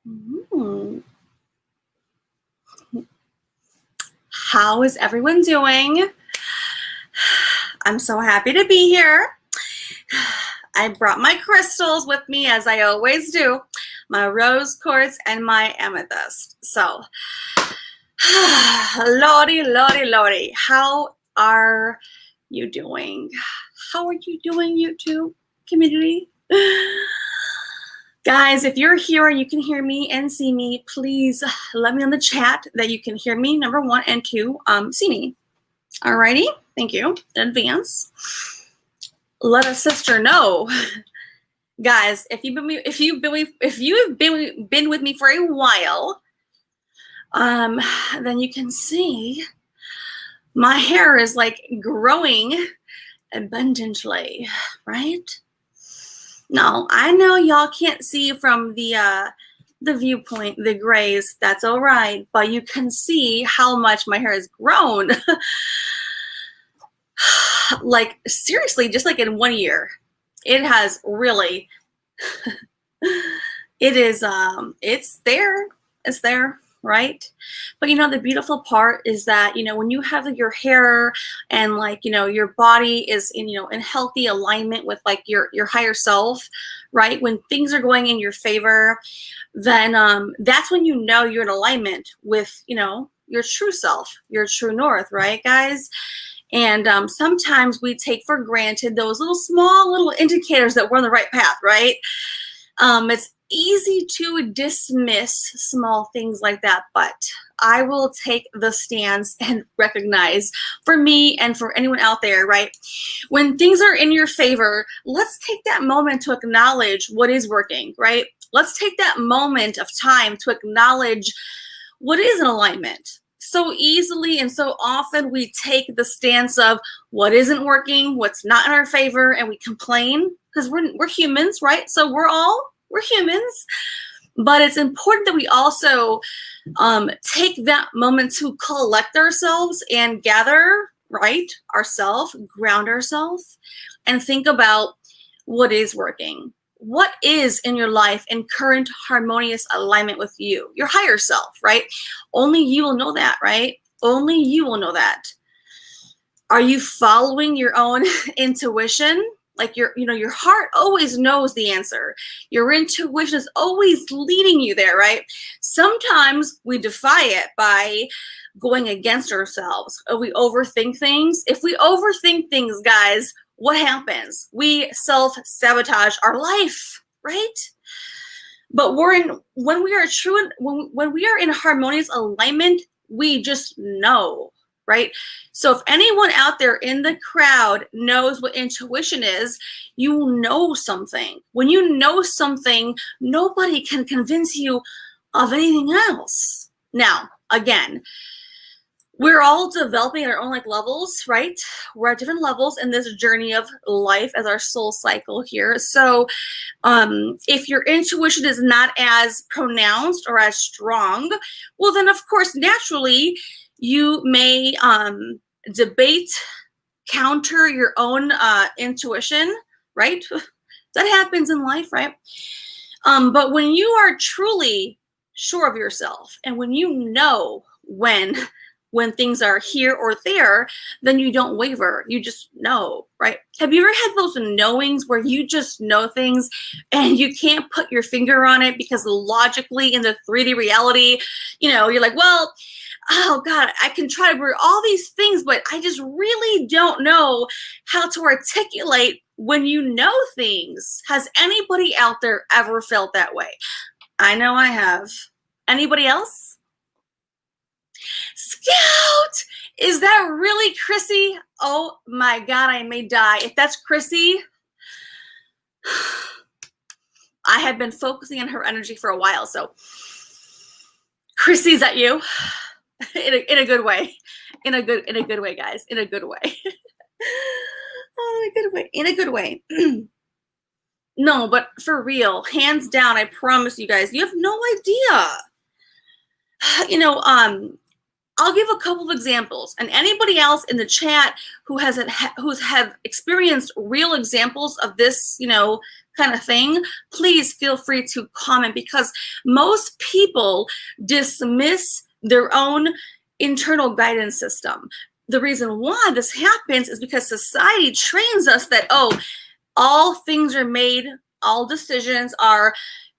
Mm. How is everyone doing? I'm so happy to be here. I brought my crystals with me, as I always do, my rose quartz and my amethyst. So, Lordy, Lordy, Lordy, how are you doing? How are you doing, YouTube community? Guys, if you're here and you can hear me and see me, please let me know in the chat that you can hear me, number one, and two, see me. Alrighty, thank you in advance. Let a sister know, guys. If you've been with me for a while, then you can see my hair is like growing abundantly, right? Now I know y'all can't see from the viewpoint, the grays. That's all right, but you can see how much my hair has grown. Like seriously, just like in 1 year, it has really. It is. It's there, right? But you know, the beautiful part is that, you know, when you have your hair and like, you know, your body is in, you know, in healthy alignment with like your higher self, right? When things are going in your favor, then that's when you know you're in alignment with, you know, your true self, your true north, right, guys? And sometimes we take for granted those small little indicators that we're on the right path, right? It's easy to dismiss small things like that, but I will take the stance and recognize, for me and for anyone out there, right? When things are in your favor, let's take that moment to acknowledge what is working, right? Let's take that moment of time to acknowledge what is in alignment. So easily and so often we take the stance of what isn't working, what's not in our favor, and we complain because we're humans, right? So we're humans. But it's important that we also take that moment to collect ourselves and gather, right, ourselves, ground ourselves, and think about what is working. What is in your life in current harmonious alignment with you, your higher self, right? Only you will know that, right? Only you will know that. Are you following your own intuition? Like your heart always knows the answer. Your intuition is always leading you there, right? Sometimes we defy it by going against ourselves. Or we overthink things. If we overthink things, guys, what happens? We self-sabotage our life, right? But when we are in harmonious alignment, we just know, right? So if anyone out there in the crowd knows what intuition is, you know something. When you know something, nobody can convince you of anything else. Now, again, we're all developing our own like levels, right? We're at different levels in this journey of life as our soul cycle here. So if your intuition is not as pronounced or as strong, well, then of course, naturally, you may debate, counter your own intuition, right? That happens in life, right? But when you are truly sure of yourself and when you know when things are here or there, then you don't waver. You just know, right? Have you ever had those knowings where you just know things and you can't put your finger on it because logically in the 3D reality, you know, you're like, well, oh God, I can try to remember all these things, but I just really don't know how to articulate when you know things. Has anybody out there ever felt that way? I know I have. Anybody else? Scout! Is that really Chrissy? Oh my God, I may die. If that's Chrissy, I have been focusing on her energy for a while. So, Chrissy's at you in a good way, in a good way, guys, in a good way. Oh, in a good way, in a good way. No, but for real, hands down, I promise you guys, you have no idea. You know, I'll give a couple of examples, and anybody else in the chat who's have experienced real examples of this, kind of thing, please feel free to comment, because most people dismiss their own internal guidance system. The reason why this happens is because society trains us that, oh, all things are made, all decisions are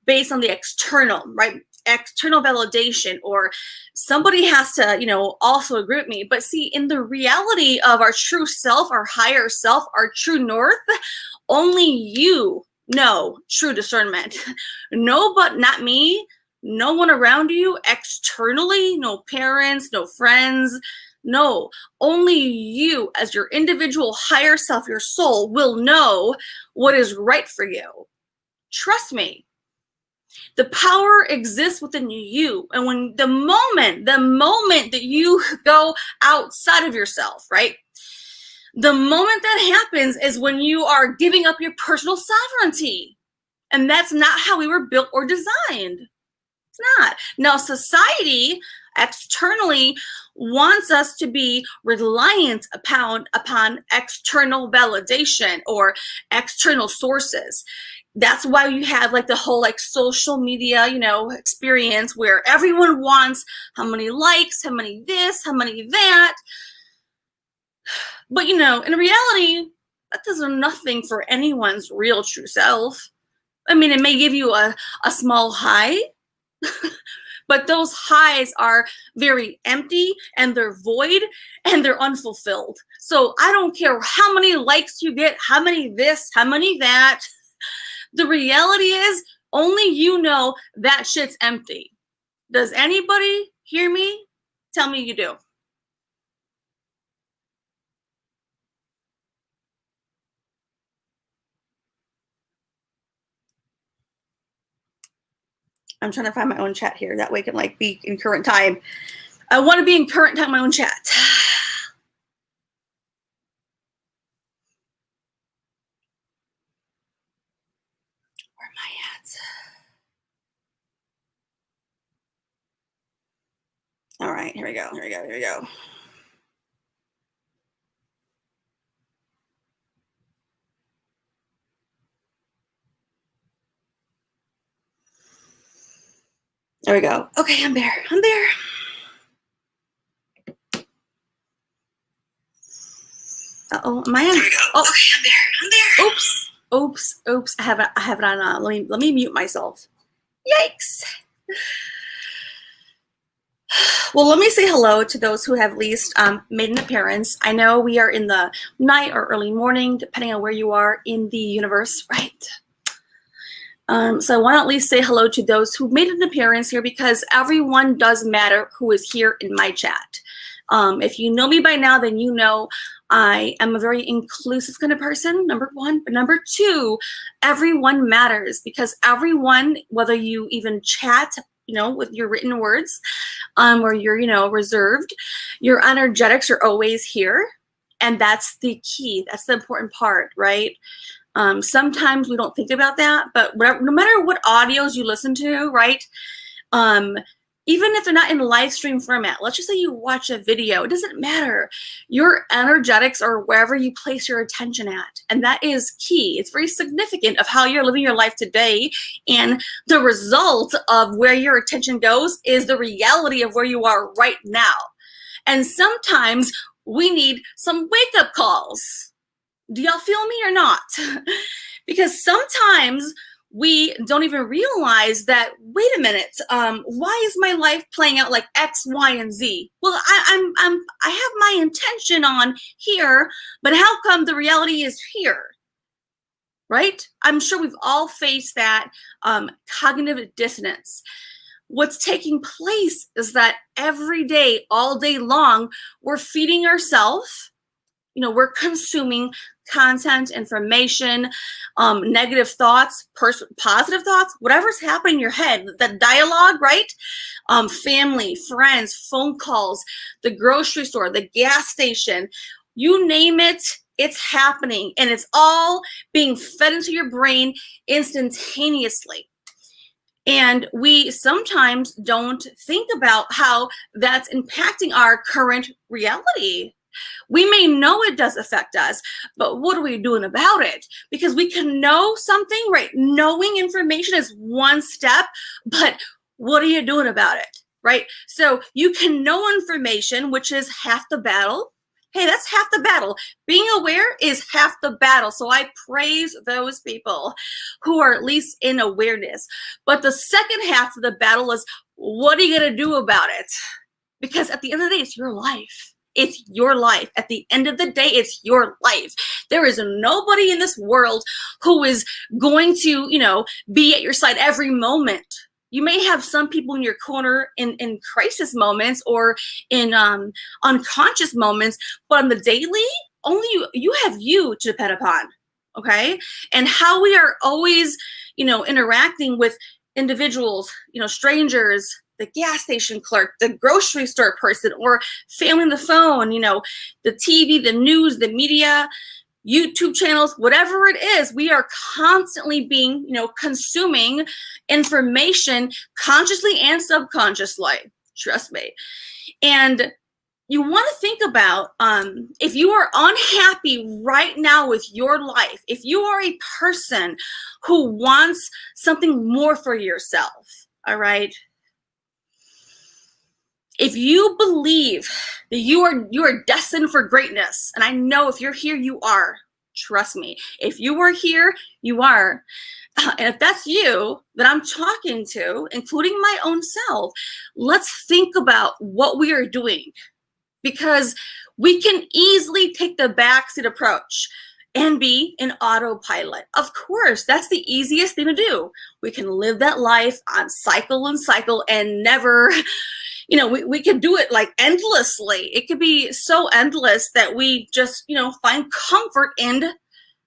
based on the external, right? External validation, or somebody has to, also agree with me. But see, in the reality of our true self, our higher self, our true north, only you know true discernment. No, but not me. No one around you externally, no parents, no friends. No, only you as your individual higher self, your soul, will know what is right for you. Trust me. The power exists within you. And when the moment that you go outside of yourself, right? The moment that happens is when you are giving up your personal sovereignty. And that's not how we were built or designed. It's not. Now, society externally wants us to be reliant upon external validation or external sources. That's why you have like the whole like social media, experience where everyone wants how many likes, how many this, how many that. But in reality, that does nothing for anyone's real true self. I mean, it may give you a small high, but those highs are very empty, and they're void, and they're unfulfilled. So I don't care how many likes you get, how many this, how many that. The reality is only you know that shit's empty. Does anybody hear me? Tell me you do. I'm trying to find my own chat here. That way I can like be in current time. I want to be in current time, my own chat. Where am I at? All right, here we go. There we go. Okay, I'm there. Uh-oh, am I on? There we go. Oh, okay, I'm there. Oops. I have it on. Let me mute myself. Yikes. Well, let me say hello to those who have at least made an appearance. I know we are in the night or early morning, depending on where you are in the universe, right? So I want to at least say hello to those who made an appearance here, because everyone does matter who is here in my chat. If you know me by now, then you know I am a very inclusive kind of person, number one. But number two, everyone matters, because everyone, whether you even chat, with your written words, or you're, reserved, your energetics are always here. And that's the key. That's the important part, right? Sometimes we don't think about that, but no matter what audios you listen to, right? Even if they're not in live stream format, let's just say you watch a video, it doesn't matter. Your energetics are wherever you place your attention at. And that is key. It's very significant of how you're living your life today. And the result of where your attention goes is the reality of where you are right now. And sometimes we need some wake-up calls. Do y'all feel me or not? Because sometimes we don't even realize that, wait a minute, why is my life playing out like X, Y, and Z? Well, I have my intention on here, but how come the reality is here? Right? I'm sure we've all faced that cognitive dissonance. What's taking place is that every day, all day long, we're feeding ourselves. We're consuming content, information, negative thoughts, positive thoughts, whatever's happening in your head, the dialogue, right? Family, friends, phone calls, the grocery store, the gas station, you name it, it's happening. And it's all being fed into your brain instantaneously. And we sometimes don't think about how that's impacting our current reality. We may know it does affect us, but what are we doing about it? Because we can know something, right? Knowing information is one step, but what are you doing about it, right? So you can know information, which is half the battle. Hey, that's half the battle. Being aware is half the battle. So I praise those people who are at least in awareness. But the second half of the battle is, what are you going to do about it? Because at the end of the day, it's your life. It's your life. At the end of the day, it's your life. There is nobody in this world who is going to, be at your side every moment. You may have some people in your corner in crisis moments or in unconscious moments, but on the daily, only you have you to depend upon. Okay? And how we are always, interacting with individuals, strangers, the gas station clerk, the grocery store person, or family on the phone, the TV, the news, the media, YouTube channels, whatever it is, we are constantly being, consuming information consciously and subconsciously. Trust me. And you want to think about if you are unhappy right now with your life, if you are a person who wants something more for yourself, all right? If you believe that you are destined for greatness, and I know if you're here, you are. Trust me. If you are here, you are. And if that's you that I'm talking to, including my own self, let's think about what we are doing, because we can easily take the backseat approach and be an autopilot. Of course, that's the easiest thing to do. We can live that life on cycle and cycle and never, we could do it like endlessly. It could be so endless that we just, find comfort in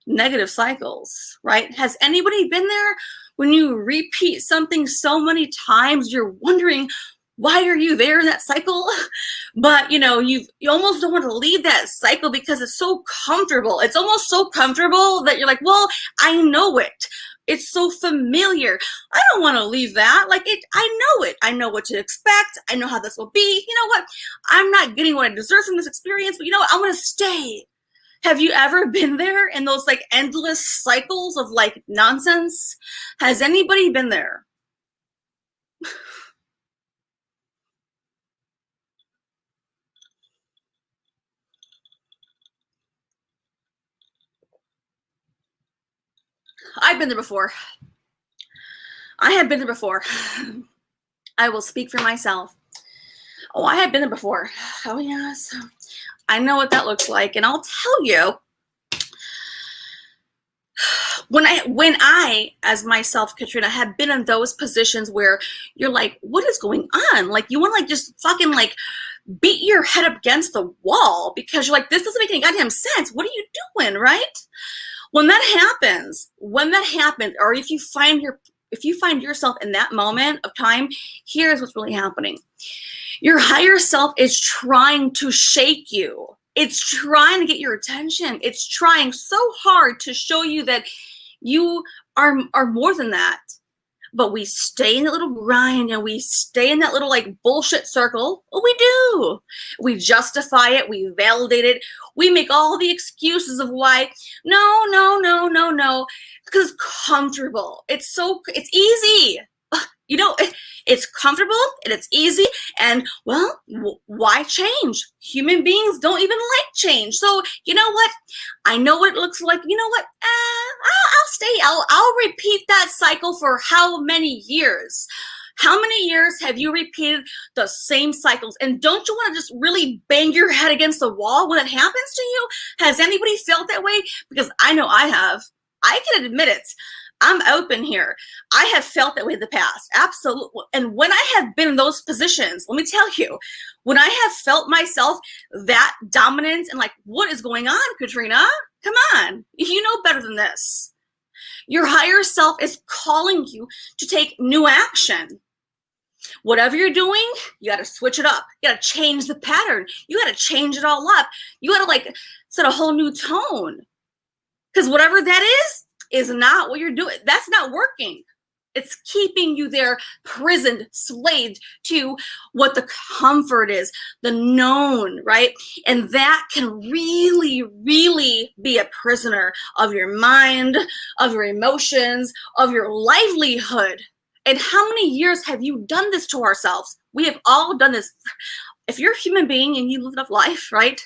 negative cycles, right? Has anybody been there when you repeat something so many times, you're wondering, why are you there in that cycle? But you almost don't want to leave that cycle because it's so comfortable. It's almost so comfortable that you're like, well, I know it. It's so familiar. I don't want to leave that. I know it. I know what to expect. I know how this will be. You know what? I'm not getting what I deserve from this experience, but you know what? I'm going to stay. Have you ever been there in those endless cycles of nonsense? Has anybody been there? I've been there before. I have been there before. I will speak for myself. Oh, I have been there before. Oh, yes. I know what that looks like. And I'll tell you, when I, as myself, Katrina, have been in those positions where you're like, what is going on? You want to just fucking beat your head up against the wall because you're like, this doesn't make any goddamn sense. What are you doing, right? When that happens, or if you find yourself in that moment of time, here's what's really happening. Your higher self is trying to shake you. It's trying to get your attention. It's trying so hard to show you that you are more than that. But we stay in that little grind and we stay in that little bullshit circle. Well, we do. We justify it. We validate it. We make all the excuses of why. No. Because it's comfortable. It's easy. It's comfortable and it's easy. And well, why change? Human beings don't even like change. So you know what? I know what it looks like. You know what? I'll stay. I'll repeat that cycle for how many years? How many years have you repeated the same cycles? And don't you want to just really bang your head against the wall when it happens to you? Has anybody felt that way? Because I know I have. I can admit it. I'm open here. I have felt that way in the past. Absolutely. And when I have been in those positions, let me tell you, when I have felt myself that dominant and what is going on, Katrina? Come on. You know better than this. Your higher self is calling you to take new action. Whatever you're doing, you got to switch it up. You got to change the pattern. You got to change it all up. You got to set a whole new tone. Because whatever that is not what you're doing. That's not working. It's keeping you there, prisoned, slaved to what the comfort is, the known, right? And that can really, really be a prisoner of your mind, of your emotions, of your livelihood. And how many years have you done this to ourselves? We have all done this. If you're a human being and you live life, right?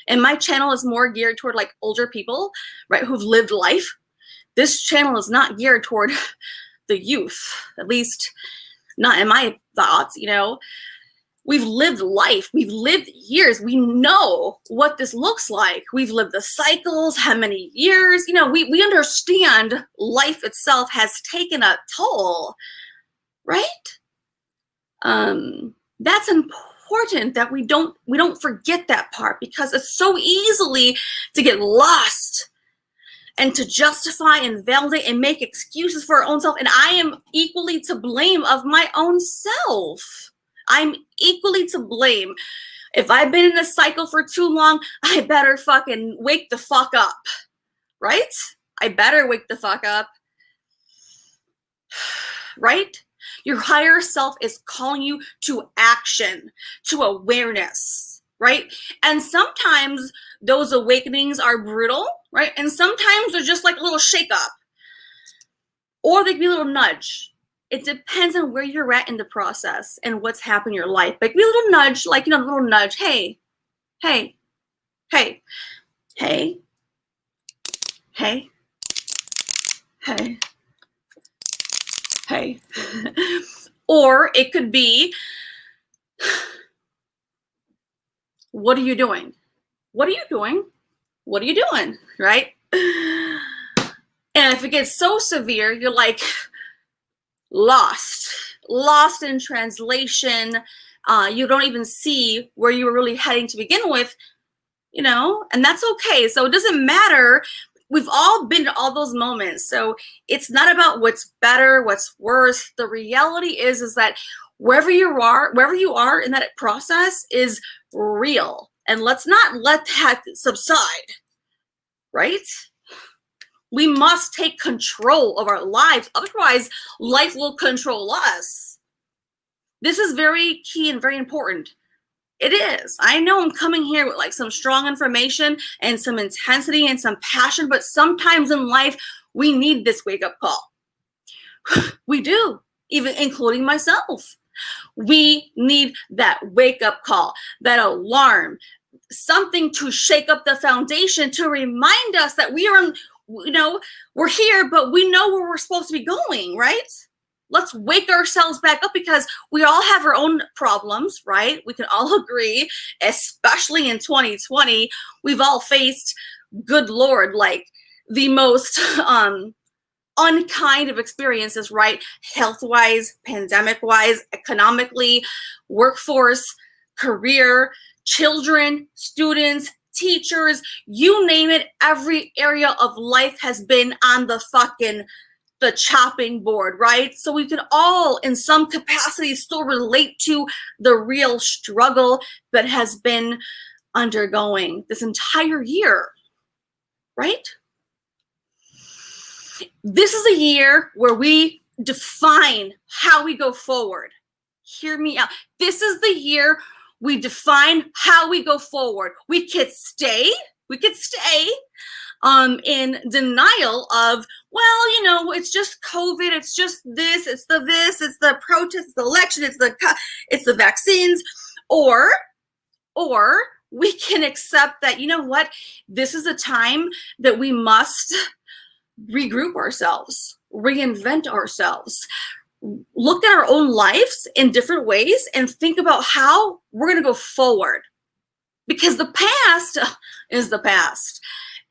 And my channel is more geared toward like older people, right, who've lived life. This channel is not geared toward the youth, at least not in my thoughts. We've lived life, we've lived years, we know what this looks like, we've lived the cycles, how many years, we understand life itself has taken a toll, right? That's important that we don't forget that part, because it's so easily to get lost and to justify and validate and make excuses for our own self. And I am equally to blame of my own self. I'm equally to blame. If I've been in a cycle for too long, I better fucking wake the fuck up, right? I better wake the fuck up, right? Your higher self is calling you to action, to awareness, right? And sometimes those awakenings are brutal, right? And sometimes they're just like a little shake up, or they can be a little nudge. It depends on where you're at in the process and what's happened in your life. But be a little nudge, like, a little nudge. Hey, hey, hey, hey, hey, hey, hey. Or it could be, what are you doing? What are you doing? What are you doing? Right? And if it gets so severe, you're like lost in translation. You don't even see where you were really heading to begin with, and that's okay. So it doesn't matter. We've all been to all those moments. So it's not about what's better, what's worse. The reality is that wherever you are in that process is real. And let's not let that subside, right? We must take control of our lives. Otherwise, life will control us. This is very key and very important. It is. I know I'm coming here with like some strong information and some intensity and some passion, but sometimes in life, we need this wake-up call. We do, even including myself. We need that wake-up call, that alarm, something to shake up the foundation to remind us that we are, we're here, but we know where we're supposed to be going, right? Let's wake ourselves back up, because we all have our own problems, right? We can all agree, especially in 2020, we've all faced, good Lord, like the most unkind of experiences, right? Health-wise, pandemic-wise, economically, workforce, career, children, students, teachers, you name it, every area of life has been on the chopping board, right? So we can all, in some capacity, still relate to the real struggle that has been undergoing this entire year, right? This is a year where we define how we go forward. Hear me out. This is the year we define how we go forward. We could stay in denial of, well, it's just COVID, it's just this, it's the protest, it's the election, it's the vaccines, or we can accept that, this is a time that we must regroup ourselves, reinvent ourselves, look at our own lives in different ways and think about how we're going to go forward. Because the past is the past.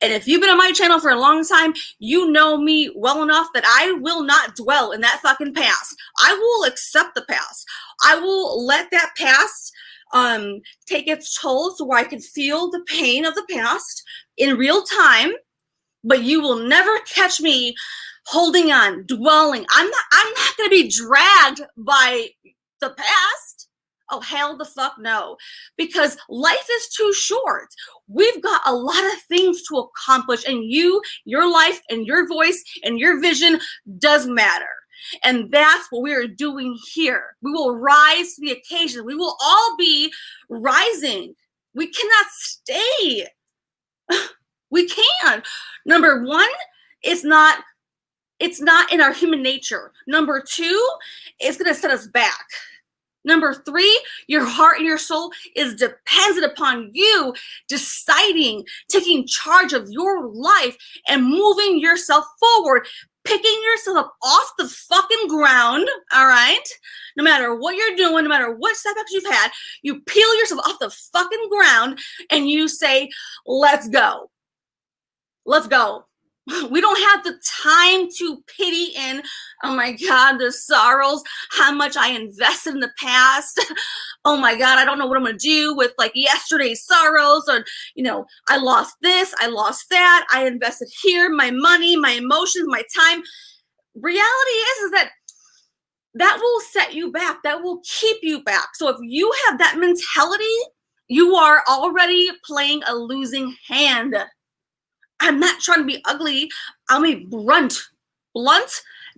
And if you've been on my channel for a long time, you know me well enough that I will not dwell in that fucking past. I will accept the past. I will let that past take its toll so I can feel the pain of the past in real time. But you will never catch me holding on, dwelling. I'm not going to be dragged by the past. Oh, hell the fuck no. Because life is too short. We've got a lot of things to accomplish, and your life and your voice and your vision does matter. And that's what we're doing here. We will rise to the occasion. We will all be rising. We cannot stay. We can't. Number one, it's not in our human nature. Number two, it's going to set us back. Number three, your heart and your soul is dependent upon you deciding, taking charge of your life and moving yourself forward, picking yourself up off the fucking ground, all right? No matter what you're doing, no matter what setbacks you've had, you peel yourself off the fucking ground and you say, let's go. Let's go. We don't have the time to pity in, oh my God, the sorrows, how much I invested in the past. Oh my God, I don't know what I'm going to do with like yesterday's sorrows, or, I lost this, I lost that, I invested here, my money, my emotions, my time. Reality is that will set you back. That will keep you back. So if you have that mentality, you are already playing a losing hand. I'm not trying to be ugly. I'm a blunt,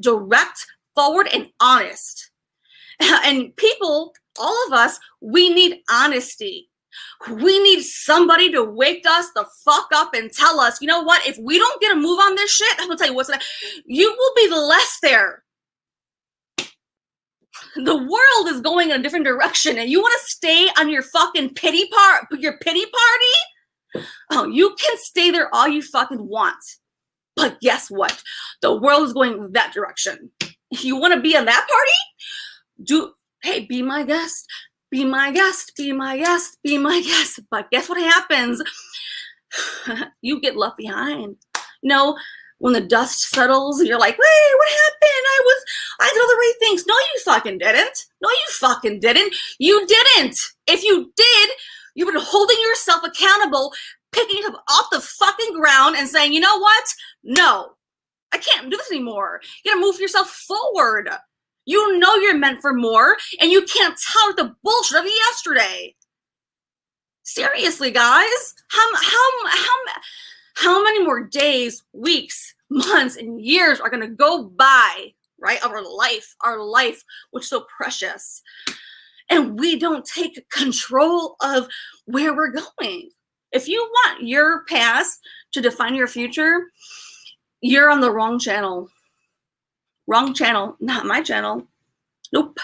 direct, forward, and honest. And people, all of us, we need honesty. We need somebody to wake us the fuck up and tell us, you know what? If we don't get a move on this shit, I'm gonna tell you what's gonna, you will be less there. The world is going in a different direction, and you want to stay on your fucking pity party? Oh, you can stay there all you fucking want. But guess what? The world is going that direction. You want to be in that party? Hey, be my guest. Be my guest. Be my guest. Be my guest. But guess what happens? You get left behind. When the dust settles, you're like, wait, what happened? I did all the right things. No, you fucking didn't. No, you fucking didn't. You didn't. If you did, you've been holding yourself accountable, picking yourself off the fucking ground and saying, you know what? No, I can't do this anymore. You gotta move yourself forward. You know you're meant for more, and you can't tolerate the bullshit of yesterday. Seriously, guys, how many more days, weeks, months, and years are gonna go by, right, of our life, which is so precious, and we don't take control of where we're going? If you want your past to define your future, you're on the wrong channel. Wrong channel, not my channel. Nope.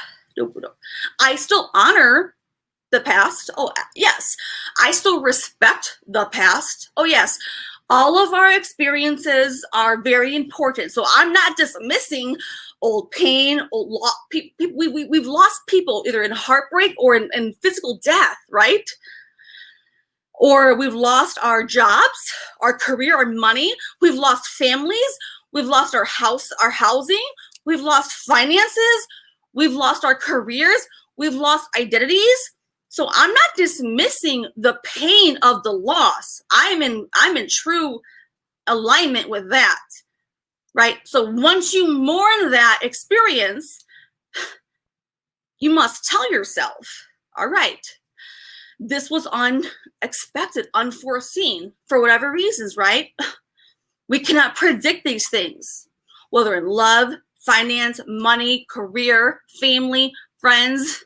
I still honor the past. Oh, yes. I still respect the past. Oh, yes. All of our experiences are very important. So I'm not dismissing old pain, old loss. We've lost people either in heartbreak or in physical death, right? Or we've lost our jobs, our career, our money. We've lost families. We've lost our housing. We've lost finances. We've lost our careers. We've lost identities. So I'm not dismissing the pain of the loss. I'm in true alignment with that, right? So once you mourn that experience, you must tell yourself, all right, this was unexpected, unforeseen, for whatever reasons, right? We cannot predict these things, whether in love, finance, money, career, family, friends.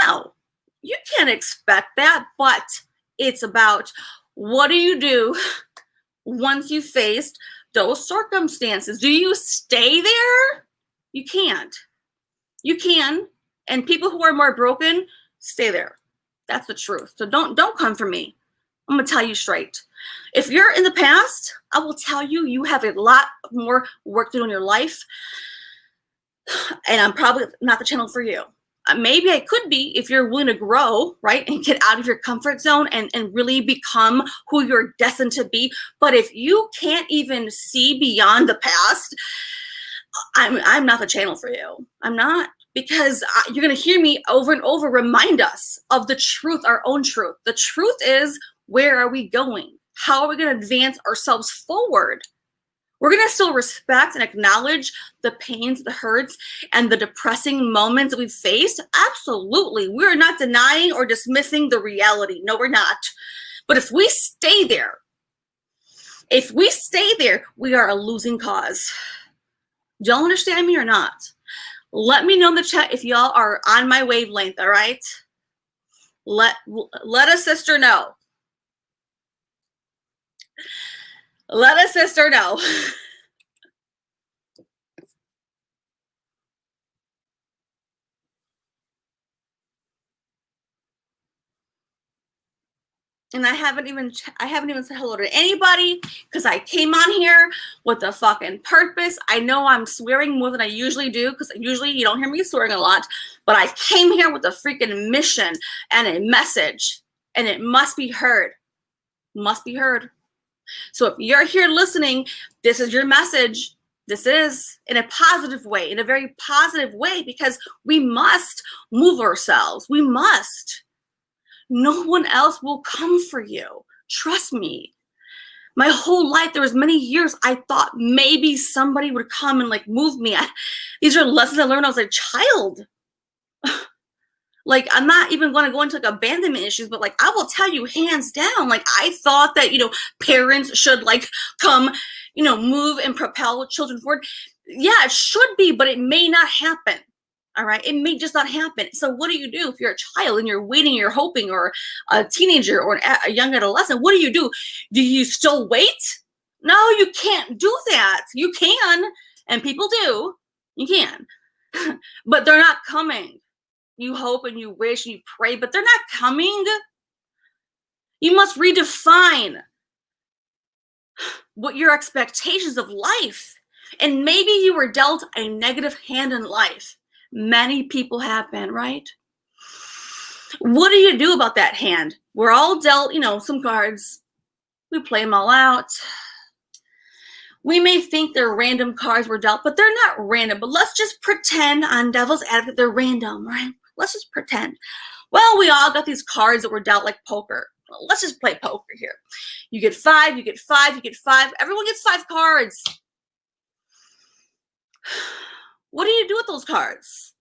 No, you can't expect that, but it's about what do you do once you faced those circumstances? Do you stay there? You can't. You can, and people who are more broken, stay there. That's the truth. So don't come for me. I'm going to tell you straight. If you're in the past, I will tell you, you have a lot more work to do in your life. And I'm probably not the channel for you. Maybe I could be if you're willing to grow, right? And get out of your comfort zone and really become who you're destined to be. But if you can't even see beyond the past, I'm not the channel for you. I'm not. Because you're going to hear me over and over remind us of the truth, our own truth. The truth is, where are we going? How are we going to advance ourselves forward? We're going to still respect and acknowledge the pains, the hurts, and the depressing moments that we've faced. Absolutely. We're not denying or dismissing the reality. No, we're not. But if we stay there, we are a losing cause. Do y'all understand me or not? Let me know in the chat if y'all are on my wavelength, all right? Let a sister know. Let a sister know. And I haven't even said hello to anybody because I came on here with a fucking purpose. I know I'm swearing more than I usually do because usually you don't hear me swearing a lot, but I came here with a freaking mission and a message, and it must be heard. Must be heard. So if you're here listening, this is your message. This is in a positive way, in a very positive way, because we must move ourselves. We must. No one else will come for you. Trust me. My whole life, there was many years I thought maybe somebody would come and like move me. These are lessons I learned when I was a child. Like, I'm not even going to go into like abandonment issues, but like, I will tell you hands down, like I thought that, parents should like come, move and propel children forward. Yeah, it should be, but it may not happen. All right. It may just not happen. So what do you do if you're a child and you're waiting, you're hoping, or a teenager or a young adolescent? What do? Do you still wait? No, you can't do that. You can. And people do. You can. But they're not coming. You hope and you wish and you pray, but they're not coming. You must redefine what your expectations of life. And maybe you were dealt a negative hand in life. Many people have been, right? What do you do about that hand? We're all dealt, some cards. We play them all out. We may think they're random cards we're dealt, but they're not random. But let's just pretend on Devil's Advocate they're random, right? Let's just pretend. Well, we all got these cards that were dealt like poker. Well, let's just play poker here. You get 5, you get 5, you get 5. Everyone gets 5 cards. What do you do with those cards?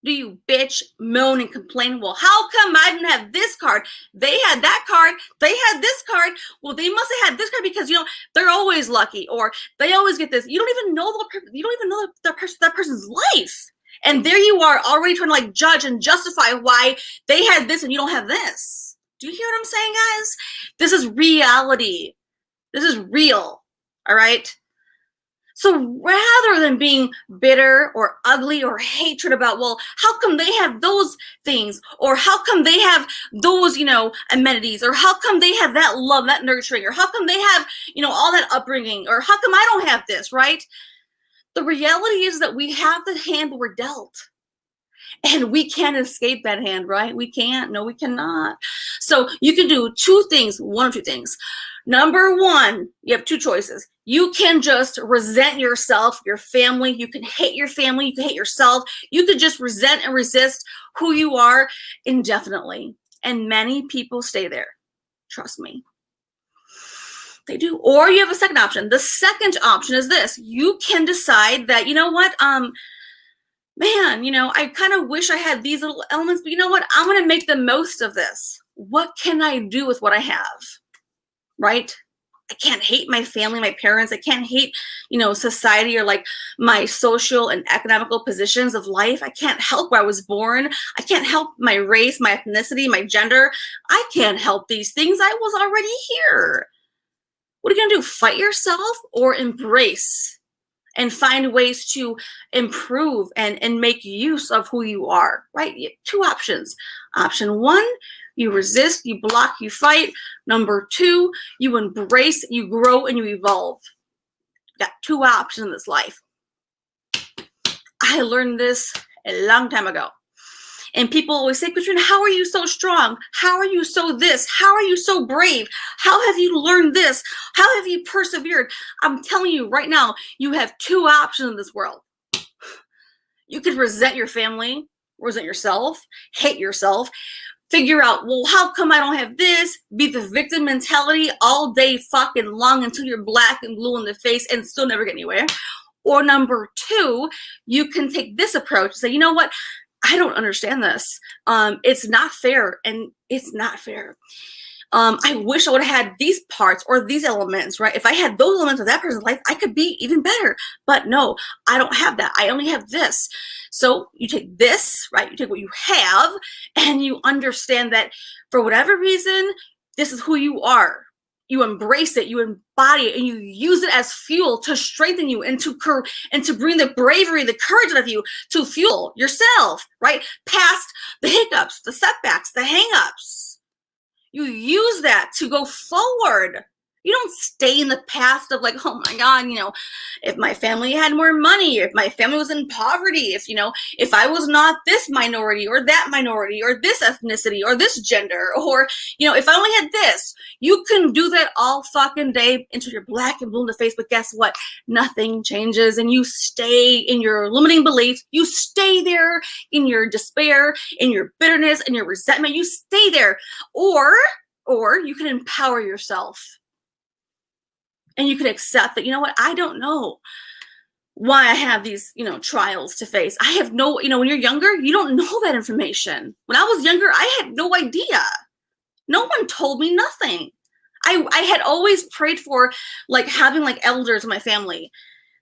Do you bitch, moan, and complain? Well, how come I didn't have this card? They had that card. They had this card. Well, they must have had this card because they're always lucky, or they always get this. You don't even know that person's life, and there you are already trying to like judge and justify why they had this and you don't have this. Do you hear what I'm saying, guys? This is reality. This is real. All right. So rather than being bitter or ugly or hatred about, well, how come they have those things? Or how come they have those, amenities? Or how come they have that love, that nurturing? Or how come they have, all that upbringing? Or how come I don't have this, right? The reality is that we have the hand we're dealt. And we can't escape that hand, right? We can't. No, we cannot. So you can do one of two things. Number one, you have 2 choices. You can just resent yourself, your family. You can hate your family. You can hate yourself. You could just resent and resist who you are indefinitely. And many people stay there. Trust me. They do. Or you have a second option. The second option is this. You can decide that, man, I kind of wish I had these little elements, but you know what? I'm going to make the most of this. What can I do with what I have? Right? I can't hate my family, my parents. I can't hate, society or like my social and economical positions of life. I can't help where I was born. I can't help my race, my ethnicity, my gender. I can't help these things. I was already here. What are you going to do? Fight yourself or embrace and find ways to improve and make use of who you are, right? You have 2 options. Option 1, you resist, you block, you fight. Number 2, you embrace, you grow, and you evolve. You got 2 options in this life. I learned this a long time ago. And people always say, Katrina, how are you so strong? How are you so this? How are you so brave? How have you learned this? How have you persevered? I'm telling you right now, you have 2 options in this world. You could resent your family, resent yourself, hate yourself, figure out, well, how come I don't have this? Be the victim mentality all day fucking long until you're black and blue in the face and still never get anywhere. Or number 2, you can take this approach and say, you know what? I don't understand this. It's not fair, and it's not fair. I wish I would have had these parts or these elements, right? If I had those elements of that person's life, I could be even better. But no, I don't have that. I only have this. So you take this, right? You take what you have and you understand that for whatever reason, this is who you are. You embrace it, you embody it, and you use it as fuel to strengthen you and to bring the bravery, the courage out of you to fuel yourself, right? Past the hiccups, the setbacks, the hangups. You use that to go forward. You don't stay in the past of like, oh my God, if my family had more money, if my family was in poverty, if I was not this minority or that minority or this ethnicity or this gender, or, if I only had this. You can do that all fucking day until you're black and blue in the face, but guess what? Nothing changes, and you stay in your limiting beliefs. You stay there in your despair, in your bitterness, and your resentment. You stay there. Or you can empower yourself. And you can accept that, I don't know why I have these, trials to face. I have no, when you're younger, you don't know that information. When I was younger, I had no idea. No one told me nothing. I had always prayed for like having like elders in my family.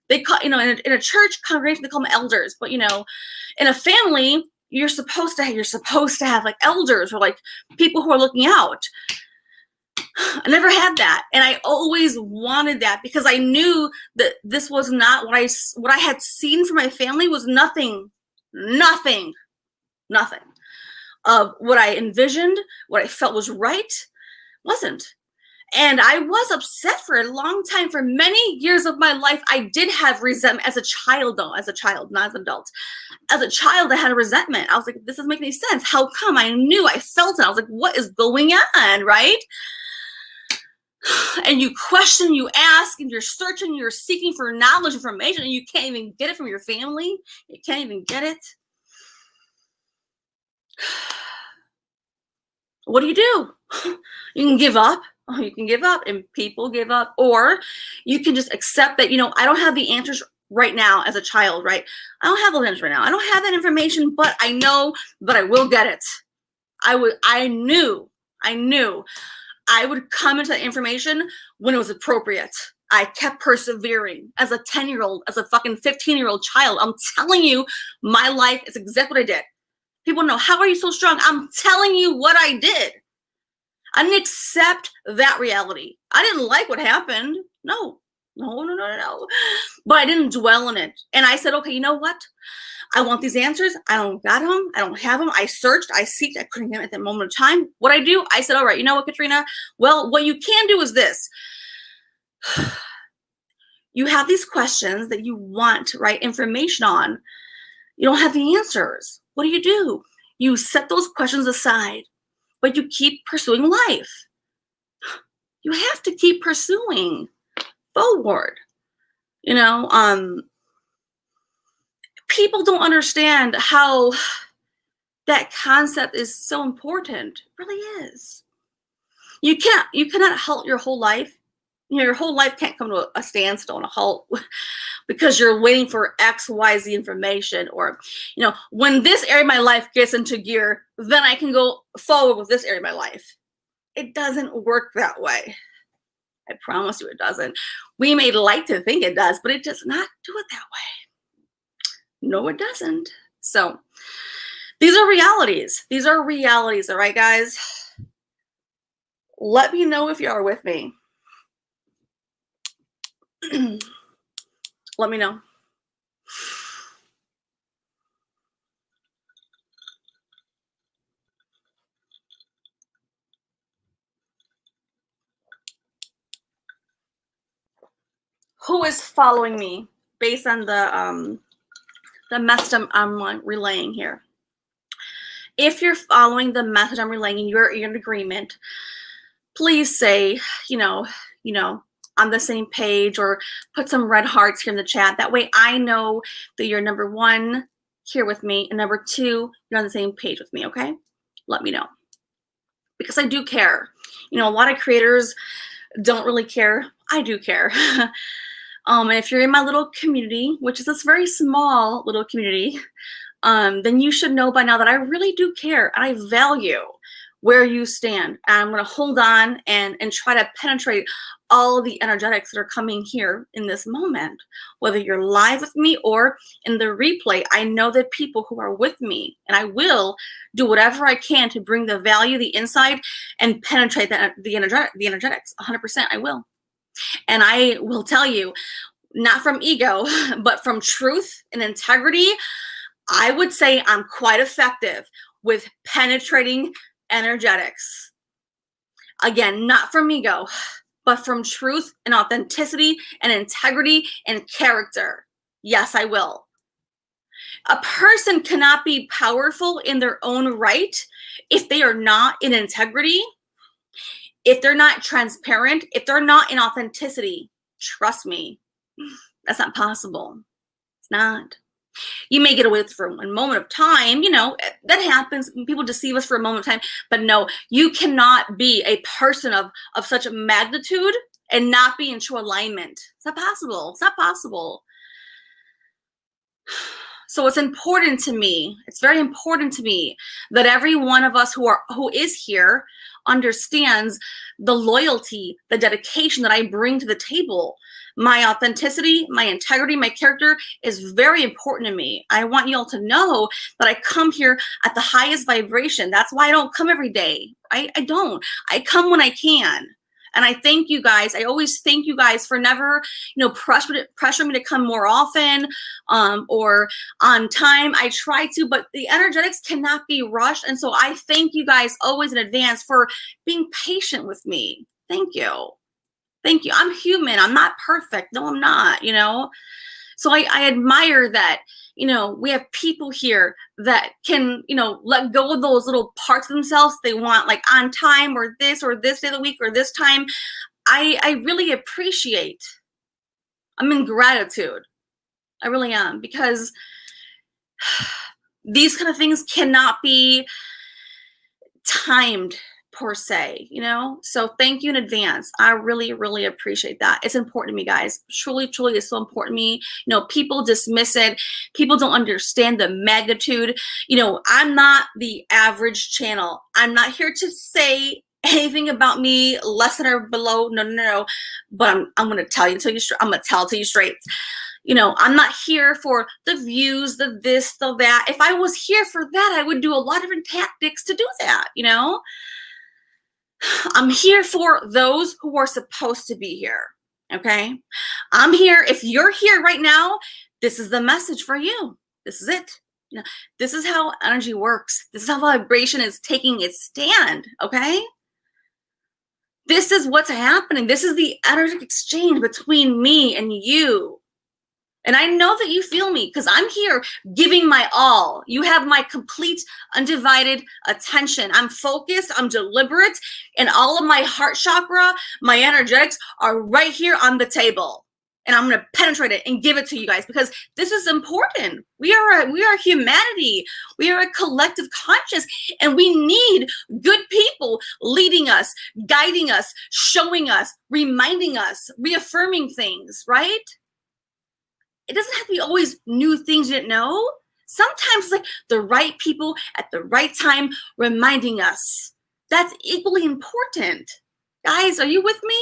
They call, in a church congregation, they call them elders. But, in a family, you're supposed to have like elders or like people who are looking out. I never had that. And I always wanted that because I knew that this was not what I had seen from my family was nothing of what I envisioned, what I felt was right, wasn't. And I was upset for a long time. For many years of my life, I did have resentment as a child, not as an adult. As a child, I had a resentment. I was like, this doesn't make any sense. How come? I felt it. I was like, what is going on, right? And you question, you ask, and you're searching, you're seeking for knowledge, information, and you can't even get it from your family. You can't even get it. What do? You can give up. Oh, you can give up, and people give up. Or you can just accept that, I don't have the answers right now as a child, right? I don't have those answers right now. I don't have that information, but I know that I will get it. I knew I would come into that information when it was appropriate. I kept persevering as a 10-year-old, as a fucking 15-year-old child. I'm telling you, my life is exactly what I did. People know, how are you so strong? I'm telling you what I did. I didn't accept that reality. I didn't like what happened. No. But I didn't dwell in it. And I said, okay, you know what? I want these answers. I don't got them. I don't have them. I searched. I seeked. I couldn't get them at that moment of time. What I do? I said, all right, you know what, Katrina? Well, what you can do is this. You have these questions that you want, right, information on. You don't have the answers. What do? You set those questions aside, but you keep pursuing life. You have to keep pursuing forward. People don't understand how that concept is so important. It really is. You cannot halt your whole life. Your whole life can't come to a standstill and a halt because you're waiting for X, Y, Z information. Or, when this area of my life gets into gear, then I can go forward with this area of my life. It doesn't work that way. I promise you it doesn't. We may like to think it does, but it does not do it that way. No, it doesn't. So these are realities. All right, guys? Let me know if you are with me. Let me know. Who is following me based on the message I'm relaying here? If you're following the message I'm relaying and you're in agreement, please say, on the same page, or put some red hearts here in the chat. That way I know that you're number one here with me, and number two, you're on the same page with me, okay? Let me know. Because I do care. A lot of creators don't really care. I do care. And if you're in my little community, which is this very small little community, then you should know by now that I really do care, and I value where you stand. And I'm going to hold on and try to penetrate all of the energetics that are coming here in this moment. Whether you're live with me or in the replay, I know that people who are with me, and I will do whatever I can to bring the value, the insight, and penetrate the energetics. 100%, I will. And I will tell you, not from ego, but from truth and integrity, I would say I'm quite effective with penetrating energetics. Again, not from ego, but from truth and authenticity and integrity and character. Yes, I will. A person cannot be powerful in their own right if they are not in integrity, if they're not transparent, if they're not in authenticity. Trust me, that's not possible. It's not. You may get away with it for one moment of time, you know, that happens. People deceive us for a moment of time, but no, you cannot be a person of such a magnitude and not be in true alignment. It's not possible. It's not possible. So it's important to me, it's very important to me that every one of us who is here understands the loyalty, the dedication that I bring to the table. My authenticity, my integrity, my character is very important to me. I want you all to know that I come here at the highest vibration. That's why I don't come every day. I don't. I come when I can. And I thank you guys. I always thank you guys for never, you know, pressure me to come more often or on time. I try to, but the energetics cannot be rushed. And so I thank you guys always in advance for being patient with me. Thank you. Thank you. I'm human. I'm not perfect. No, I'm not, you know. So I admire that, you know, we have people here that can, you know, let go of those little parts of themselves they want, like on time or this day of the week or this time. I really appreciate. I'm in gratitude. I really am, because these kind of things cannot be timed per se, you know? So thank you in advance. I really, really appreciate that. It's important to me, guys. Truly, truly is so important to me. You know, people dismiss it. People don't understand the magnitude. You know, I'm not the average channel. I'm not here to say anything about me less than or below. No, no, no. But I'm going to tell you, I'm going to tell it to you straight. You know, I'm not here for the views, the this, the that. If I was here for that, I would do a lot of different tactics to do that, you know? I'm here for those who are supposed to be here, okay? I'm here. If you're here right now, this is the message for you. This is it. You know, this is how energy works. This is how vibration is taking its stand, okay? This is what's happening. This is the energetic exchange between me and you. And I know that you feel me because I'm here giving my all. You have my complete, undivided attention. I'm focused, I'm deliberate, and all of my heart chakra, my energetics are right here on the table. And I'm going to penetrate it and give it to you guys because this is important. We are humanity. We are a collective conscious, and we need good people leading us, guiding us, showing us, reminding us, reaffirming things, right? It doesn't have to be always new things you didn't know. Sometimes it's like the right people at the right time reminding us. That's equally important. Guys, are you with me?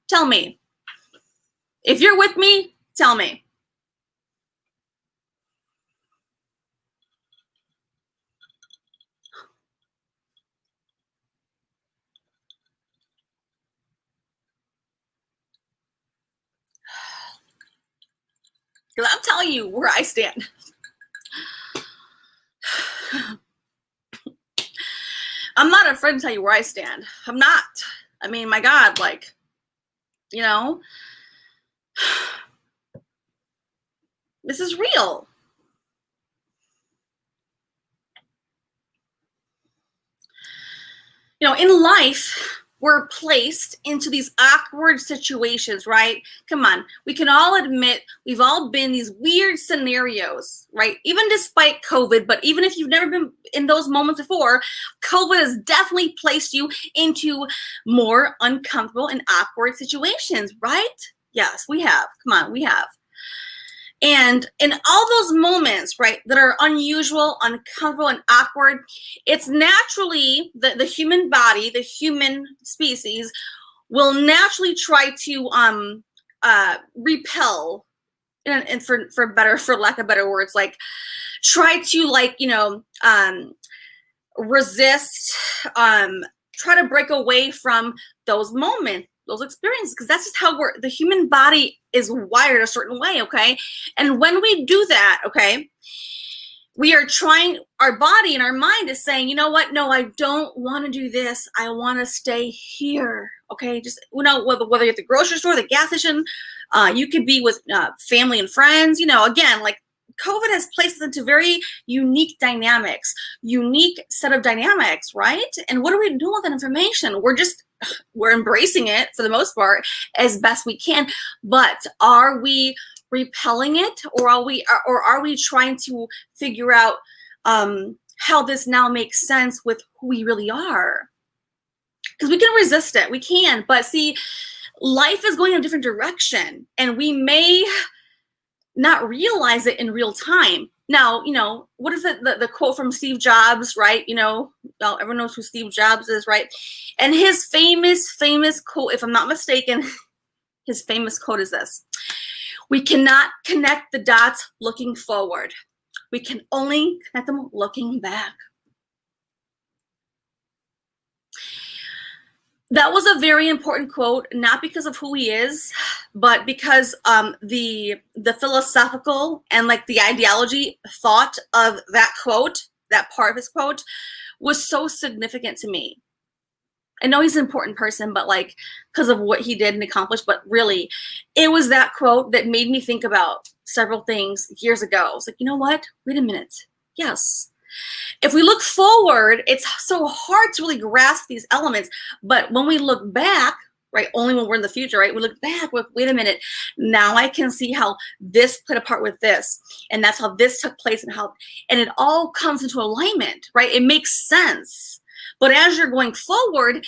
Tell me. If you're with me, tell me. Because I'm telling you where I stand. I'm not afraid to tell you where I stand. I'm not. I mean, my God, like, you know, this is real. You know, in life, we're placed into these awkward situations, right? Come on, we can all admit we've all been in these weird scenarios, right? Even despite COVID, but even if you've never been in those moments before, COVID has definitely placed you into more uncomfortable and awkward situations, right? Yes, we have. Come on, we have. And in all those moments, right, that are unusual, uncomfortable, and awkward, it's naturally the human body, the human species, will naturally try to repel, and for lack of better words, like try to resist, try to break away from those moments, those experiences, because that's just how the human body is wired a certain way, okay? And when we do that, okay, we are trying, our body and our mind is saying, you know what, no, I don't want to do this, I want to stay here, okay? Just, whether you're at the grocery store, the gas station, you could be with family and friends, again, like COVID has placed us into very unique set of dynamics, right? And what are we doing with that information? We're embracing it for the most part as best we can, but are we repelling it, or are we trying to figure out how this now makes sense with who we really are? Because we can resist it, we can, but see, life is going in a different direction, and we may not realize it in real time. Now, what is it, the quote from Steve Jobs, right? Everyone knows who Steve Jobs is, right? And his famous quote, if I'm not mistaken, his famous quote is this: "We cannot connect the dots looking forward. We can only connect them looking back." That was a very important quote, not because of who he is, but because the philosophical and like the ideology thought of that quote, that part of his quote, was so significant to me. I know he's an important person, but like because of what he did and accomplished, but really, it was that quote that made me think about several things years ago. I was like, you know what? Wait a minute. Yes. If we look forward, it's so hard to really grasp these elements. But when we look back, right, only when we're in the future, right, we look back, wait a minute, now I can see how this played a part with this, and that's how this took place, and it all comes into alignment, right? It makes sense. But as you're going forward,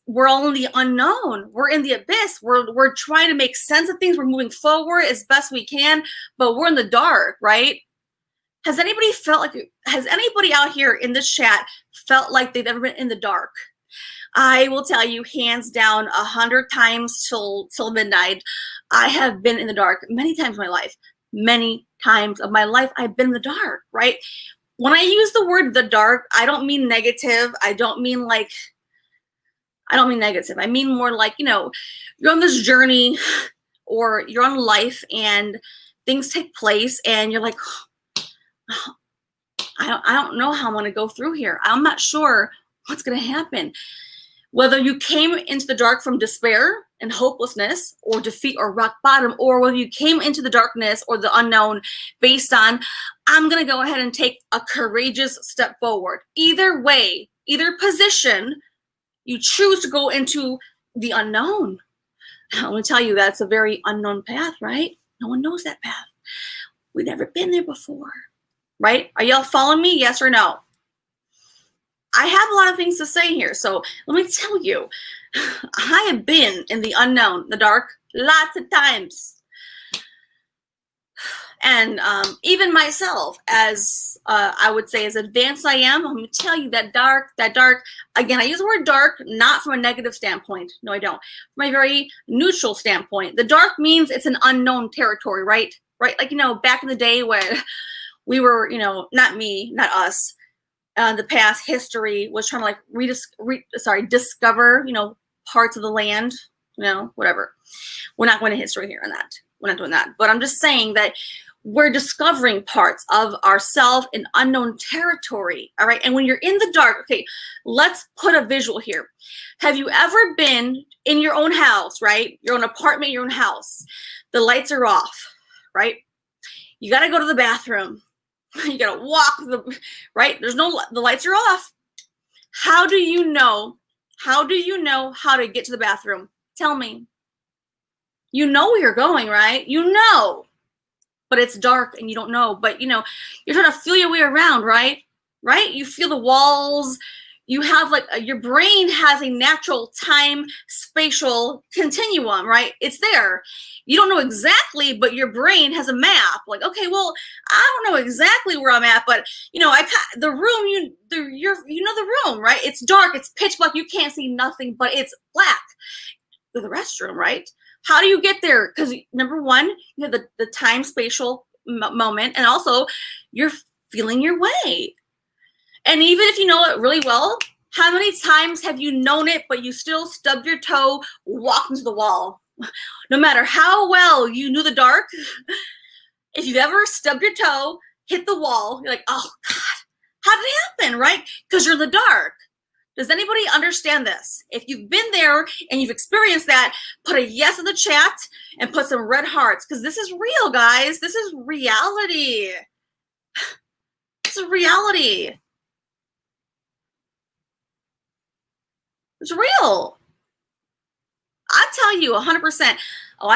we're all in the unknown. We're in the abyss. We're trying to make sense of things. We're moving forward as best we can, but we're in the dark, right? Has anybody out here in this chat felt like they've ever been in the dark? I will tell you, hands down, 100 times till midnight, I have been in the dark many times in my life. Many times of my life, I've been in the dark, right? When I use the word the dark, I don't mean negative. I don't mean negative. I mean more like, you're on this journey, or you're on life and things take place and you're like, I don't know how I'm going to go through here. I'm not sure what's going to happen. Whether you came into the dark from despair and hopelessness, or defeat, or rock bottom, or whether you came into the darkness or the unknown based on, I'm going to go ahead and take a courageous step forward. Either way, either position, you choose to go into the unknown. I'm going to tell you, that's a very unknown path, right? No one knows that path. We've never been there before. Right? Are y'all following me? Yes or no? I have a lot of things to say here. So let me tell you, I have been in the unknown, the dark, lots of times. And even myself, as I would say, as advanced I am, I'm going to tell you that dark, again, I use the word dark, not from a negative standpoint. No, I don't. From a very neutral standpoint. The dark means it's an unknown territory, right? Right? Like, back in the day when we were, not me, not us, the past history was trying to like discover, parts of the land, whatever. We're not going to history here on that. We're not doing that. But I'm just saying that we're discovering parts of ourselves in unknown territory. All right. And when you're in the dark, okay, let's put a visual here. Have you ever been in your own house, right? Your own apartment, your own house. The lights are off, right? You got to go to the bathroom. You got to walk right? The lights are off. How do you know how to get to the bathroom? Tell me. You know where you're going, right? But it's dark and you don't know. But you're trying to feel your way around, right? Right? You feel the walls. you have like your brain has a natural time spatial continuum, right? It's there. You don't know exactly, but your brain has a map. Like, okay, well, I don't know exactly where I'm at, but you know, the room, you know the room, right? It's dark, it's pitch black, you can't see nothing, but it's black. To the restroom, right? How do you get there? Because number one, you have the time spatial moment, and also you're feeling your way. And even if you know it really well, how many times have you known it, but you still stubbed your toe, walked into the wall? No matter how well you knew the dark, if you've ever stubbed your toe, hit the wall, you're like, oh God, how did it happen, right? Because you're in the dark. Does anybody understand this? If you've been there and you've experienced that, put a yes in the chat and put some red hearts, because this is real, guys. This is reality. This is reality. It's real. I tell you 100%. Oh,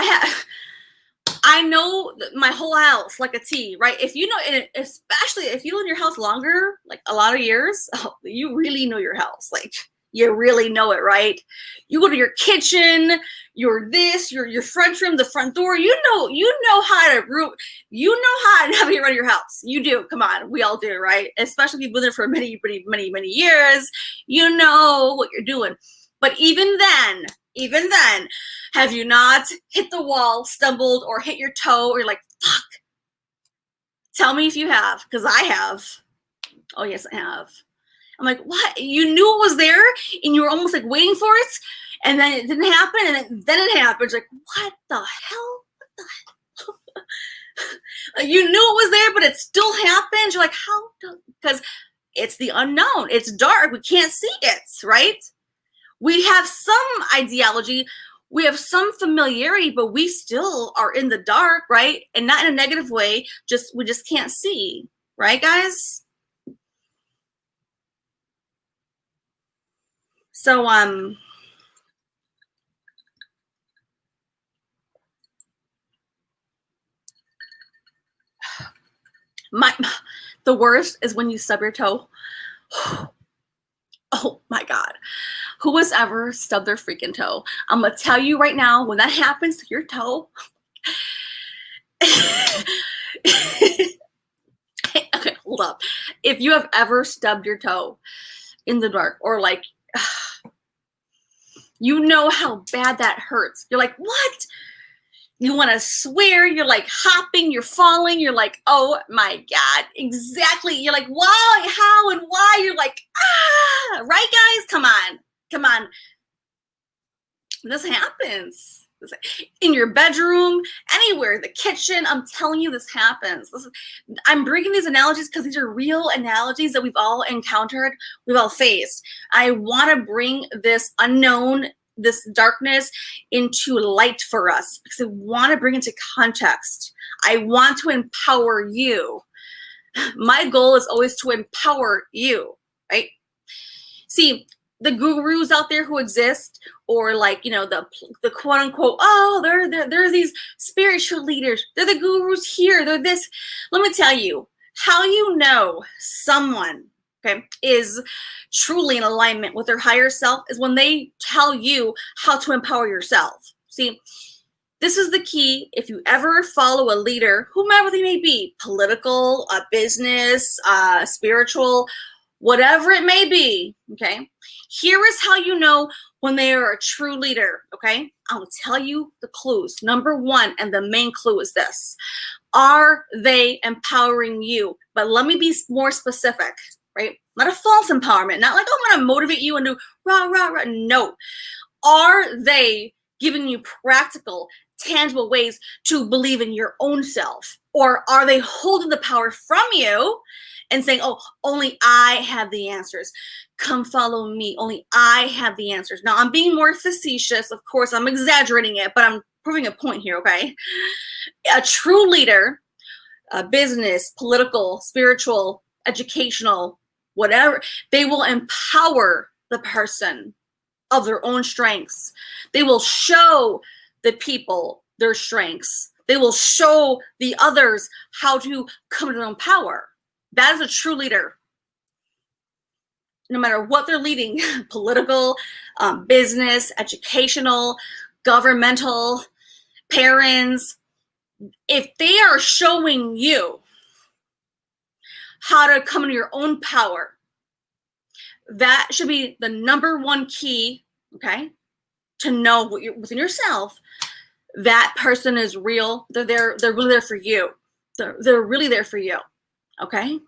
I know my whole house like a T, right? If you know, especially if you live in your house longer, like a lot of years, oh, you really know your house. Like you really know it, right? You go to your kitchen, your front room, the front door. You know how to navigate around your house. You do. Come on, we all do, right? Especially if you've been there for many years. You know what you're doing. But even then, have you not hit the wall, stumbled, or hit your toe, or you're like, fuck? Tell me if you have, because I have. Oh, yes, I have. I'm like, what? You knew it was there, and you were almost like waiting for it, and then it didn't happen, and then it happened. Like, what the hell? What the hell? You knew it was there, but it still happened. You're like, how? Because it's the unknown. It's dark. We can't see it, right? We have some ideology, we have some familiarity, but we still are in the dark, right? And not in a negative way, we just can't see, right, guys? So, the worst is when you stub your toe. Oh my God. Who has ever stubbed their freaking toe? I'm going to tell you right now, when that happens to your toe, okay, hold up. If you have ever stubbed your toe in the dark, or like, you know how bad that hurts. You're like, what? You want to swear, you're like hopping, you're falling, you're like, oh my God, exactly. You're like, why, how, and why? You're like, right, guys? Come on. This happens. In your bedroom, anywhere, the kitchen, I'm telling you, this happens. I'm bringing these analogies because these are real analogies that we've all encountered, we've all faced. I want to bring this unknown, this darkness into light for us because I want to bring it into context. I want to empower you. My goal is always to empower you, right? See, the gurus out there who exist, or like, you know, the quote unquote, oh, they're these spiritual leaders. They're the gurus here. They're this. Let me tell you, how you know someone, okay, is truly in alignment with their higher self is when they tell you how to empower yourself. See, this is the key. If you ever follow a leader, whomever they may be, political, business, spiritual, whatever it may be, okay, here is how you know when they are a true leader, okay? I'll tell you the clues. Number one, and the main clue is this. Are they empowering you? But let me be more specific, right? Not a false empowerment. Not like, oh, I'm going to motivate you and do rah, rah, rah. No. Are they giving you practical, tangible ways to believe in your own self? Or are they holding the power from you and saying, oh, only I have the answers. Come follow me. Only I have the answers. Now, I'm being more facetious. Of course, I'm exaggerating it, but I'm proving a point here, okay? A true leader, business, political, spiritual, educational, whatever, they will empower the person of their own strengths. They will show the people their strengths. They will show the others how to come to their own power. That is a true leader. no matter what they're leading, political, business, educational, governmental, parents, if they are showing you how to come into your own power, that should be the number one key, okay, to know what you're within yourself. That person is real. They're really there for you. They're really there for you. Okay?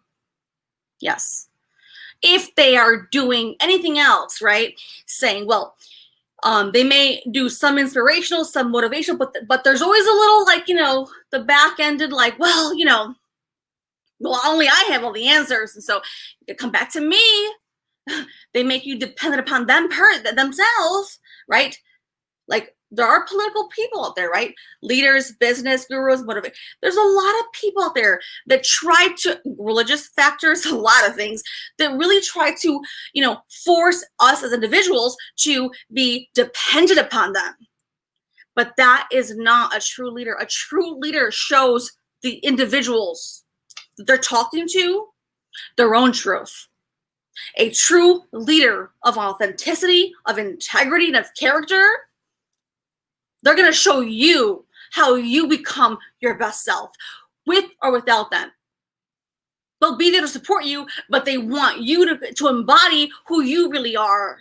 Yes. If they are doing anything else, right? Saying, well, they may do some inspirational, some motivational, but there's always a little like, the back ended like, well, well, only I have all the answers. And so you come back to me. They make you dependent upon themselves, right? Like there are political people out there, right? Leaders, business gurus, whatever. There's a lot of people out there that try to, religious factors, a lot of things that really try to, force us as individuals to be dependent upon them. But that is not a true leader. A true leader shows the individuals that they're talking to their own truth. A true leader of authenticity, of integrity, and of character, they're going to show you how you become your best self, with or without them. They'll be there to support you, but they want you to embody who you really are.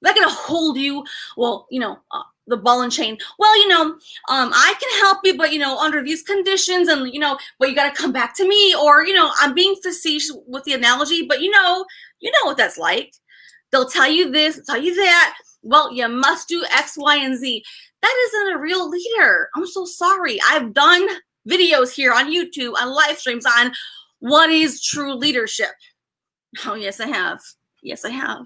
They're going to hold you, well, the ball and chain. Well, I can help you, but, under these conditions and, but you got to come back to me, or, I'm being facetious with the analogy, but you know what that's like. They'll tell you this, tell you that. Well, you must do X, Y, and Z. That isn't a real leader. I'm so sorry. I've done videos here on YouTube, on live streams on what is true leadership. Oh, yes, I have. Yes, I have.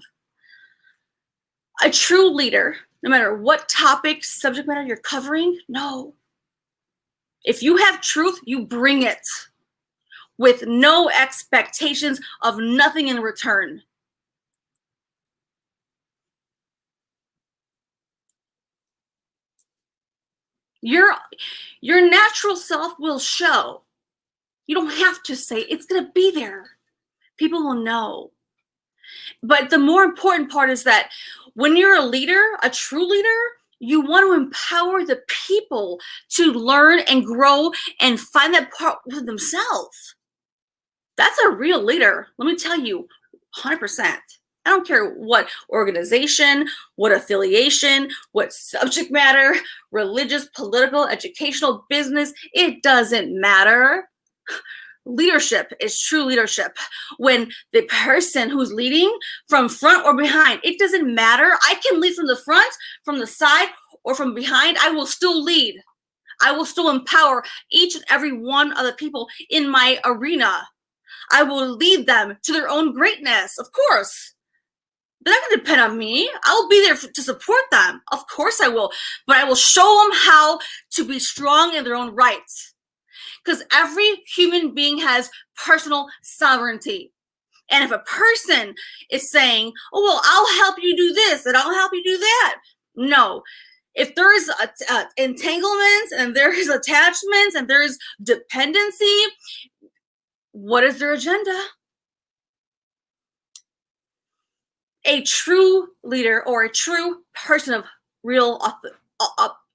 A true leader, no matter what topic, subject matter you're covering, no. If you have truth, you bring it with no expectations of nothing in return. Your natural self will show. You don't have to say it. It's going to be there. People will know. But the more important part is that when you're a leader, a true leader, you want to empower the people to learn and grow and find that part within themselves. That's a real leader. Let me tell you, 100%. I don't care what organization, what affiliation, what subject matter, religious, political, educational, business, it doesn't matter. Leadership is true leadership. When the person who's leading from front or behind, it doesn't matter. I can lead from the front, from the side, or from behind. I will still lead. I will still empower each and every one of the people in my arena. I will lead them to their own greatness, of course. They're not going to depend on me. I will be there to support them. Of course I will. But I will show them how to be strong in their own rights. Because every human being has personal sovereignty. And if a person is saying, oh, well, I'll help you do this and I'll help you do that. No. If there is entanglements and there is attachments and there is dependency, what is their agenda? A true leader or a true person of real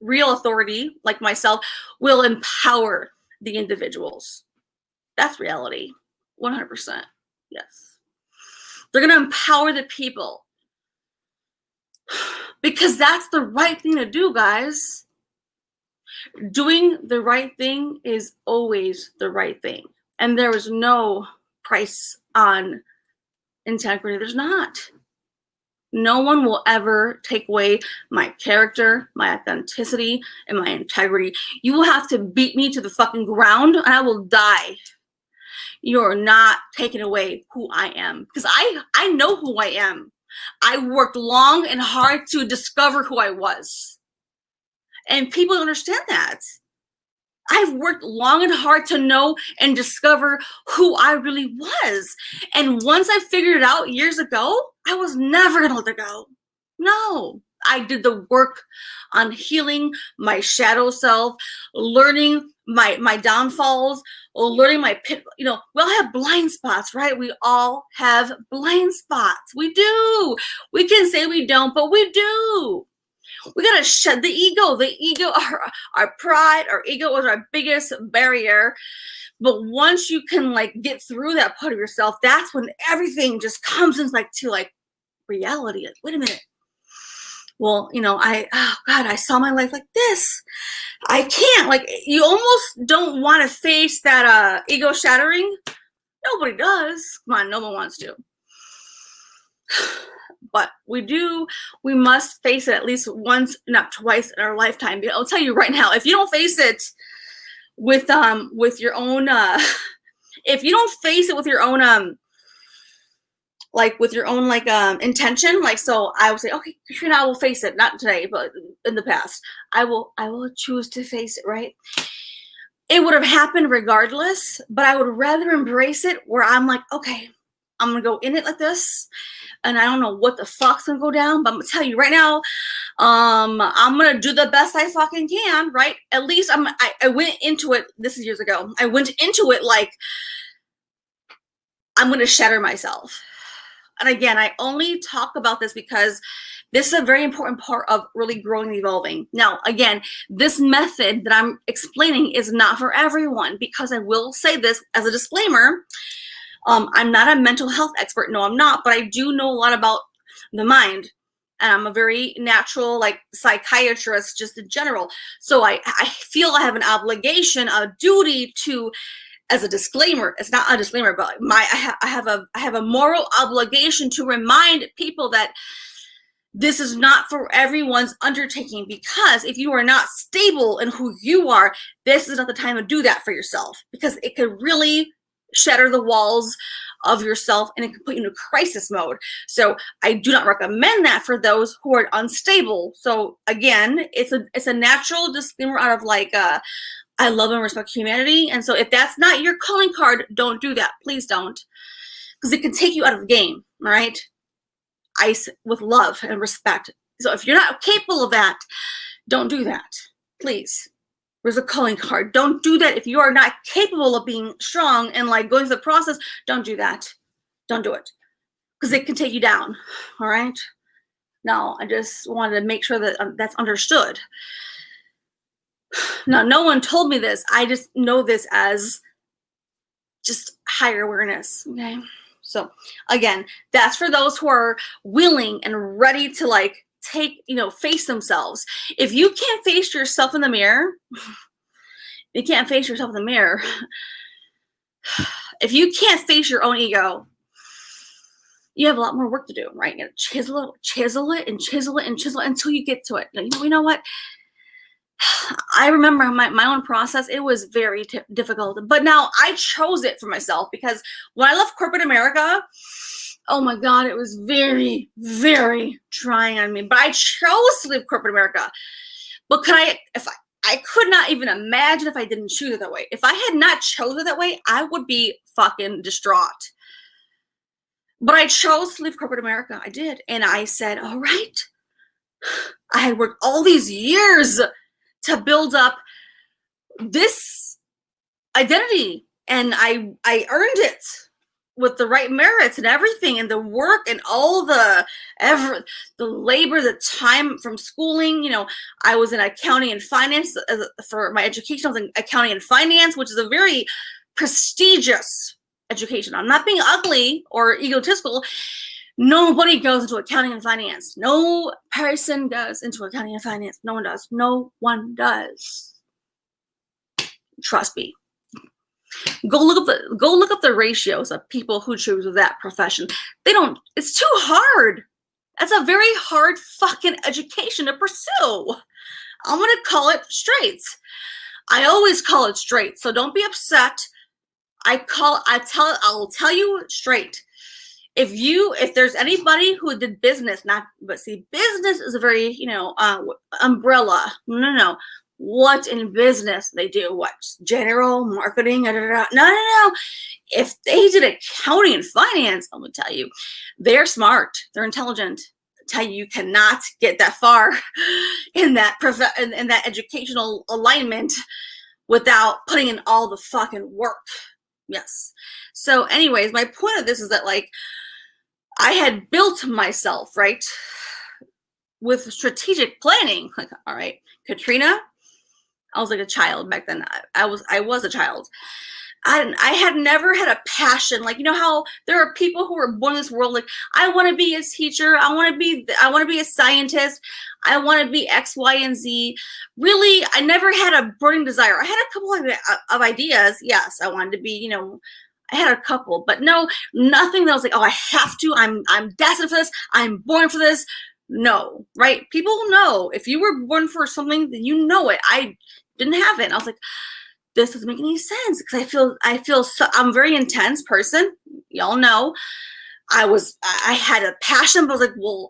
authority, like myself, will empower the individuals. That's reality. 100%. Yes. They're going to empower the people. Because that's the right thing to do, guys. Doing the right thing is always the right thing. And there is no price on integrity. There's not. No one will ever take away my character, my authenticity, and my integrity. You will have to beat me to the fucking ground and I will die. You're not taking away who I am. Because I know who I am. I worked long and hard to discover who I was. And people don't understand that. I've worked long and hard to know and discover who I really was. And once I figured it out years ago, I was never going to let it go. No. I did the work on healing my shadow self, learning my downfalls, or learning my pit. We all have blind spots, right? We all have blind spots. We do. We can say we don't, but we do. We gotta shed the ego. The ego, our pride, our ego is our biggest barrier. But once you can get through that part of yourself, that's when everything just comes into reality. Wait a minute. Well, oh God, I saw my life like this. I can't. You almost don't want to face that ego shattering. Nobody does. Come on, no one wants to. But we do. We must face it at least once, not twice in our lifetime. I'll tell you right now, if you don't face it with your own, if you don't face it with your own intention, so I would say, okay, Katrina, I will face it, not today, but in the past, I will choose to face it, right? It would have happened regardless, but I would rather embrace it where I'm like, okay, I'm gonna go in it like this, and I don't know what the fuck's gonna go down, but I'm gonna tell you right now, I'm gonna do the best I fucking can, right? At least I went into it, this is years ago, I went into it like, I'm gonna shatter myself. And again, I only talk about this because this is a very important part of really growing and evolving. Now, again, this method that I'm explaining is not for everyone, because I will say this as a disclaimer. I'm not a mental health expert. No, I'm not, but I do know a lot about the mind. And I'm a very natural, psychiatrist just in general. So I feel I have an obligation, a duty to, as a disclaimer, it's not a disclaimer, but I have a moral obligation to remind people that this is not for everyone's undertaking, because if you are not stable in who you are, this is not the time to do that for yourself, because it could really shatter the walls of yourself and it can put you into crisis mode. So I do not recommend that for those who are unstable. So again, it's a natural disclaimer out of I love and respect humanity. And so if that's not your calling card, don't do that. Please don't. Because it can take you out of the game, all right? Ice with love and respect. So if you're not capable of that, don't do that. Please. There's a calling card. Don't do that. If you are not capable of being strong and going through the process, don't do that. Don't do it. Because it can take you down, all right? Now, I just wanted to make sure that that's understood. Now, no one told me this. I just know this as just higher awareness, okay? So, again, that's for those who are willing and ready to face themselves. If you can't face yourself in the mirror, if you can't face your own ego, you have a lot more work to do, right? You gotta chisel it until you get to it. You know what? I remember my own process. It was very difficult, but now I chose it for myself, because when I left corporate America, oh my God, it was very, very trying on me. But I chose to leave corporate America. But I could not even imagine if I didn't choose it that way. If I had not chosen it that way, I would be fucking distraught. But I chose to leave corporate America. I did. And I said, all right, I had worked all these years to build up this identity, and I earned it with the right merits and everything, and the work and all the labor, the time from schooling. I was in accounting and finance for my education. I was in accounting and finance, which is a very prestigious education. I'm not being ugly or egotistical. Nobody goes into accounting and finance. No person goes into accounting and finance. No one does. No one does. Trust me. Go look up the ratios of people who choose that profession. It's too hard. That's a very hard fucking education to pursue. I'm gonna call it straight. I always call it straight, so don't be upset. I'll tell you straight. If there's anybody who did business, business is a very, umbrella. No. What in business they do? What? General marketing? No. If they did accounting and finance, I'm gonna tell you, they're smart. They're intelligent. tell you cannot get that far in that in that educational alignment without putting in all the fucking work. Yes. So anyways, my point of this is that like I had built myself, right, with strategic planning. Like, all right, Katrina, I was like a child back then. I was a child. I had never had a passion. Like, you know how there are people who are born in this world, like, I want to be a teacher. I want to be a scientist. I want to be X, Y, and Z. Really, I never had a burning desire. I had a couple of ideas. Yes, I wanted to be, you know, I had a couple, but no, nothing that was like, oh, I have to. I'm destined for this. I'm born for this. No, right? People know if you were born for something, then you know it. I didn't have it. And I was like, this doesn't make any sense because I feel so, I'm a very intense person. Y'all know I had a passion, but I was like, well,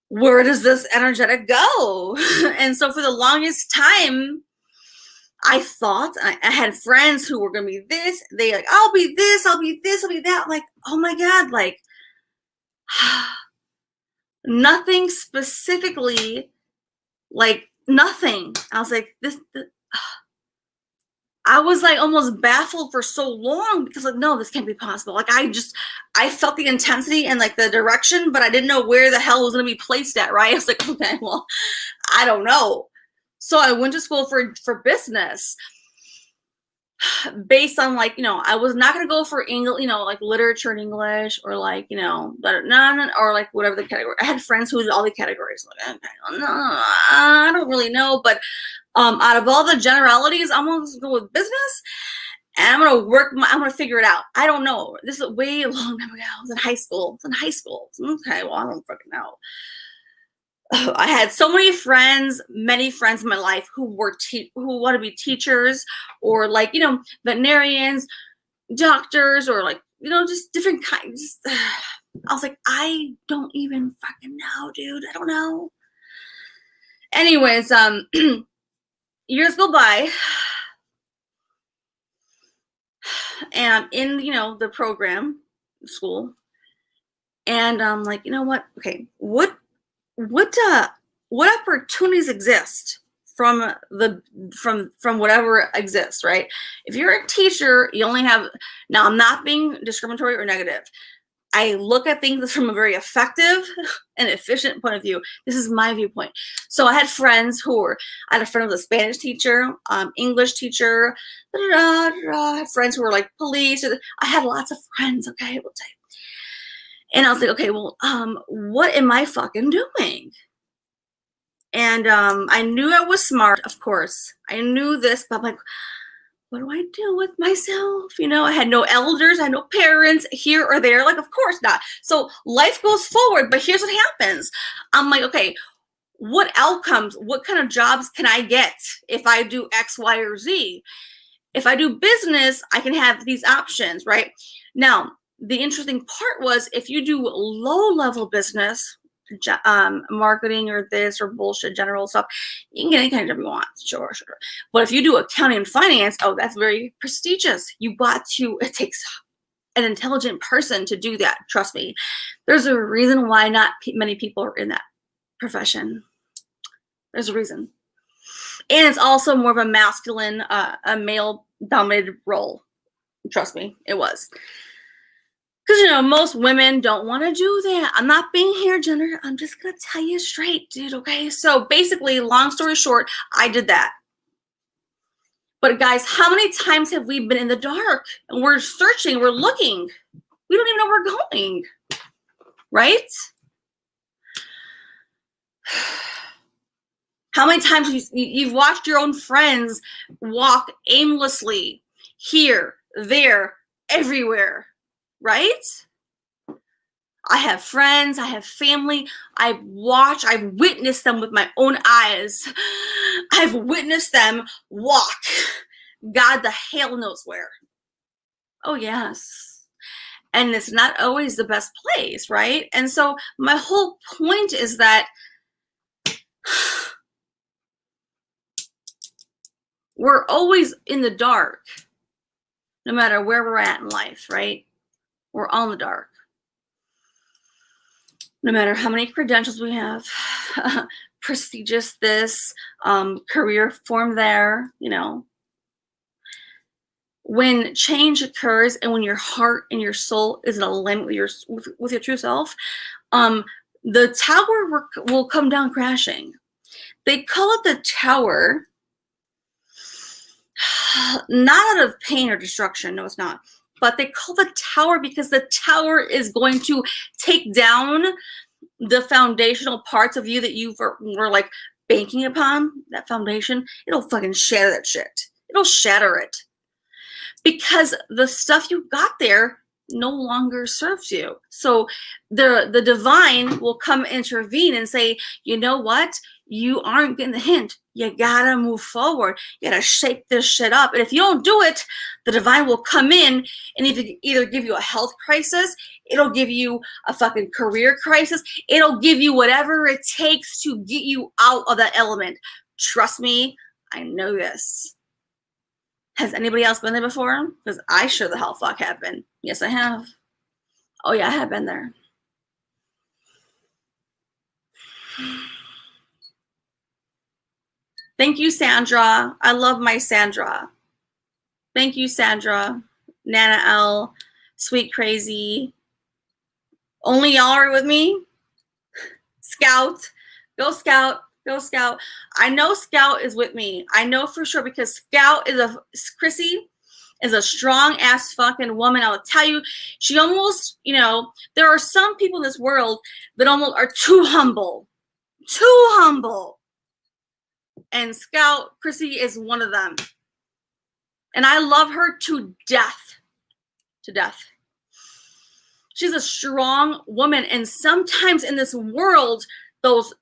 where does this energetic go? And so for the longest time, I thought I had friends who were going to be this. They like, I'll be this, I'll be this, I'll be that. I'm like, oh my God, like nothing specifically, like nothing. I was like, I was like almost baffled for so long because like, no, this can't be possible. Like I felt the intensity and like the direction, but I didn't know where the hell it was going to be placed at, right? I was like, okay, well, I don't know. So I went to school for business based on like, you know, I was not going to go for English, you know, like literature and English or like, you know, no, or like whatever the category. I had friends who did all the categories. Like, okay, no, I don't really know, but out of all the generalities, I'm going to go with business and I'm going to figure it out. I don't know. This is way a long time ago. I was in high school. Okay, well, I don't fucking know. I had so many friends in my life who want to be teachers or like, you know, veterinarians, doctors, or like, you know, just different kinds. I was like, I don't even fucking know, dude. I don't know. Anyways, years go by and I'm in, you know, the program, school, and I'm like, you know what? Okay, what opportunities exist from whatever exists, right? If you're a teacher, you only have, now I'm not being discriminatory or negative. I look at things from a very effective and efficient point of view. This is my viewpoint. So I had friends I had a friend who was a Spanish teacher, English teacher, I had friends who were like police. I had lots of friends, okay, we'll tell you. And I was like, okay, well, what am I fucking doing? And I knew I was smart, of course. I knew this, but I'm like, what do I do with myself? You know, I had no elders, I had no parents here or there. Like, of course not. So life goes forward, but here's what happens. I'm like, okay, what outcomes, what kind of jobs can I get if I do X, Y, or Z? If I do business, I can have these options, right? Now, the interesting part was if you do low-level business, marketing or this or bullshit general stuff, you can get any kind of job you want, sure. But if you do accounting and finance, oh, that's very prestigious. It takes an intelligent person to do that. Trust me. There's a reason why not many people are in that profession. There's a reason. And it's also more of a masculine, a male-dominated role. Trust me, it was. Because, you know, most women don't want to do that. I'm not being here, gender. I'm just going to tell you straight, dude, okay? So basically, long story short, I did that. But guys, how many times have we been in the dark? And we're searching, we're looking. We don't even know where we're going, right? How many times you've watched your own friends walk aimlessly here, there, everywhere, right? I have friends, I have family. I've witnessed them with my own eyes. I've witnessed them walk. God the hell knows where. Oh, yes. And it's not always the best place, right? And so my whole point is that we're always in the dark, no matter where we're at in life, right? We're all in the dark. No matter how many credentials we have, prestigious this, career form there, you know, when change occurs and when your heart and your soul is in alignment with your true self, the tower will come down crashing. They call it the tower, not out of pain or destruction. No, it's not. But they call the tower because the tower is going to take down the foundational parts of you that you were like banking upon. That foundation, it'll fucking shatter that shit. It'll shatter it. Because the stuff you got there no longer serves you. So the divine will come intervene and say, you know what? You aren't getting the hint. You gotta move forward. You gotta shake this shit up. And if you don't do it, the divine will come in and either give you a health crisis, it'll give you a fucking career crisis, it'll give you whatever it takes to get you out of that element. Trust me, I know this. Has anybody else been there before? Because I sure the hell fuck have been. Yes, I have. Oh yeah, I have been there. Thank you, Sandra. I love my Sandra. Thank you, Sandra. Nana L. Sweet Crazy. Only y'all are with me? Scout. Go Scout. Go Scout. I know Scout is with me. I know for sure because Scout is Chrissy is a strong ass fucking woman. I will tell you, she almost, you know, there are some people in this world that almost are too humble. Too humble. And Scout, Chrissy is one of them. And I love her to death. To death. She's a strong woman. And sometimes in this world, those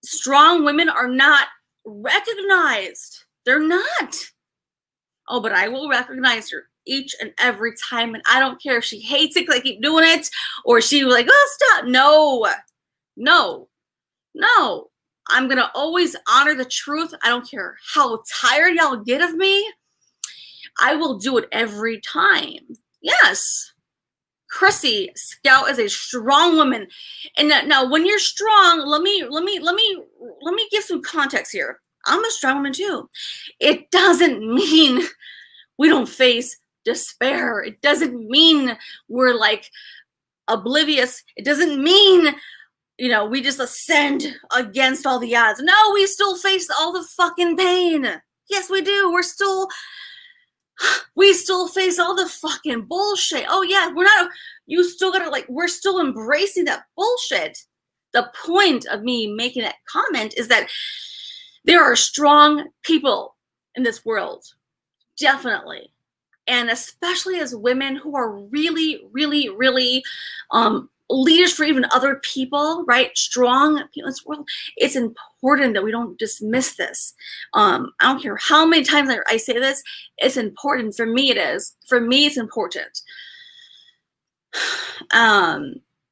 strong women are not recognized. They're not. Oh, but I will recognize her each and every time. And I don't care if she hates it because I keep doing it. Or she was like, oh, stop. No. No. No. I'm going to always honor the truth. I don't care how tired y'all get of me. I will do it every time. Yes. Chrissy, Scout is a strong woman. And now when you're strong, let me give some context here. I'm a strong woman too. It doesn't mean we don't face despair. It doesn't mean we're like oblivious. It doesn't mean, you know, we just ascend against all the odds. No, we still face all the fucking pain. Yes, we do. We still face all the fucking bullshit. Oh yeah, you still gotta we're still embracing that bullshit. The point of me making that comment is that there are strong people in this world. Definitely. And especially as women who are really, really, really leaders for even other people, right? Strong people in this world. It's important that we don't dismiss this. I don't care how many times I say this. It's important. For me, it is. For me, it's important.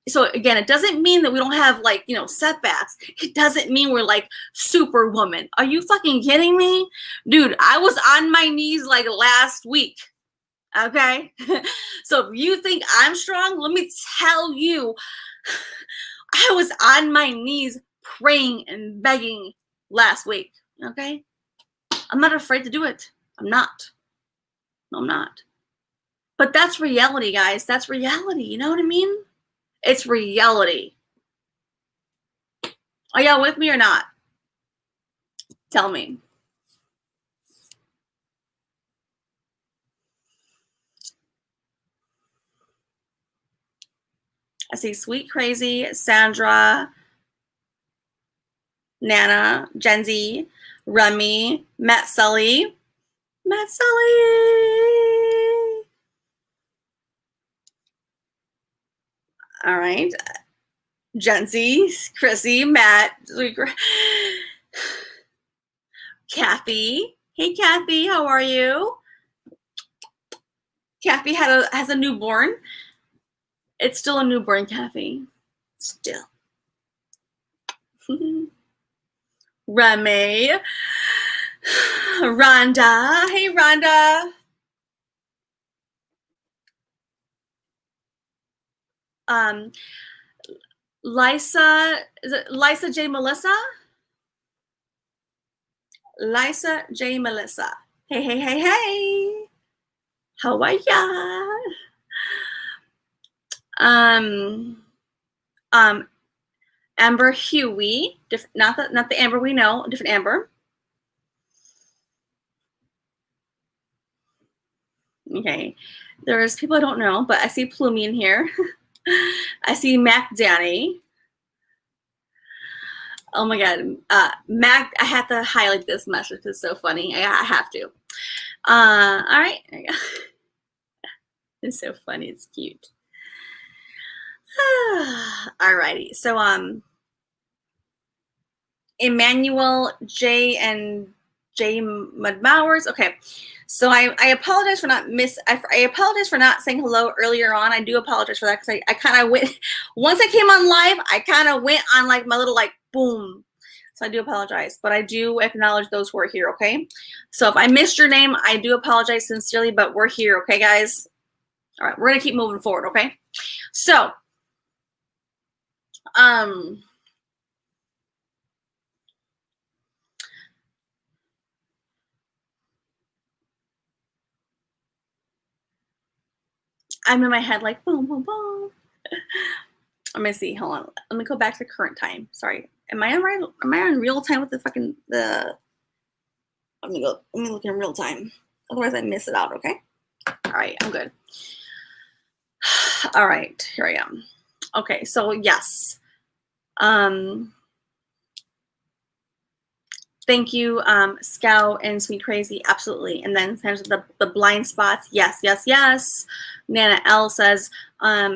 So again, it doesn't mean that we don't have setbacks. It doesn't mean we're like superwoman. Are you fucking kidding me? Dude, I was on my knees like last week. Okay. So if you think I'm strong, let me tell you, I was on my knees praying and begging last week. Okay. I'm not afraid to do it. I'm not. No, I'm not. But that's reality, guys. That's reality. You know what I mean? It's reality. Are y'all with me or not? Tell me. I see Sweet Crazy, Sandra, Nana, Gen Z, Remy, Matt Sully. Matt Sully. All right. Gen Z, Chrissy, Matt, Kathy. Hey, Kathy, how are you? Kathy has a newborn. It's still a newborn, Kathy. Still. Remy. Rhonda. Hey, Rhonda. Lisa, is it Lisa J. Melissa? Lisa J. Melissa. Hey, hey, hey, hey. How are ya? Um, um, Amber Huey, not the Amber we know, different Amber. Okay, there's people I don't know, but I see Plumie in here. I see Mac Danny. Oh my God, Mac! I have to highlight this message. It's so funny. I have to. All right, there you go. It's so funny. It's cute. Alrighty, so Emmanuel J and J Mudmowers. Okay, so I apologize for I apologize for not saying hello earlier on. I do apologize for that because I kind of went once I came on live. I kind of went on like my little like boom. So I do apologize, but I do acknowledge those who are here. Okay, so if I missed your name, I do apologize sincerely, but we're here. Okay, guys. All right, we're gonna keep moving forward. Okay, so I'm in my head like boom, boom, boom. Let me see. Hold on. Let me go back to current time. Sorry. Am I on real time with the fucking the? Let me go. Let me look in real time. Otherwise, I miss it out. Okay. All right. I'm good. All right. Here I am. Okay. So yes. Thank you, Scout and Sweet Crazy. Absolutely. And then there's the blind spots. Yes, yes, yes. Nana L says,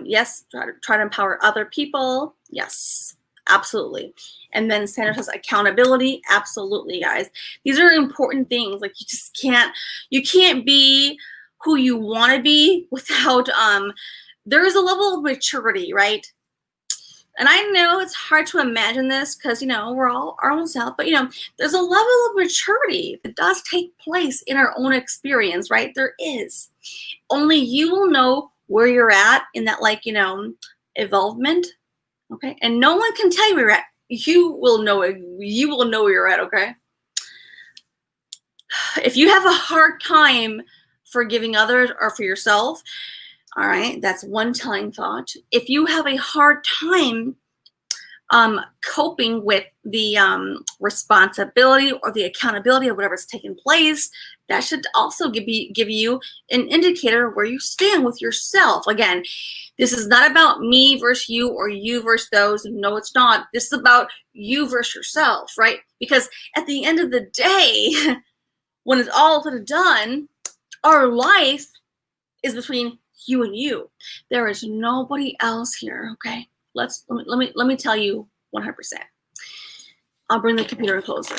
yes, try to empower other people. Yes, absolutely. And then Sandra says accountability. Absolutely, guys. These are important things. Like you can't be who you want to be without, there is a level of maturity, right? And I know it's hard to imagine this because, we're all our own self, but, there's a level of maturity that does take place in our own experience, right? There is. Only you will know where you're at in that, evolvement, okay? And no one can tell you where you're at. You will know it. You will know where you're at, okay? If you have a hard time forgiving others or for yourself, all right, that's one telling thought. If you have a hard time coping with the responsibility or the accountability of whatever's taking place, that should also give you an indicator where you stand with yourself. Again, this is not about me versus you or you versus those. No, it's not. This is about you versus yourself, right? Because at the end of the day, when it's all said and done, our life is between you and you. There is nobody else here, okay? Let me tell you 100%. I'll bring the computer closer.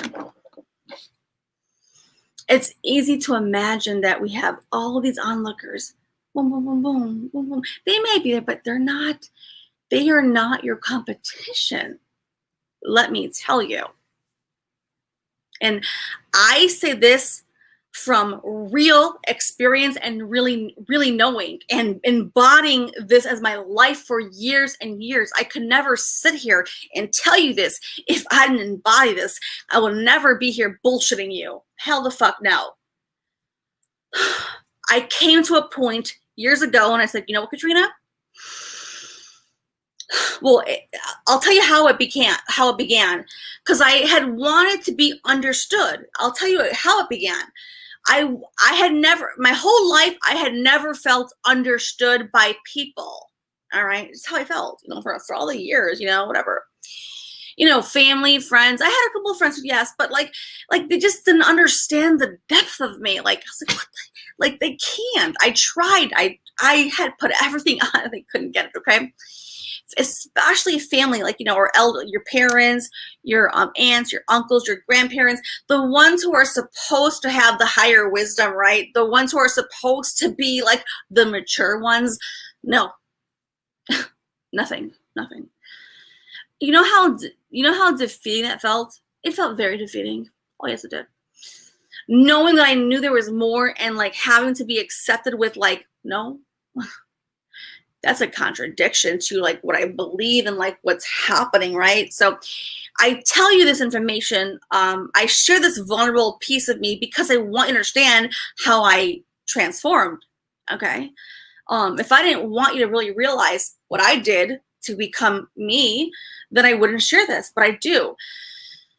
It's easy to imagine that we have all of these onlookers. Boom, boom, boom, boom, boom, boom. They may be there, but they're not. They are not your competition. Let me tell you. And I say this from real experience and really, really knowing and embodying this as my life for years and years. I could never sit here and tell you this if I didn't embody this. I will never be here bullshitting you. Hell the fuck no. I came to a point years ago and I said, you know what, Katrina? Well, I'll tell you how it began. Because I had wanted to be understood. I'll tell you how it began. I had never, my whole life, I had never felt understood by people. All right. It's how I felt, for all the years, whatever. Family, friends. I had a couple of friends, yes, but like they just didn't understand the depth of me. Like, I was like, what? Like, they can't. I tried. I had put everything on. They couldn't get it. Okay. Especially family, or your parents, your aunts, your uncles, your grandparents, the ones who are supposed to have the higher wisdom, right? The ones who are supposed to be like the mature ones. No, nothing. You know how defeating that felt? It felt very defeating. Oh yes, it did. Knowing that I knew there was more and having to be accepted with no. that's a contradiction to like what I believe and like what's happening, right? So I tell you this information. I share this vulnerable piece of me because I want you to understand how I transformed. Okay. If I didn't want you to really realize what I did to become me, then I wouldn't share this, but I do.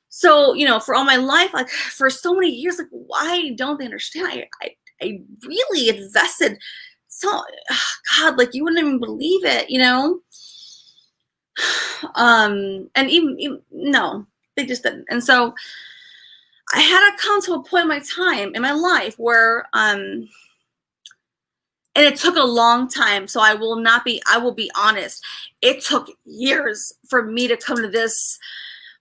So, you know, for all my life, like for so many years, like why don't they understand? I really invested so, God, like you wouldn't even believe it, you know? And even no, they just didn't. And so I had to come to a point in my time in my life where, and it took a long time. So I will be honest. It took years for me to come to this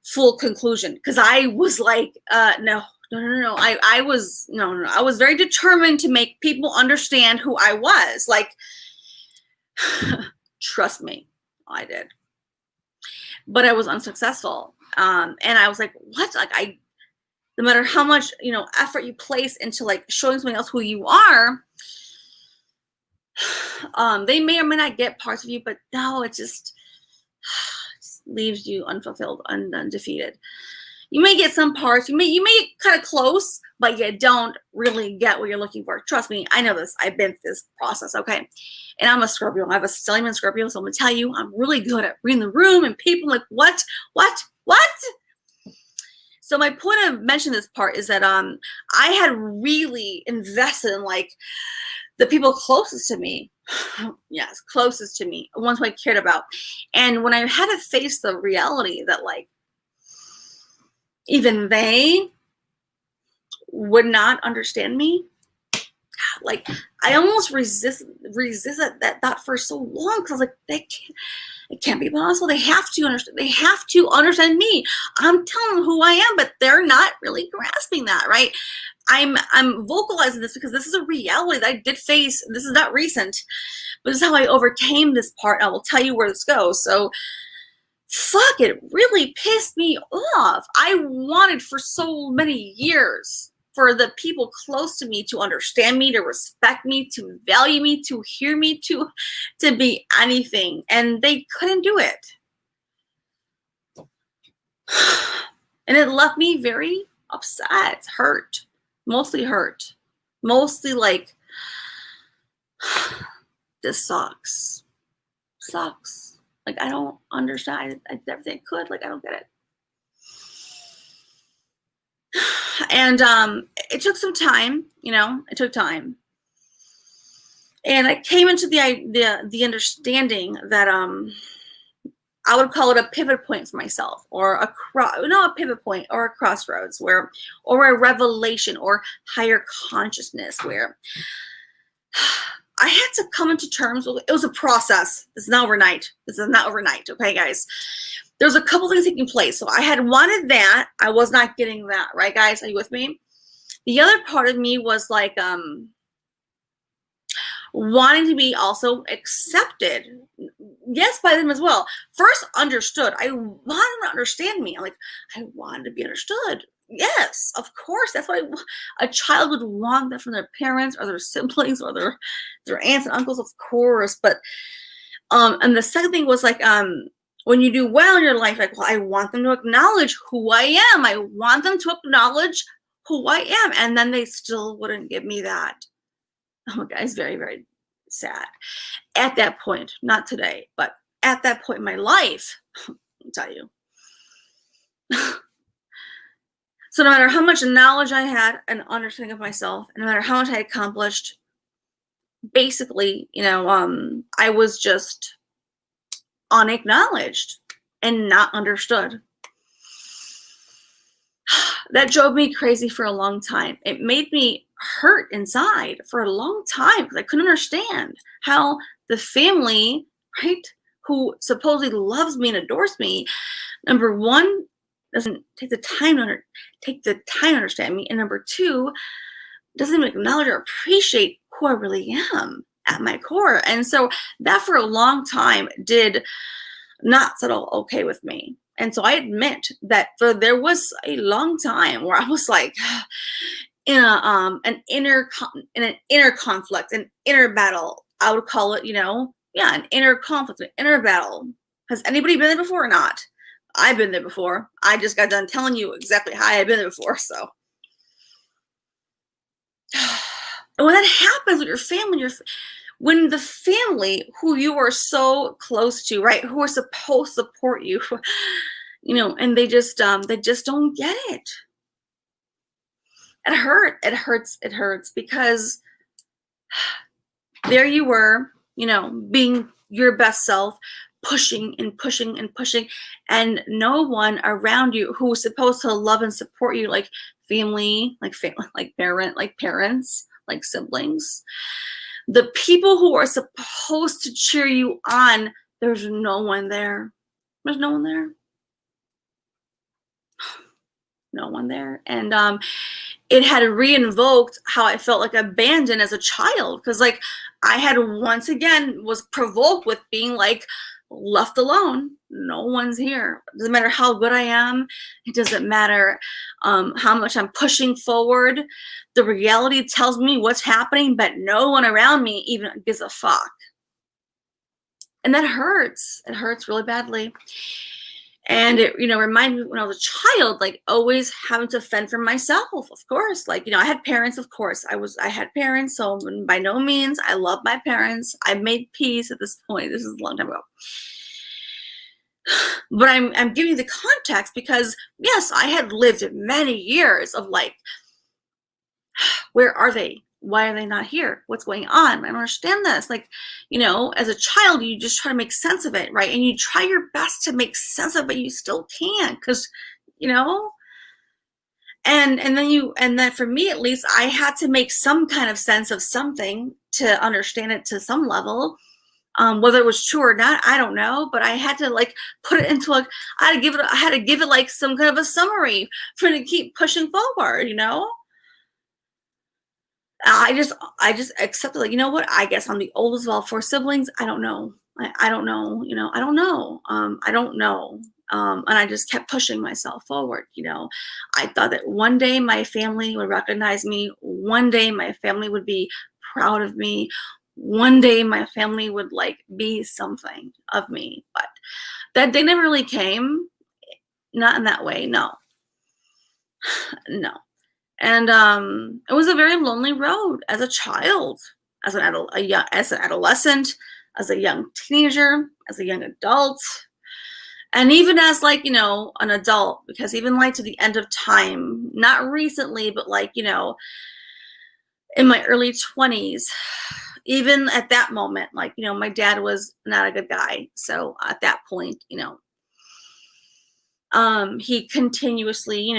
full conclusion because I was like, no. I was no. I was very determined to make people understand who I was. Like, trust me, I did. But I was unsuccessful. And I was like, what? Like no matter how much, you know, effort you place into like showing somebody else who you are, they may or may not get parts of you, but no, it just leaves you unfulfilled and undefeated. You may get some parts, you may get kind of close, but you don't really get what you're looking for. Trust me, I know this. I've been through this process, okay? And I'm a Scorpio. I have a stellium in Scorpio, so I'm gonna tell you, I'm really good at reading the room and people like, what? So my point of mentioning this part is that I had really invested in like the people closest to me. Yes, closest to me, ones who I cared about. And when I had to face the reality that like even they would not understand me, like I almost resisted that thought for so long because I was like, it can't be possible. They have to understand. They have to understand me. I'm telling them who I am, but they're not really grasping that, right? I'm vocalizing this because this is a reality that I did face. This is not recent, but this is how I overcame this part. I will tell you where this goes. So, fuck, it really pissed me off. I wanted for so many years for the people close to me to understand me, to respect me, to value me, to hear me, to be anything. And they couldn't do it. And it left me very upset, hurt, mostly like, this sucks. Like, I don't understand. I did everything I could. Like, I don't get it. And it took some time, you know, it took time. And I came into the understanding that I would call it a pivot point for myself, or a pivot point or a crossroads or a revelation or higher consciousness where I had to come into terms with it. Was a process. This is not overnight. Okay, guys. There's a couple things taking place. So I had wanted that. I was not getting that. Right, guys? Are you with me? The other part of me was like wanting to be also accepted. Yes, by them as well. First, understood. I wanted them to understand me. I wanted to be understood. Yes, of course. That's what a child would want that from their parents or their siblings or their aunts and uncles, of course. But and the second thing was like when you do well in your life, like, well, I want them to acknowledge who I am. I want them to acknowledge who I am, and then they still wouldn't give me that. Oh my God, it's very, very sad. At that point, not today, but at that point in my life, I'll tell you. So no matter how much knowledge I had and understanding of myself, and no matter how much I accomplished, basically, you know, I was just unacknowledged and not understood. That drove me crazy for a long time. It made me hurt inside for a long time because I couldn't understand how the family, right, who supposedly loves me and adores me, number one, doesn't take the time to understand me, and number two, doesn't even acknowledge or appreciate who I really am at my core. And so that for a long time did not settle okay with me. And so I admit that there was a long time where I was like in an inner conflict, an inner battle. I would call it, you know, Yeah, an inner conflict, an inner battle. Has anybody been there before or not? I've been there before. I just got done telling you exactly how I've been there before. So, and when that happens with your family, when the family who you are so close to, right, who are supposed to support you, and they just don't get it. It hurts because there you were, being your best self, pushing and pushing and pushing, and no one around you who was supposed to love and support you, like family, like parents, like siblings, the people who are supposed to cheer you on, there's no one there. There's no one there. No one there. And it had reinvoked how I felt like abandoned as a child, because like I had once again was provoked with being like left alone. No one's here. It doesn't matter how good I am. It doesn't matter how much I'm pushing forward. The reality tells me what's happening, but no one around me even gives a fuck. And that hurts. It hurts really badly. And it, reminded me when I was a child, like always having to fend for myself, of course. Like, I had parents, of course. I had parents, so by no means, I love my parents. I made peace at this point. This is a long time ago. But I'm giving you the context because, yes, I had lived many years of like, where are they? Why are they not here? What's going on? I don't understand this. Like, as a child, you just try to make sense of it, right? And you try your best to make sense of it, but you still can't because, and then for me at least, I had to make some kind of sense of something to understand it to some level. Whether it was true or not, I don't know, but I had to like put it into like I had to give it like some kind of a summary for it to keep pushing forward, I just accepted, like, you know what? I guess I'm the oldest of all four siblings. I don't know. I don't know. I don't know. I don't know. And I just kept pushing myself forward. I thought that one day my family would recognize me. One day my family would be proud of me. One day my family would like be something of me. But that day never really came. Not in that way. No. No. And it was a very lonely road as a child, as an adolescent, as a young teenager, as a young adult, and even as like an adult. Because even like to the end of time, not recently, but like in my early 20s, even at that moment, like my dad was not a good guy. So at that point, he continuously,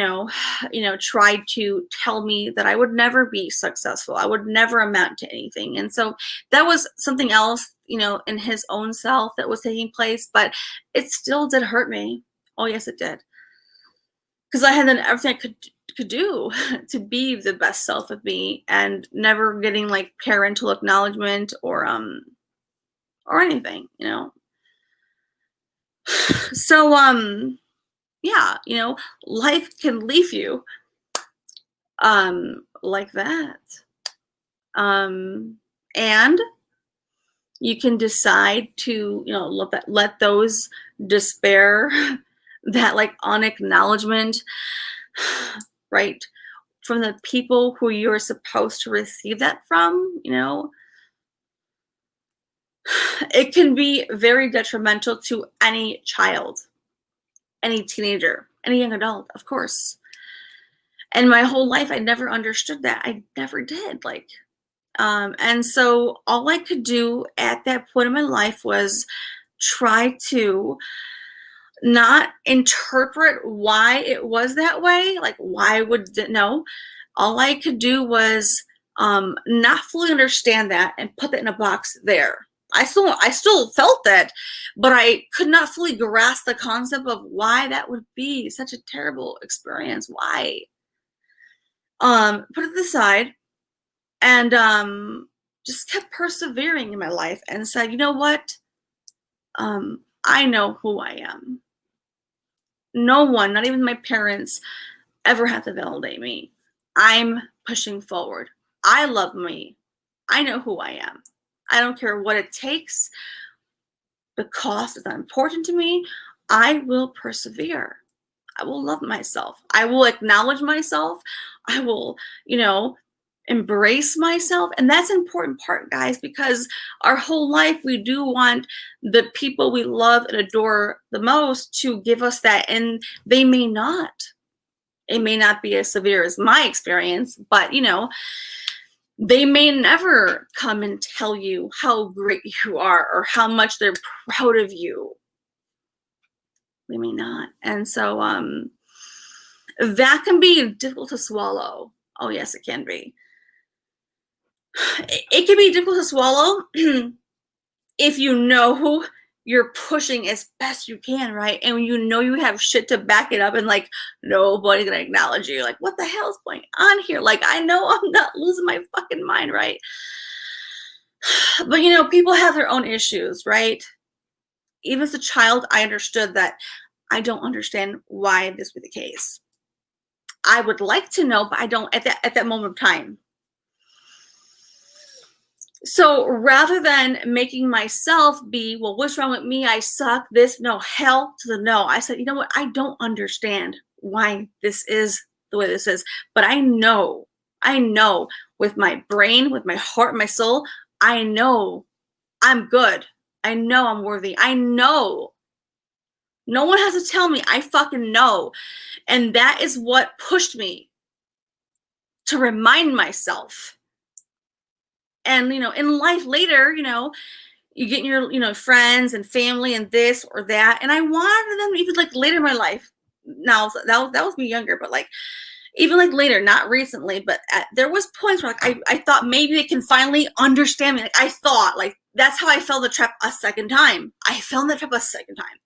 tried to tell me that I would never be successful. I would never amount to anything. And so that was something else, in his own self that was taking place, but it still did hurt me. Oh, yes, it did. Because I had done everything I could do to be the best self of me and never getting like parental acknowledgement or anything, So, yeah, life can leave you like that. And you can decide to, let those despair, that like unacknowledgement, right, from the people who you're supposed to receive that from, it can be very detrimental to any child, any teenager, any young adult, of course. And my whole life, I never understood that. I never did. Like, and so all I could do at that point in my life was try to not interpret why it was that way. Like, why would no? All I could do was not fully understand that and put that in a box there. I still felt that, but I could not fully grasp the concept of why that would be such a terrible experience. Why? Put it aside and just kept persevering in my life and said, you know what? I know who I am. No one, not even my parents, ever had to validate me. I'm pushing forward. I love me. I know who I am. I don't care what it takes, the cost is not important to me, I will persevere. I will love myself. I will acknowledge myself. I will, embrace myself. And that's an important part, guys, because our whole life we do want the people we love and adore the most to give us that. And they may not. It may not be as severe as my experience, but they may never come and tell you how great you are or how much they're proud of you. They may not. And so that can be difficult to swallow. Oh, yes, it can be. It can be difficult to swallow if you know you're pushing as best you can, right? And you have shit to back it up and like nobody's gonna acknowledge you. Like, what the hell is going on here? Like, I know I'm not losing my fucking mind, right? But people have their own issues, right? Even as a child, I understood that I don't understand why this would be the case. I would like to know, but I don't at that moment of time. So rather than making myself be, well, what's wrong with me? I suck. This, no, hell to the no. I said, you know what? I don't understand why this is the way this is, but I know with my brain, with my heart, my soul, I know I'm good. I know I'm worthy. I know. No one has to tell me. I fucking know. And that is what pushed me to remind myself. And, in life later, you get your, friends and family and this or that. And I wanted them even like later in my life. Now, that was me younger, but like, even like later, not recently, but there was points where like, I thought maybe they can finally understand me. Like I thought, like, that's how I fell in the trap a second time. I fell in the trap a second time.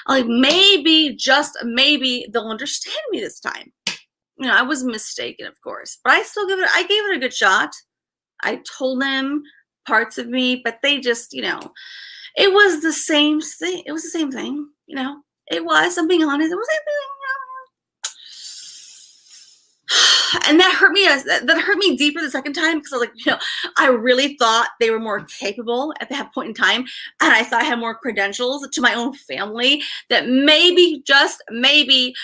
Like maybe, just maybe they'll understand me this time. I was mistaken, of course, but I gave it a good shot. I told them parts of me, but they just, it was the same thing. It was the same thing, it was, I'm being honest. It was the same thing, and that hurt me deeper the second time because I was like, I really thought they were more capable at that point in time. And I thought I had more credentials to my own family that maybe, just maybe,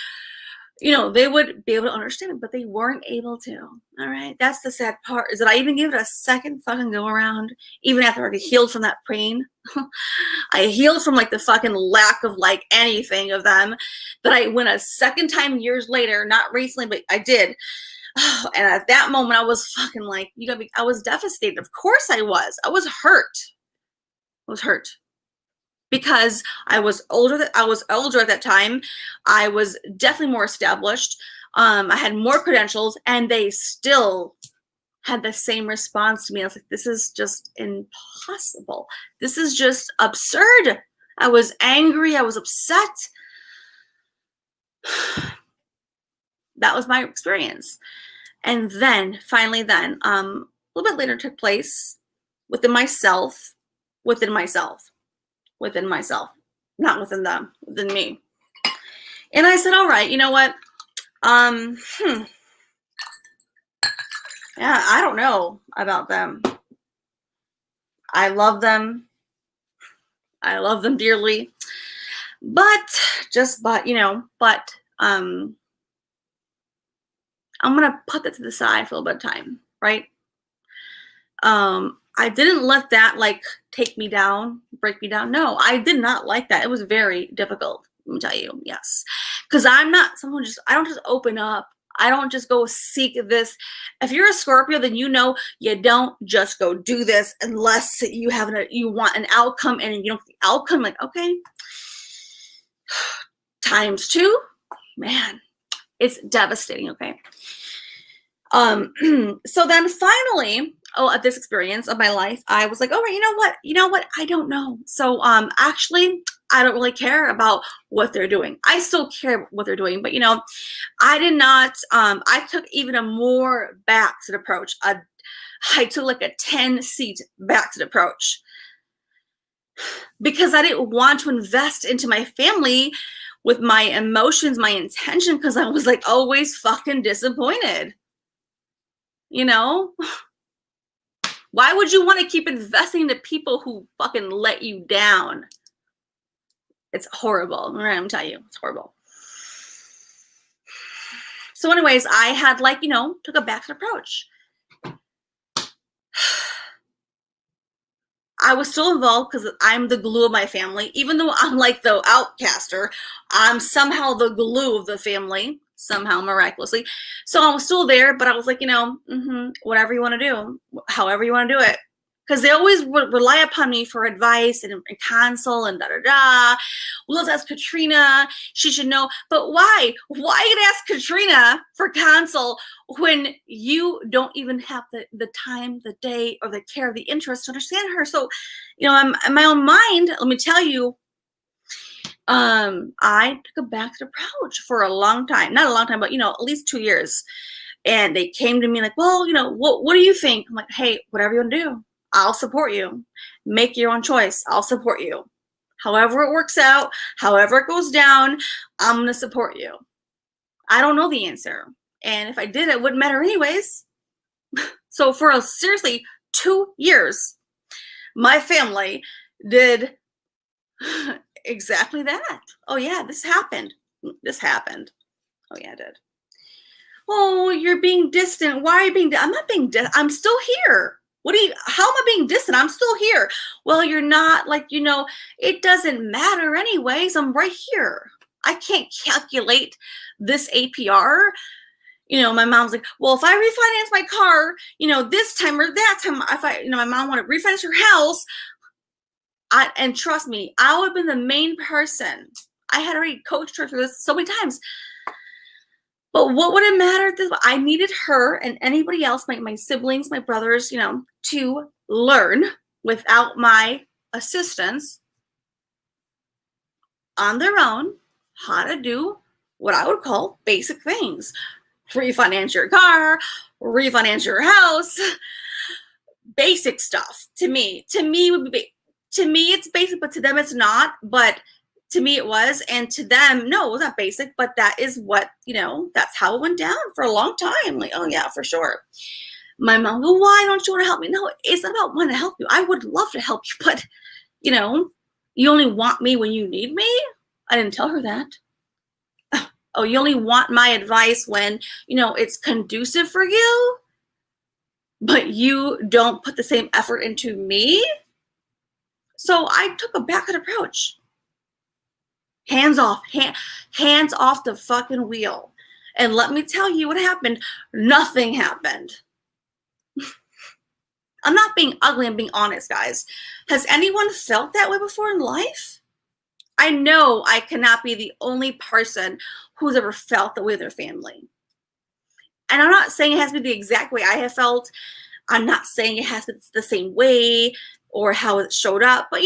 they would be able to understand it, but they weren't able to. All right. That's the sad part, is that I even gave it a second fucking go around, even after I already healed from that pain. I healed from like the fucking lack of like anything of them, that I went a second time years later, not recently, but I did. And at that moment I was fucking like, I was devastated. Of course I was. I was hurt. Because I was older at that time. I was definitely more established. I had more credentials, and they still had the same response to me. I was like, this is just impossible. This is just absurd. I was angry. I was upset. That was my experience. And then finally, a little bit later took place within myself, not within them, within me. And I said, all right, you know what? Yeah, I don't know about them. I love them. I love them dearly. But I'm going to put that to the side for a little bit of time, right? I didn't let that like take me down, break me down. No, I did not like that. It was very difficult, let me tell you. Yes. Because I'm not someone I don't just open up. I don't just go seek this. If you're a Scorpio, then you don't just go do this unless you want an outcome, and you don't get the outcome. Like, okay, times two, man, it's devastating. Okay. So then finally, at this experience of my life, I was like, all right, you know what? I don't know. So, actually, I don't really care about what they're doing. I still care what they're doing, but I did not, I took even a more backseat approach. I took like a 10-seat backseat approach because I didn't want to invest into my family with my emotions, my intention, because I was like always fucking disappointed. Why would you want to keep investing into people who fucking let you down? It's horrible. Right, I'm telling you, it's horrible. So anyways, I had took a backward approach. I was still involved because I'm the glue of my family. Even though I'm like the outcaster, I'm somehow the glue of the family, somehow miraculously. So I was still there, but I was like, whatever you want to do, however you want to do it. Because they always would rely upon me for advice and counsel and da-da-da. Well, let's ask Katrina. She should know. But why? Why you gonna ask Katrina for counsel when you don't even have the time, the day, or the care, the interest to understand her? So, I'm in my own mind, let me tell you, I took a backward approach for a long time. Not a long time, but, at least 2 years. And they came to me like, well, what do you think? I'm like, hey, whatever you want to do, I'll support you. Make your own choice. I'll support you. However it works out, however it goes down, I'm going to support you. I don't know the answer. And if I did, it wouldn't matter anyways. So for seriously 2 years, my family did exactly that. Oh yeah, this happened. This happened. Oh yeah, it did. Oh, you're being distant. Why are you being I'm not being distant. I'm still here. How am I being distant? I'm still here. Well, you're not, it doesn't matter anyways. I'm right here. I can't calculate this APR. My mom's like, well, if I refinance my car, this time or that time, if my mom wanted to refinance her house, and trust me, I would have been the main person. I had already coached her through this so many times. But what would it matter? I needed her and anybody else, my siblings, my brothers, to learn without my assistance on their own how to do what I would call basic things. Refinance your car, refinance your house, basic stuff. To me it's basic, but to them it's not. But to me it was, and to them, no, it was not basic, but that is what, that's how it went down for a long time. Like, oh yeah, for sure. My mom, well, why don't you want to help me? No, it's not about wanting to help you. I would love to help you, but, you only want me when you need me? I didn't tell her that. Oh, you only want my advice when, it's conducive for you, but you don't put the same effort into me? So I took a backward approach. Hands off the fucking wheel. And let me tell you what happened. Nothing happened. I'm not being ugly, I'm being honest, guys. Has anyone felt that way before in life? I know I cannot be the only person who's ever felt the way of their family. And I'm not saying it has to be the exact way I have felt. I'm not saying it has to be the same way or how it showed up, but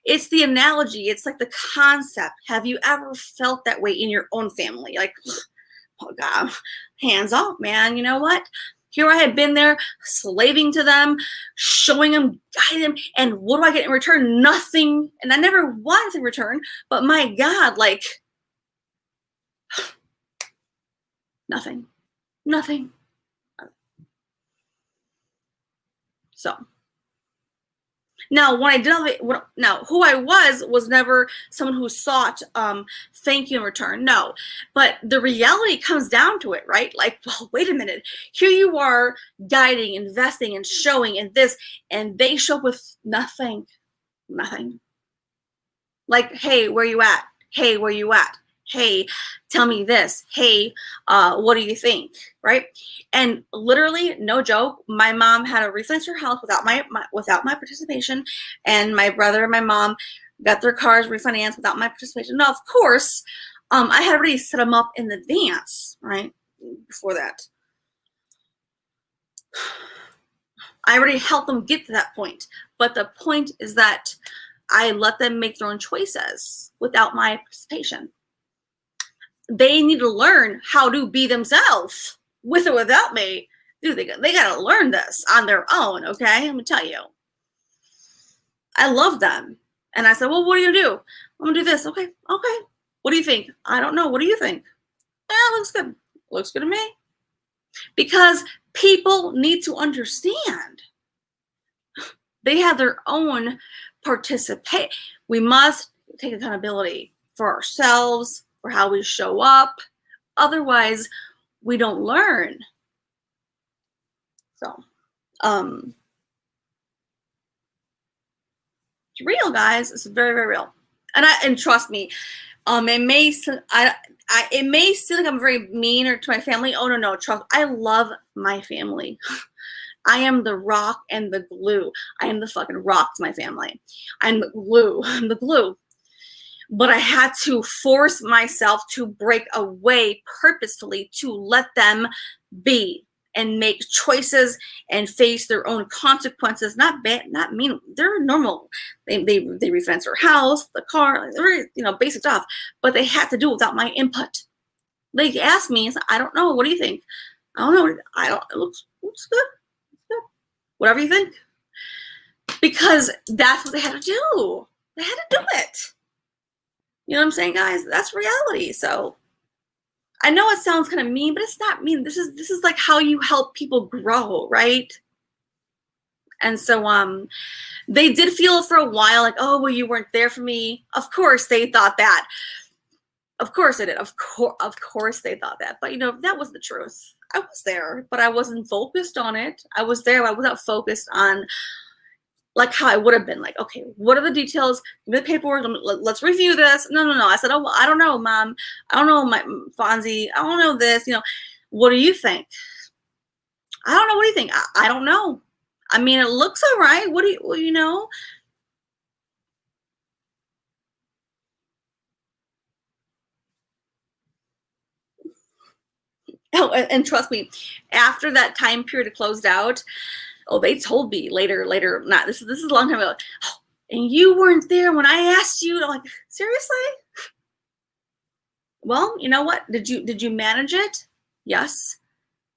it's the analogy. It's like the concept. Have you ever felt that way in your own family? Like, oh God, hands off, man. You know what? Here I had been there slaving to them, showing them, guiding them, and what do I get in return? Nothing. And I never wanted in return, but my God, nothing. So now, when I did who I was never someone who sought thank you in return. No, but the reality comes down to it, right? Like, well, wait a minute. Here you are guiding, investing, and showing, and this, and they show up with nothing. Like, hey, where you at? Hey, where you at? Hey, tell me this. Hey, what do you think? Right? And literally, no joke, my mom had to refinance her house without my participation, and my brother and my mom got their cars refinanced without my participation. Now, of course, I had already set them up in advance, right? Before that, I already helped them get to that point. But the point is that I let them make their own choices without my participation. They need to learn how to be themselves with or without me. Dude, they got to learn this on their own, okay? Let me tell you. I love them. And I said, well, what are you going to do? I'm going to do this. Okay. What do you think? I don't know. What do you think? Yeah, looks good. Looks good to me. Because people need to understand They have their own participate. We must take accountability for ourselves, for how we show up. Otherwise, we don't learn. So, it's real, guys. It's very, very real. And trust me, it may it may seem like I'm very mean or to my family. Oh no, trust. I love my family. I am the rock and the glue. I am the fucking rock to my family. I'm the glue. I'm the glue. But I had to force myself to break away purposefully to let them be and make choices and face their own consequences. Not bad, not mean. They're normal. They refinance their house, the car, basic stuff. But they had to do it without my input. They asked me, I don't know. What do you think? I don't know. It looks good. It's good. Whatever you think. Because that's what they had to do. They had to do it. You know what I'm saying, guys? That's reality. So I know it sounds kind of mean, but it's not mean. This is like how you help people grow, right? And so they did feel for a while like, oh, well, you weren't there for me. Of course they thought that. Of course they did. Of course they thought that. But that was the truth. I was there, but I wasn't focused on it. I was there, but I wasn't focused on like how I would have been. Like, okay, what are the details? Give me the paperwork. Let's review this. No. I said, oh, well, I don't know, Mom. I don't know, my Fonzie. I don't know this. What do you think? I don't know. What do you think? I don't know. I mean, it looks all right. What do you know? Oh, and trust me, after that time period closed out, oh, they told me later, not this is a long time ago. Oh, and you weren't there when I asked you. I'm like, seriously? Well, you know what? Did you manage it? Yes.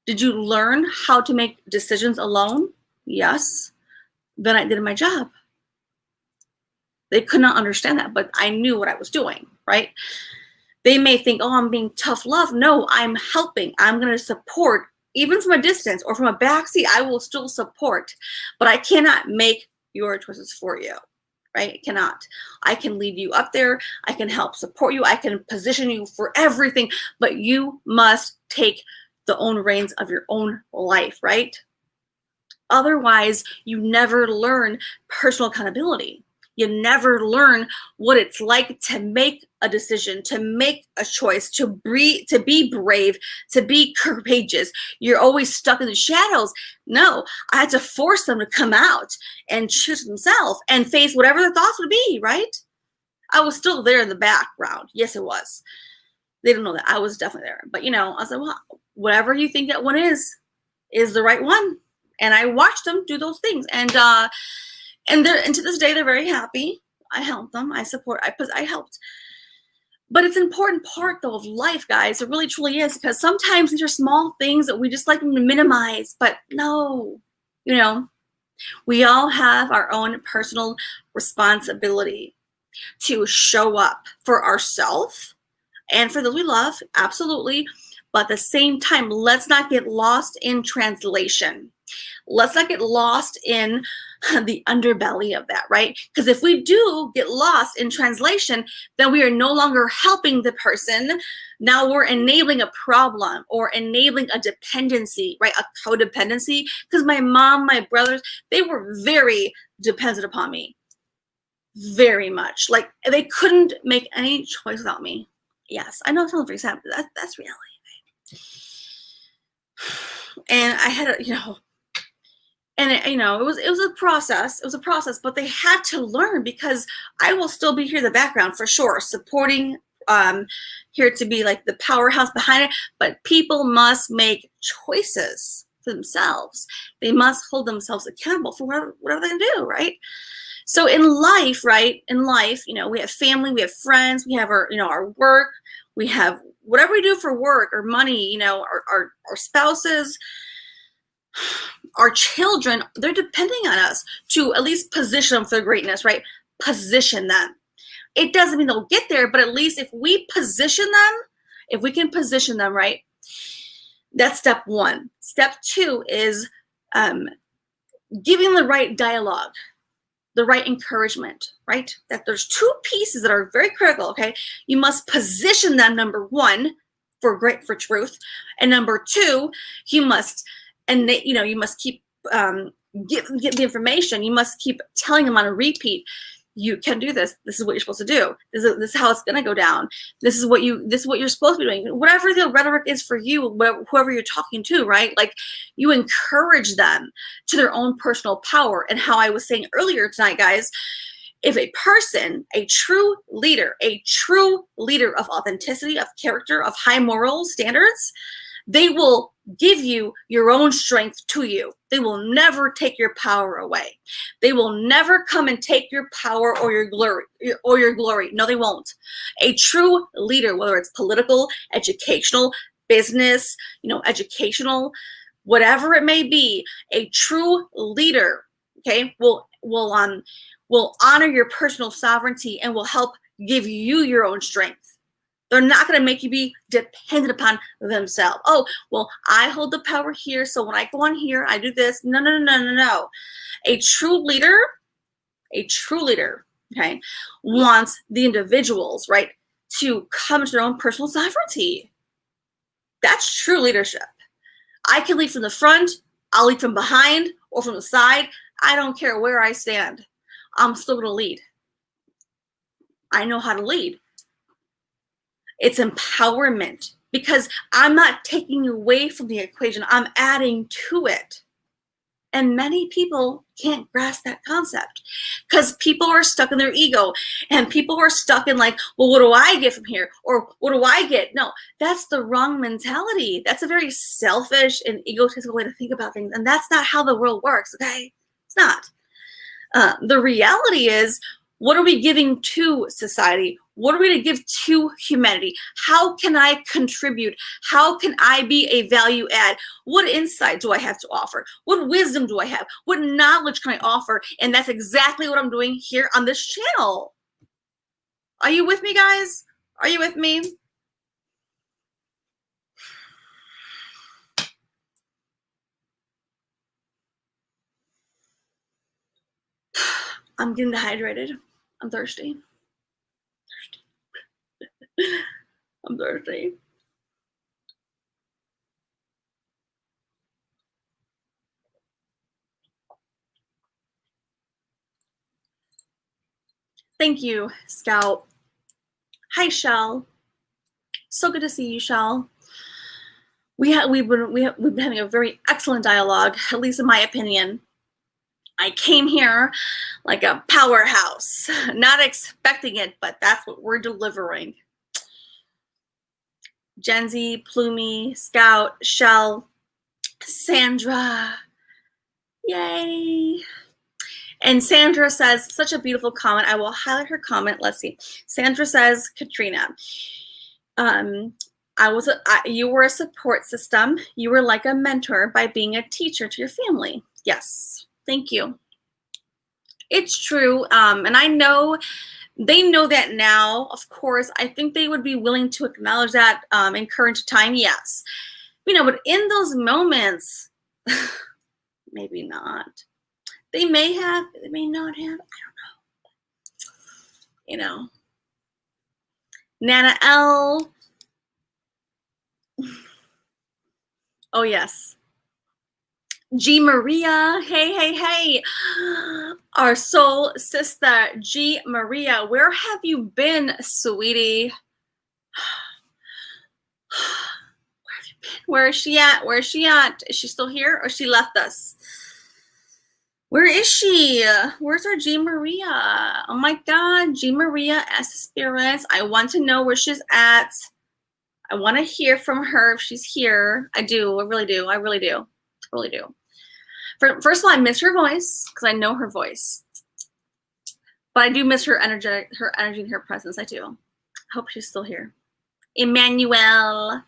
Did you learn how to make decisions alone? Yes. Then I did my job. They could not understand that, but I knew what I was doing, right? They may think, oh, I'm being tough love. No, I'm helping. I'm going to support, even from a distance or from a backseat. I will still support, but I cannot make your choices for you, right? I cannot. I can lead you up there. I can help support you. I can position you for everything, but you must take the own reins of your own life, right? Otherwise, you never learn personal accountability. You never learn what it's like to make a decision, to make a choice, to be brave, to be courageous. You're always stuck in the shadows. No, I had to force them to come out and choose themselves and face whatever their thoughts would be, right? I was still there in the background. Yes, it was. They didn't know that. I was definitely there. But, I was like, well, whatever you think that one is the right one. And I watched them do those things. And to this day, they're very happy. I helped them. I helped. But it's an important part, though, of life, guys. It really, truly is. Because sometimes these are small things that we just like to minimize. But no, we all have our own personal responsibility to show up for ourselves and for those we love. Absolutely. But at the same time, let's not get lost in translation. Let's not get lost in the underbelly of that, right? Because if we do get lost in translation, then we are no longer helping the person. Now we're enabling a problem or enabling a dependency, right? A codependency. Because my mom, my brothers, they were very dependent upon me. Very much. Like they couldn't make any choice without me. Yes, I know it sounds very sad, but that's reality. And I had and it was a process. It was a process, but they had to learn because I will still be here in the background for sure, supporting, here to be like the powerhouse behind it. But people must make choices for themselves. They must hold themselves accountable for whatever they can do, right? So in life, right? In life, we have family, we have friends, we have our work, we have whatever we do for work or money, our spouses, our children, they're depending on us to at least position them for their greatness, right? Position them. It doesn't mean they'll get there, but at least if we position them, if we can position them, right? That's step one. Step two is giving the right dialogue. the right encouragement, right? That there's two pieces that are very critical, okay? You must position them, number one, for truth, and number two, you must, and you must keep give the information. You must keep telling them on a repeat. You can do this. This is what you're supposed to do. This is how it's gonna go down. This is what you're supposed to be doing. Whatever the rhetoric is for you, whoever you're talking to, right? Like, you encourage them to their own personal power. And how I was saying earlier tonight, guys, if a person, a true leader of authenticity, of character, of high moral standards, they will give you your own strength to you. They will never take your power away. They will never come and take your power or your glory. No, they won't. A true leader, whether it's political, educational, business, educational, whatever it may be, a true leader, okay, will honor your personal sovereignty and will help give you your own strength. They're not going to make you be dependent upon themselves. Oh, well, I hold the power here, so when I go on here, I do this. No. A true leader, okay, wants the individuals, right, to come to their own personal sovereignty. That's true leadership. I can lead from the front, I'll lead from behind or from the side. I don't care where I stand. I'm still going to lead. I know how to lead. It's empowerment, because I'm not taking away from the equation. I'm adding to it. And many people can't grasp that concept because people are stuck in their ego, and people are stuck in like, well, what do I get from here? Or what do I get? No, that's the wrong mentality. That's a very selfish and egotistical way to think about things. And that's not how the world works, okay? It's not. The reality is, what are we giving to society? What are we going to give to humanity? How can I contribute? How can I be a value add? What insight do I have to offer? What wisdom do I have? What knowledge can I offer? And that's exactly what I'm doing here on this channel. Are you with me, guys? Are you with me? I'm getting dehydrated. I'm thirsty. I'm thirsty. Thank you, Scout. Hi, Shell. So good to see you, Shell. We've been having a very excellent dialogue, at least in my opinion. I came here like a powerhouse, not expecting it, but that's what we're delivering. Gen Z, Plumie, Scout, Shell, Sandra, yay. And Sandra says, such a beautiful comment. I will highlight her comment. Let's see. Sandra says, Katrina, you were a support system. You were like a mentor by being a teacher to your family. Yes, thank you. It's true. And I know they know that now, of course. I think they would be willing to acknowledge that in current time, yes. But in those moments, maybe not. They may have, they may not have. I don't know. Nana L. Oh, yes. G Maria, hey. Our soul sister, G Maria, where have you been, sweetie? Where have you been? Where is she at? Where is she at? Is she still here or she left us? Where is she? Where's our G Maria? Oh my God, G Maria as spirits. I want to know where she's at. I want to hear from her if she's here. I do. I really do. I really do. First of all, I miss her voice because I know her voice. But I do miss her energy and her presence. I do. I hope she's still here. Emmanuel.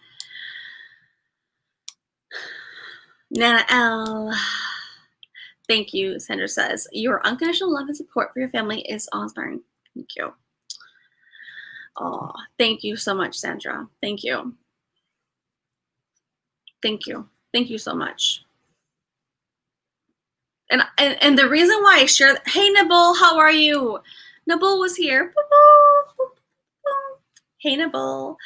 Nana L. Thank you, Sandra says. Your unconditional love and support for your family is awe-inspiring. Thank you. Oh, thank you so much, Sandra. Thank you. Thank you. Thank you so much. And the reason why I share, hey Nabul, how are you? Nabul was here. Hey Nabul.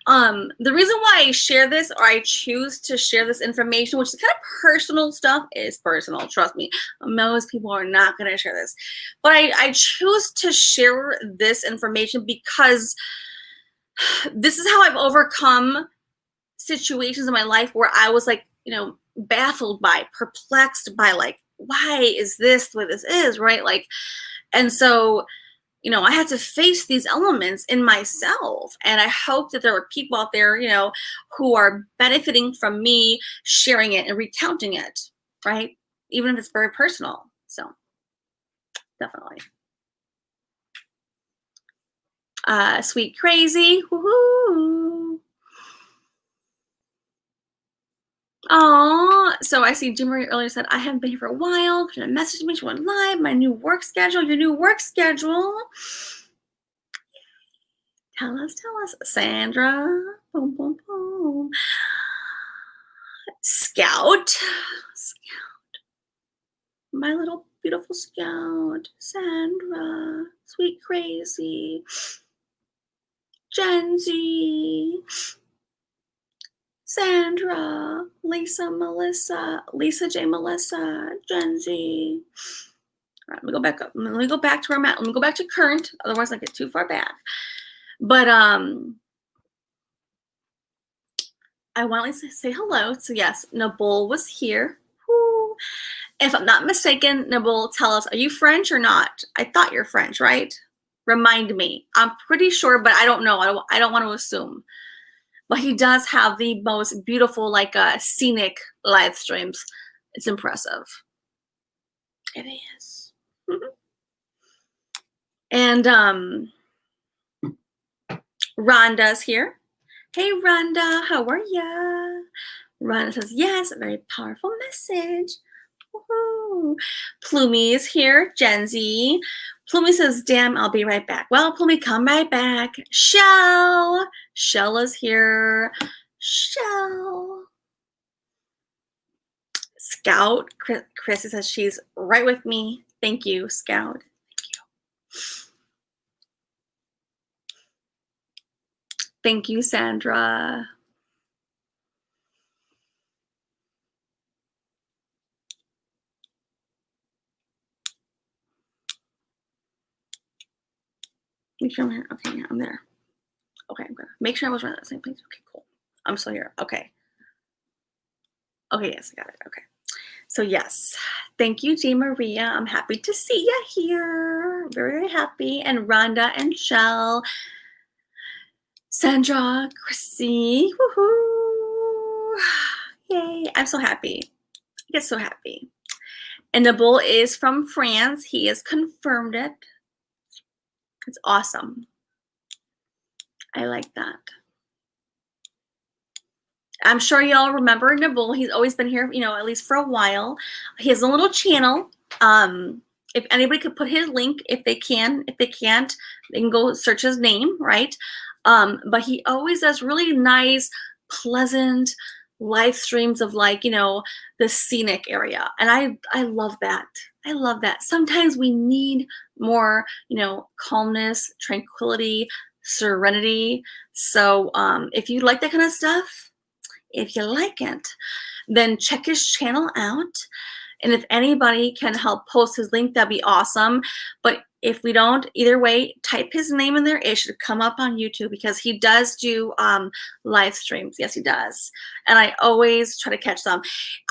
The reason why I share this, or I choose to share this information, which is kind of personal stuff, is personal. Trust me, most people are not going to share this, but I choose to share this information because this is how I've overcome situations in my life where I was like, baffled by, perplexed by, like, why is this the way this is, right? Like, and so, I had to face these elements in myself. And I hope that there are people out there, who are benefiting from me sharing it and recounting it, right? Even if it's very personal. So definitely. Sweet crazy. Woohoo. Oh, so I see Jim Marie earlier said, I haven't been here for a while. She messaged me, she went live, my new work schedule, your new work schedule. Tell us. Sandra. Boom, boom, boom. Scout. My little beautiful Scout. Sandra. Sweet crazy. Gen Z. Sandra. Lisa J. Melissa. Gen Z. All right, let me go back up. Let me go back to where I'm at. Let me go back to current. Otherwise, I get too far back. But I want to say hello. So yes, Nabul was here. Woo. If I'm not mistaken, Nabul, tell us, are you French or not? I thought you're French, right? Remind me. I'm pretty sure, but I don't know. I don't want to assume. But he does have the most beautiful, like, scenic live streams. It's impressive. It is. And Rhonda's here. Hey, Rhonda, how are ya? Rhonda says, yes, a very powerful message. Woohoo. Plumie is here, Gen Z. Plumie says, damn, I'll be right back. Well, Plumie, come right back. Shell is here. Shell. Scout, Chrissy says she's right with me. Thank you, Scout. Thank you, Sandra. Make sure I'm okay. Yeah, I'm there. Okay, I'm gonna make sure I was right at the same place. Okay, cool. I'm still here. Okay. Okay, yes, I got it. Okay. So yes, thank you, Jean Maria. I'm happy to see you here. Very, very happy. And Rhonda and Shell, Sandra, Chrissy, woohoo! Yay! I'm so happy. I get so happy. And Nabul is from France. He has confirmed it. It's awesome. I like that. I'm sure y'all remember Nabul. He's always been here, at least for a while. He has a little channel. If anybody could put his link, if they can. If they can't, they can go search his name, right? But he always does really nice, pleasant live streams of, like, the scenic area. And I love that. I love that. Sometimes we need more, calmness, tranquility, serenity. So if you like that kind of stuff, if you like it, then check his channel out. And if anybody can help post his link, that'd be awesome. But if we don't, either way, type his name in there. It should come up on YouTube because he does do live streams. Yes, he does. And I always try to catch them.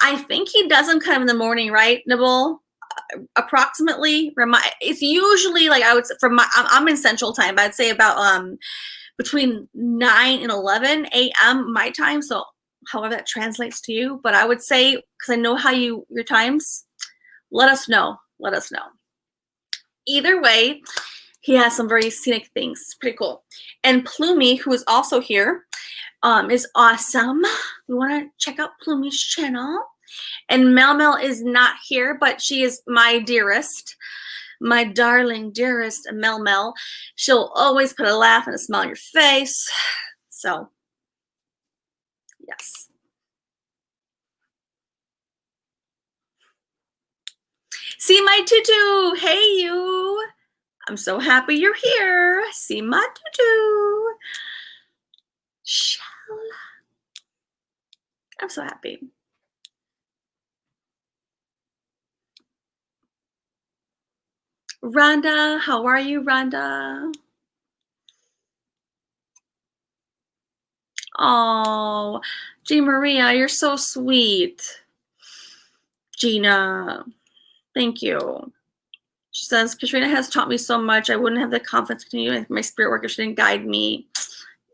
I think he does them kind of in the morning, right, Nabul? Approximately. It's usually, like, I would say, I'm in Central Time, but I'd say about between 9 and 11 a.m. my time. So however that translates to you, but I would say, because I know how your times, let us know. Either way, he has some very scenic things. It's pretty cool. And Plumie, who is also here, is awesome. We want to check out Plumie's channel. And Mel is not here, but she is my dearest, my darling dearest Mel. She'll always put a laugh and a smile on your face. So yes. See my tutu. Hey, you. I'm so happy you're here. See my tutu. Shell. I'm so happy. Rhonda, how are you, Rhonda? Oh, G. Maria, you're so sweet. Gina, thank you. She says, Katrina has taught me so much. I wouldn't have the confidence to continue my spirit work if she didn't guide me.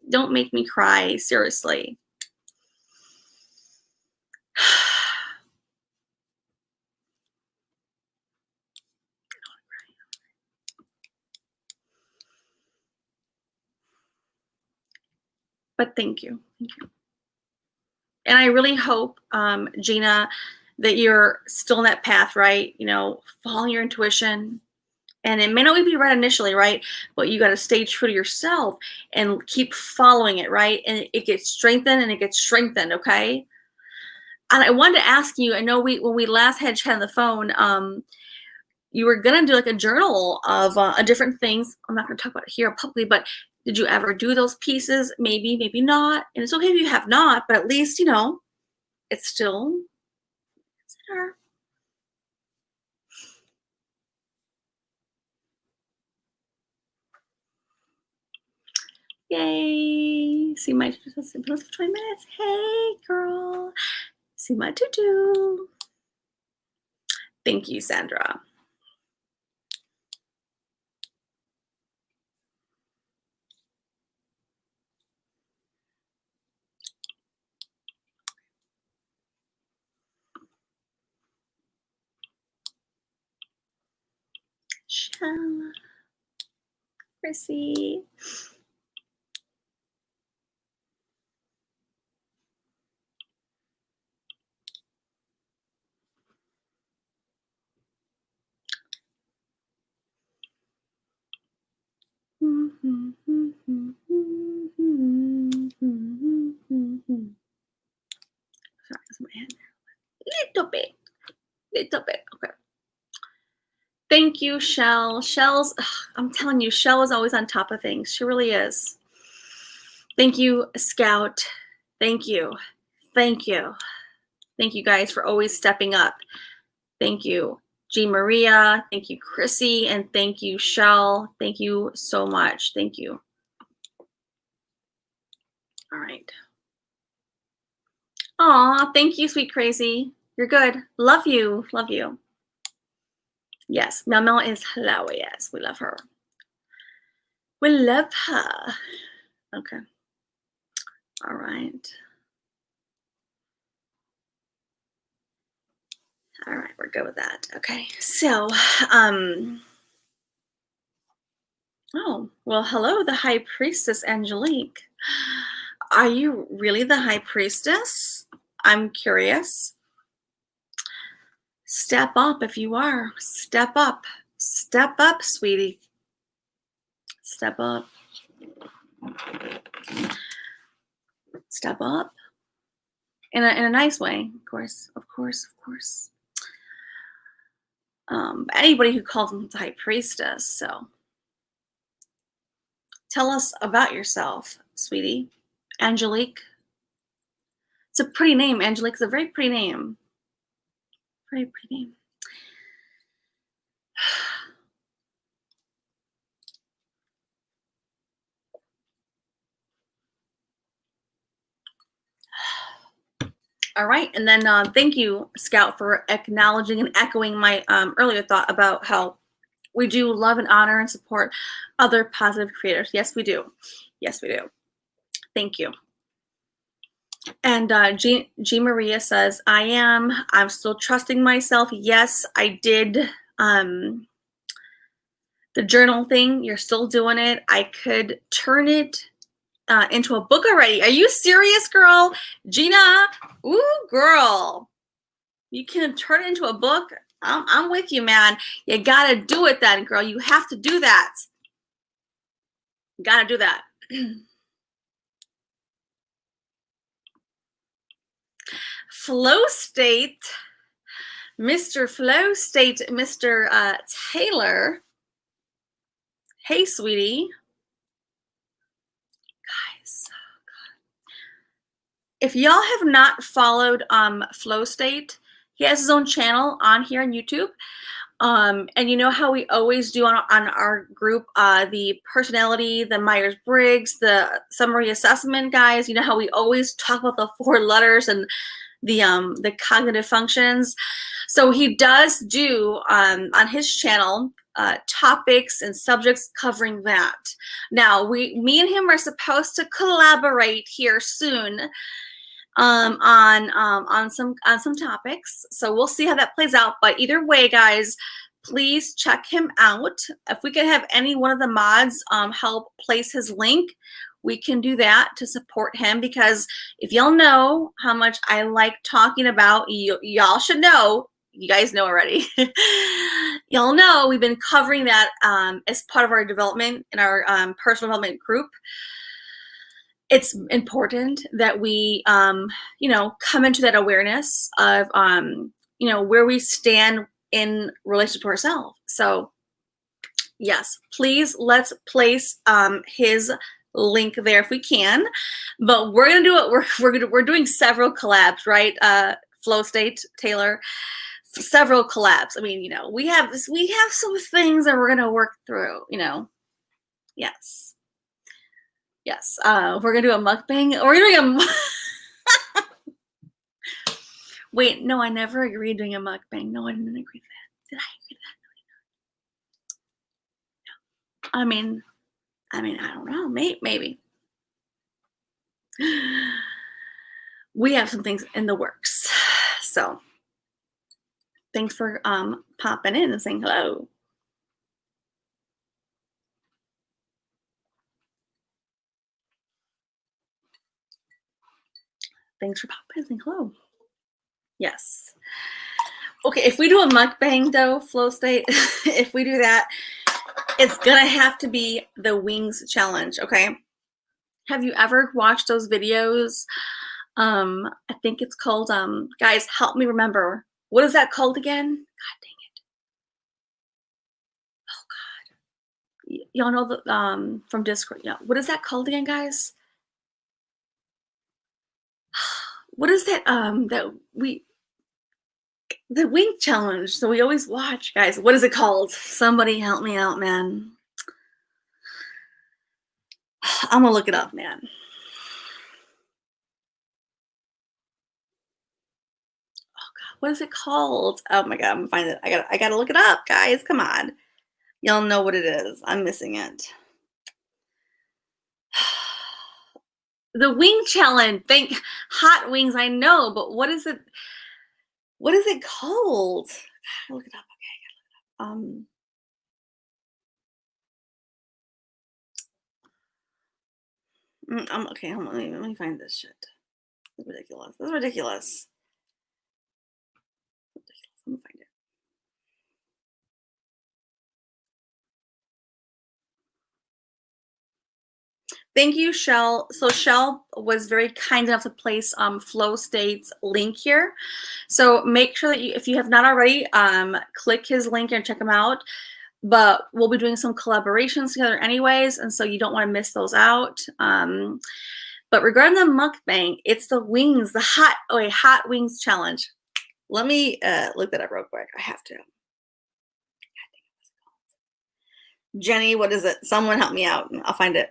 Don't make me cry, seriously. But thank you. Thank you. And I really hope, Gina, that you're still in that path, right? You know, following your intuition. And it may not be right initially, right? But you got to stay true to yourself and keep following it, right? And it gets strengthened and it gets strengthened, okay? And I wanted to ask you, I know when we last had chat on the phone, you were gonna do like a journal of different things. I'm not gonna talk about it here publicly, but did you ever do those pieces? Maybe, maybe not. And it's okay if you have not, but at least, you know, it's still there. Yay. See my for 20 minutes. Hey, girl. See my to-do. Thank you, Sandra. Shell. Chrissy. Sorry, it's my hand. Little bit. Okay. Thank you, Shell. Shell's, I'm telling you, Shell is always on top of things. She really is. Thank you, Scout. Thank you. Thank you. Thank you guys for always stepping up. Thank you, G. Maria. Thank you, Chrissy. And thank you, Shell. Thank you so much. Thank you. All right. Aw, thank you, sweet crazy. You're good. Love you. Love you. Yes, Mel is hilarious. We love her. We love her. Okay. All right. All right, we're good with that. Okay. So, oh, well, hello, the High Priestess Angelique. Are you really the High Priestess? I'm curious. Step up if you are. Step up. Step up, sweetie. Step up. Step up. In a nice way, of course. Anybody who calls them the High Priestess, so. Tell us about yourself, sweetie. Angelique. It's a pretty name. Angelique is a very pretty name. Very pretty name. All right, and then thank you, Scout, for acknowledging and echoing my earlier thought about how we do love and honor and support other positive creators. Yes, we do. Yes, we do. Thank you. And G. Maria says, I'm still trusting myself. Yes, I did the journal thing. You're still doing it. I could turn it into a book already. Are you serious, girl? Gina, ooh, girl. You can turn it into a book. I'm with you, man. You got to do it then, girl. You have to do that. You got to do that. Flow state. Mr. Flow State, Mr. Taylor. Hey, sweetie. Guys, if y'all have not followed Flow State, he has his own channel on here on YouTube. And you know how we always do on our group, the personality, the Myers-Briggs, the summary assessment, guys. You know how we always talk about the 4 letters and the cognitive functions. So he does do on his channel topics and subjects covering that. Now me and him are supposed to collaborate here soon on some topics. So we'll see how that plays out. But either way, guys, please check him out. If we could have any one of the mods help place his link, we can do that to support him, because if y'all know how much I like talking about, y'all should know, you guys know already, y'all know we've been covering that as part of our development in our personal development group. It's important that we, you know, come into that awareness of, you know, where we stand in relation to ourselves. So yes, please let's place his link there if we can. But we're gonna do it. We're doing several collabs, right? Flow State, Taylor, several collabs. I mean, you know, we have some things that we're gonna work through. You know, yes. Yes, we're gonna do a mukbang. We're doing a. Wait, no, I never agreed doing a mukbang. No, I didn't agree to that. Did I agree to that? No. I mean, I don't know. Maybe. We have some things in the works. So, thanks for popping in and saying hello. Thanks for popping in and saying hello. Yes. Okay, if we do a mukbang though, Flow State, if we do that, it's gonna have to be the wings challenge, okay? Have you ever watched those videos? I think it's called, guys, help me remember. What is that called again? God dang it. Oh God. Y'all know the, from Discord, yeah. What is that called again, guys? What is that, the wing challenge, so we always watch, guys. What is it called? Somebody help me out, man. I'm gonna look it up, man. Oh God, what is it called? Oh my God, I'm gonna find it. I gotta look it up, guys. Come on. Y'all know what it is. I'm missing it. The wing challenge. Think hot wings, I know, but what is it? What is it called? I gotta look it up. Okay, I gotta look it up. Okay. Hold on, let me find this shit. This is ridiculous. This is ridiculous. Let me find it. Thank you, Shell. So Shell was very kind enough to place Flow State's link here. So make sure that if you have not already, click his link and check him out. But we'll be doing some collaborations together anyways, and so you don't want to miss those out. But regarding the mukbang, it's the wings, the hot wings challenge. Let me look that up real quick. I have to. Jenny, what is it? Someone help me out. I'll find it.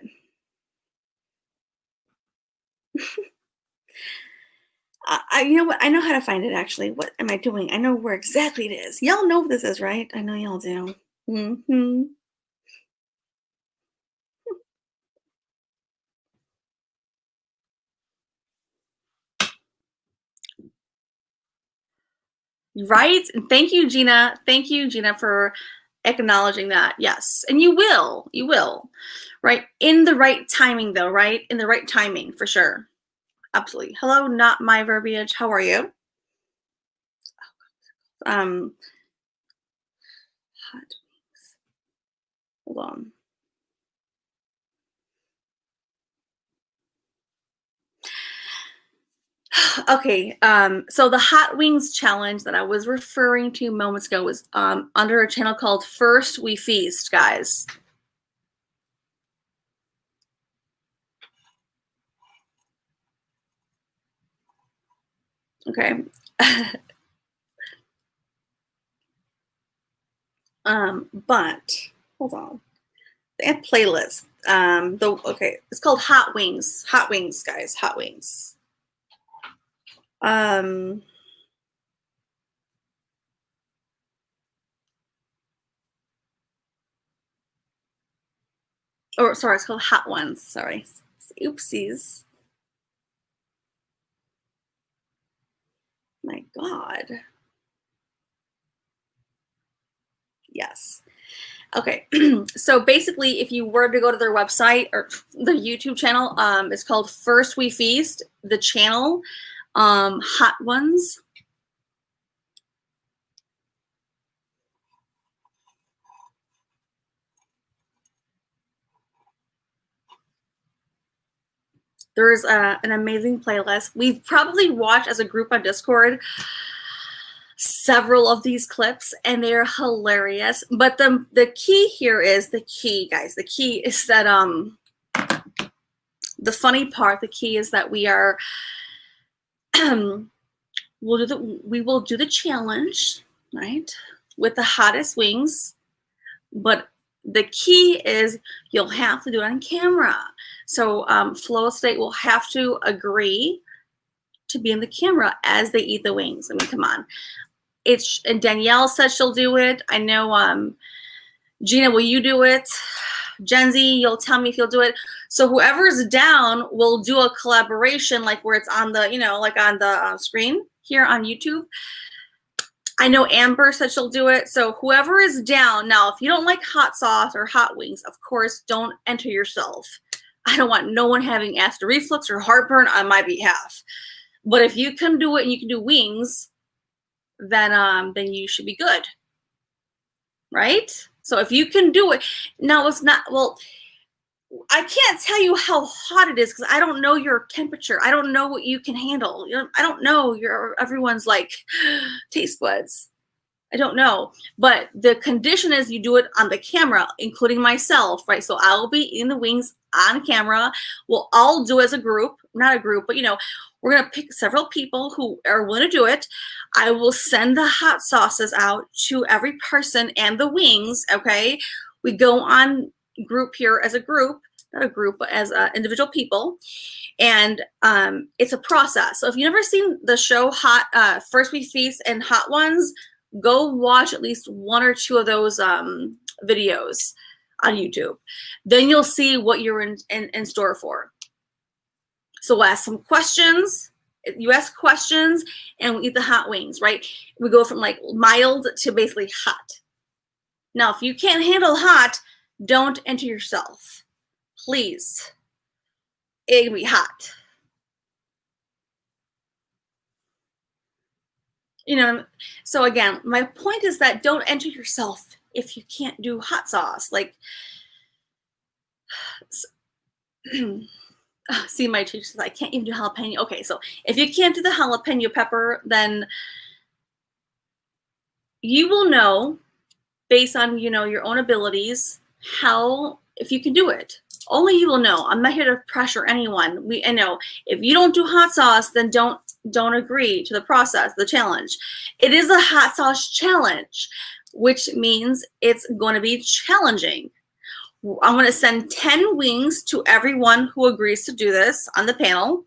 You know what? I know how to find it, actually. What am I doing? I know where exactly it is. Y'all know what this is, right? I know y'all do. Mm-hmm. Right? Thank you, Gina. Thank you, Gina, for acknowledging that. Yes. And you will. You will. Right? In the right timing, though, right? In the right timing, for sure. Absolutely. Hello, not my verbiage. How are you? Hot wings. Hold on. Okay, so the hot wings challenge that I was referring to moments ago was under a channel called First We Feast, guys. Okay. But hold on. They have playlists. Okay, it's called Hot Wings. Hot Wings, guys. Hot Wings. Or sorry, it's called Hot Ones. Sorry. Oopsies. My God. Yes. Okay. So basically, if you were to go to their website or the YouTube channel, it's called First We Feast. The channel, Hot Ones. There's an amazing playlist. We've probably watched as a group on Discord several of these clips, and they're hilarious. But the key here is the key, guys. The key is that the funny part. The key is that we are we will do the challenge, right, with the hottest wings, but the key is you'll have to do it on camera. So Flow State will have to agree to be in the camera as they eat the wings. I mean, come on. And Danielle said she'll do it. I know, Gina, will you do it? Jenzy, you'll tell me if you'll do it. So whoever's down will do a collaboration, like where it's on the, like on the screen here on YouTube. I know Amber said she'll do it. So whoever is down, now, if you don't like hot sauce or hot wings, of course, don't enter yourself. I don't want no one having acid reflux or heartburn on my behalf. But if you can do it and you can do wings, then you should be good, right? So if you can do it, now it's not, well, I can't tell you how hot it is because I don't know your temperature. I don't know what you can handle. I don't know everyone's like taste buds. I don't know, but the condition is you do it on the camera, including myself, right? So I'll be eating the wings on camera. We'll all do it as a group, not a group, but we're going to pick several people who are willing to do it. I will send the hot sauces out to every person and the wings. Okay. We go on group here as a group, not a group, but as individual people. And it's a process. So if you've never seen the show First We Feast and Hot Ones, go watch at least one or two of those videos on YouTube. Then you'll see what you're in store for. So we'll ask some questions. You ask questions and we eat the hot wings, right? We go from like mild to basically hot. Now, if you can't handle hot, don't enter yourself. Please. It can be hot. So again, my point is that don't enter yourself if you can't do hot sauce. Like, see, my teacher says I can't even do jalapeno. Okay, so if you can't do the jalapeno pepper, then you will know based on your own abilities if you can do it. Only you will know. I'm not here to pressure anyone. I know if you don't do hot sauce, then don't agree to the process, the challenge. It is a hot sauce challenge, which means it's going to be challenging. I'm going to send 10 wings to everyone who agrees to do this on the panel.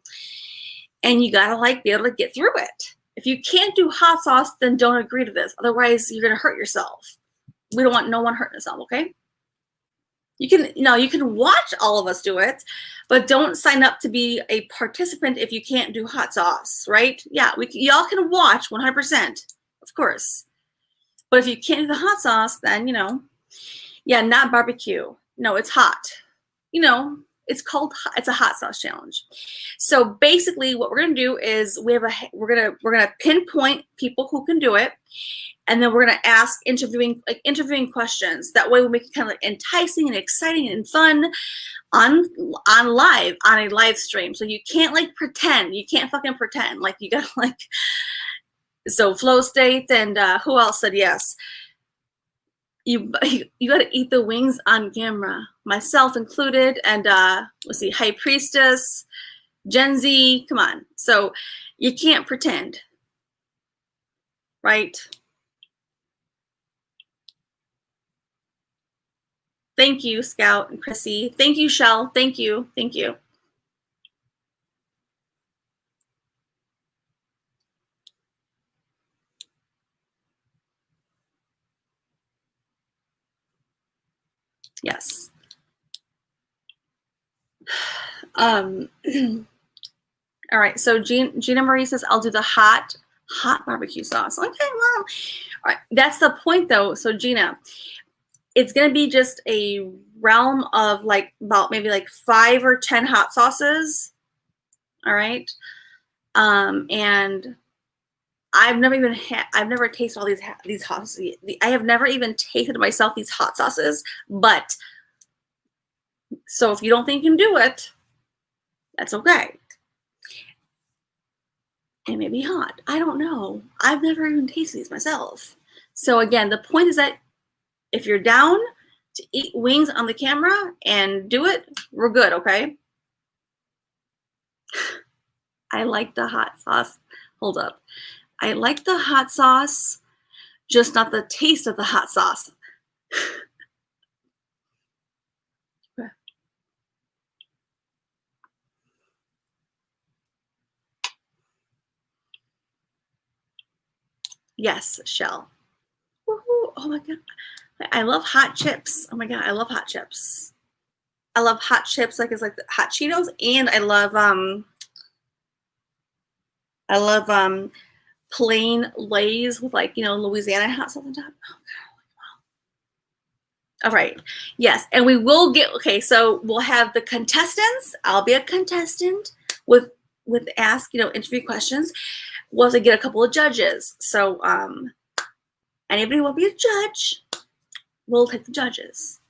And you got to be able to get through it. If you can't do hot sauce, then don't agree to this. Otherwise, you're going to hurt yourself. We don't want no one hurting themselves, okay? You can watch all of us do it, but don't sign up to be a participant if you can't do hot sauce, right? Yeah, y'all can watch 100%, of course. But if you can't do the hot sauce, then, yeah, not barbecue. No, it's hot. It's a hot sauce challenge. So basically what we're going to do is we're going to pinpoint people who can do it. and then we're going to ask interviewing questions. That way we make it kind of like enticing and exciting and fun on a live stream. So you can't like pretend. You can't fucking pretend. Like you gotta like. So flow state and who else said yes? You gotta eat the wings on camera, myself included, and let's see, High Priestess, Gen Z. Come on. So you can't pretend, right? Thank you, Scout and Chrissy. Thank you, Shell. Thank you. Thank you. Yes. All right. So Gina Marie says, I'll do the hot barbecue sauce. Okay, well, all right. That's the point though. So Gina, it's going to be just a realm of like about maybe like 5 or 10 hot sauces. All right. And I've never tasted all these hot sauces. I have never even tasted myself these hot sauces, but so if you don't think you can do it, that's okay. It may be hot. I don't know. I've never even tasted these myself. So again, the point is that if you're down to eat wings on the camera and do it, we're good, okay? I like the hot sauce. Hold up. I like the hot sauce, just not the taste of the hot sauce. Yes, Shell. Woohoo. Oh my God. I love hot chips. Oh my God, I love hot chips. I love hot chips like it's like the hot Cheetos, and I love plain Lay's with like, you know, Louisiana hot sauce on top. Oh God. All right. Yes, and we will get okay, so we'll have the contestants. I'll be a contestant with ask, you know, interview questions. We'll also get a couple of judges. So anybody will be a judge. We'll take the judges.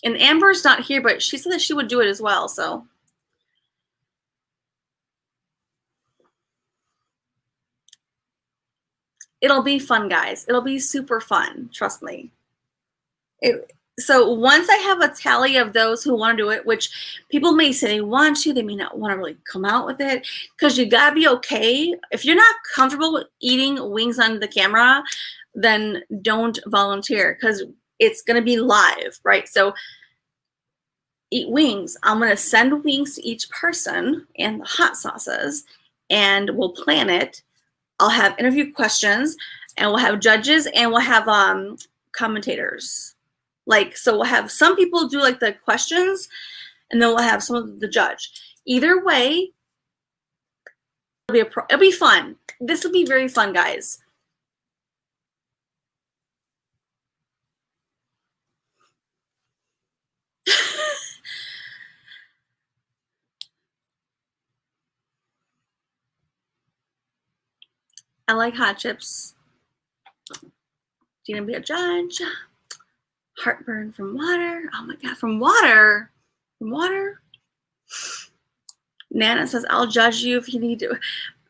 And Amber's not here, but she said that she would do it as well. So it'll be fun, guys. It'll be super fun. Trust me. So once I have a tally of those who want to do it, which people may say they want to, they may not want to really come out with it, because you gotta be okay. If you're not comfortable with eating wings on the camera, then don't volunteer, because it's gonna be live, right? So eat wings. I'm gonna send wings to each person and the hot sauces, and we'll plan it. I'll have interview questions, and we'll have judges, and we'll have commentators. Like, so we'll have some people do like the questions, and then we'll have some of the judge. Either way, it'll be fun. This will be very fun, guys. I like hot chips. Do you gonna be a judge? Heartburn from water. Oh my God, from water. From water. Nana says, I'll judge you if you need to.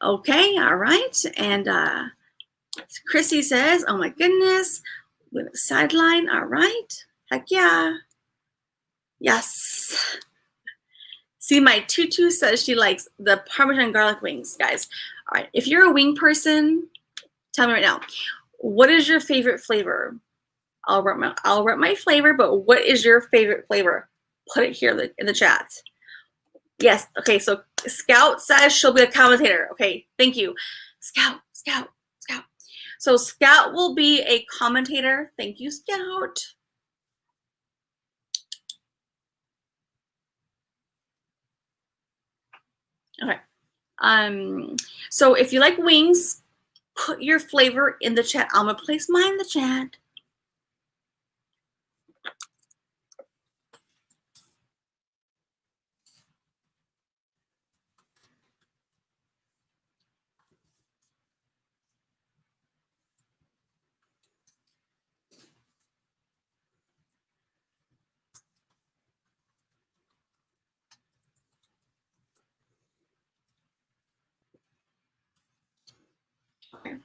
Okay, all right. And Chrissy says, oh my goodness, with a sideline. All right. Heck yeah. Yes. See, my tutu says she likes the Parmesan garlic wings, guys. All right. If you're a wing person, tell me right now, what is your favorite flavor? I'll write my flavor, but what is your favorite flavor? Put it here in the chat. Yes. Okay. So Scout says she'll be a commentator. Okay. Thank you. Scout. So Scout will be a commentator. Thank you, Scout. Okay. So if you like wings, put your flavor in the chat. I'm gonna place mine in the chat. Okay.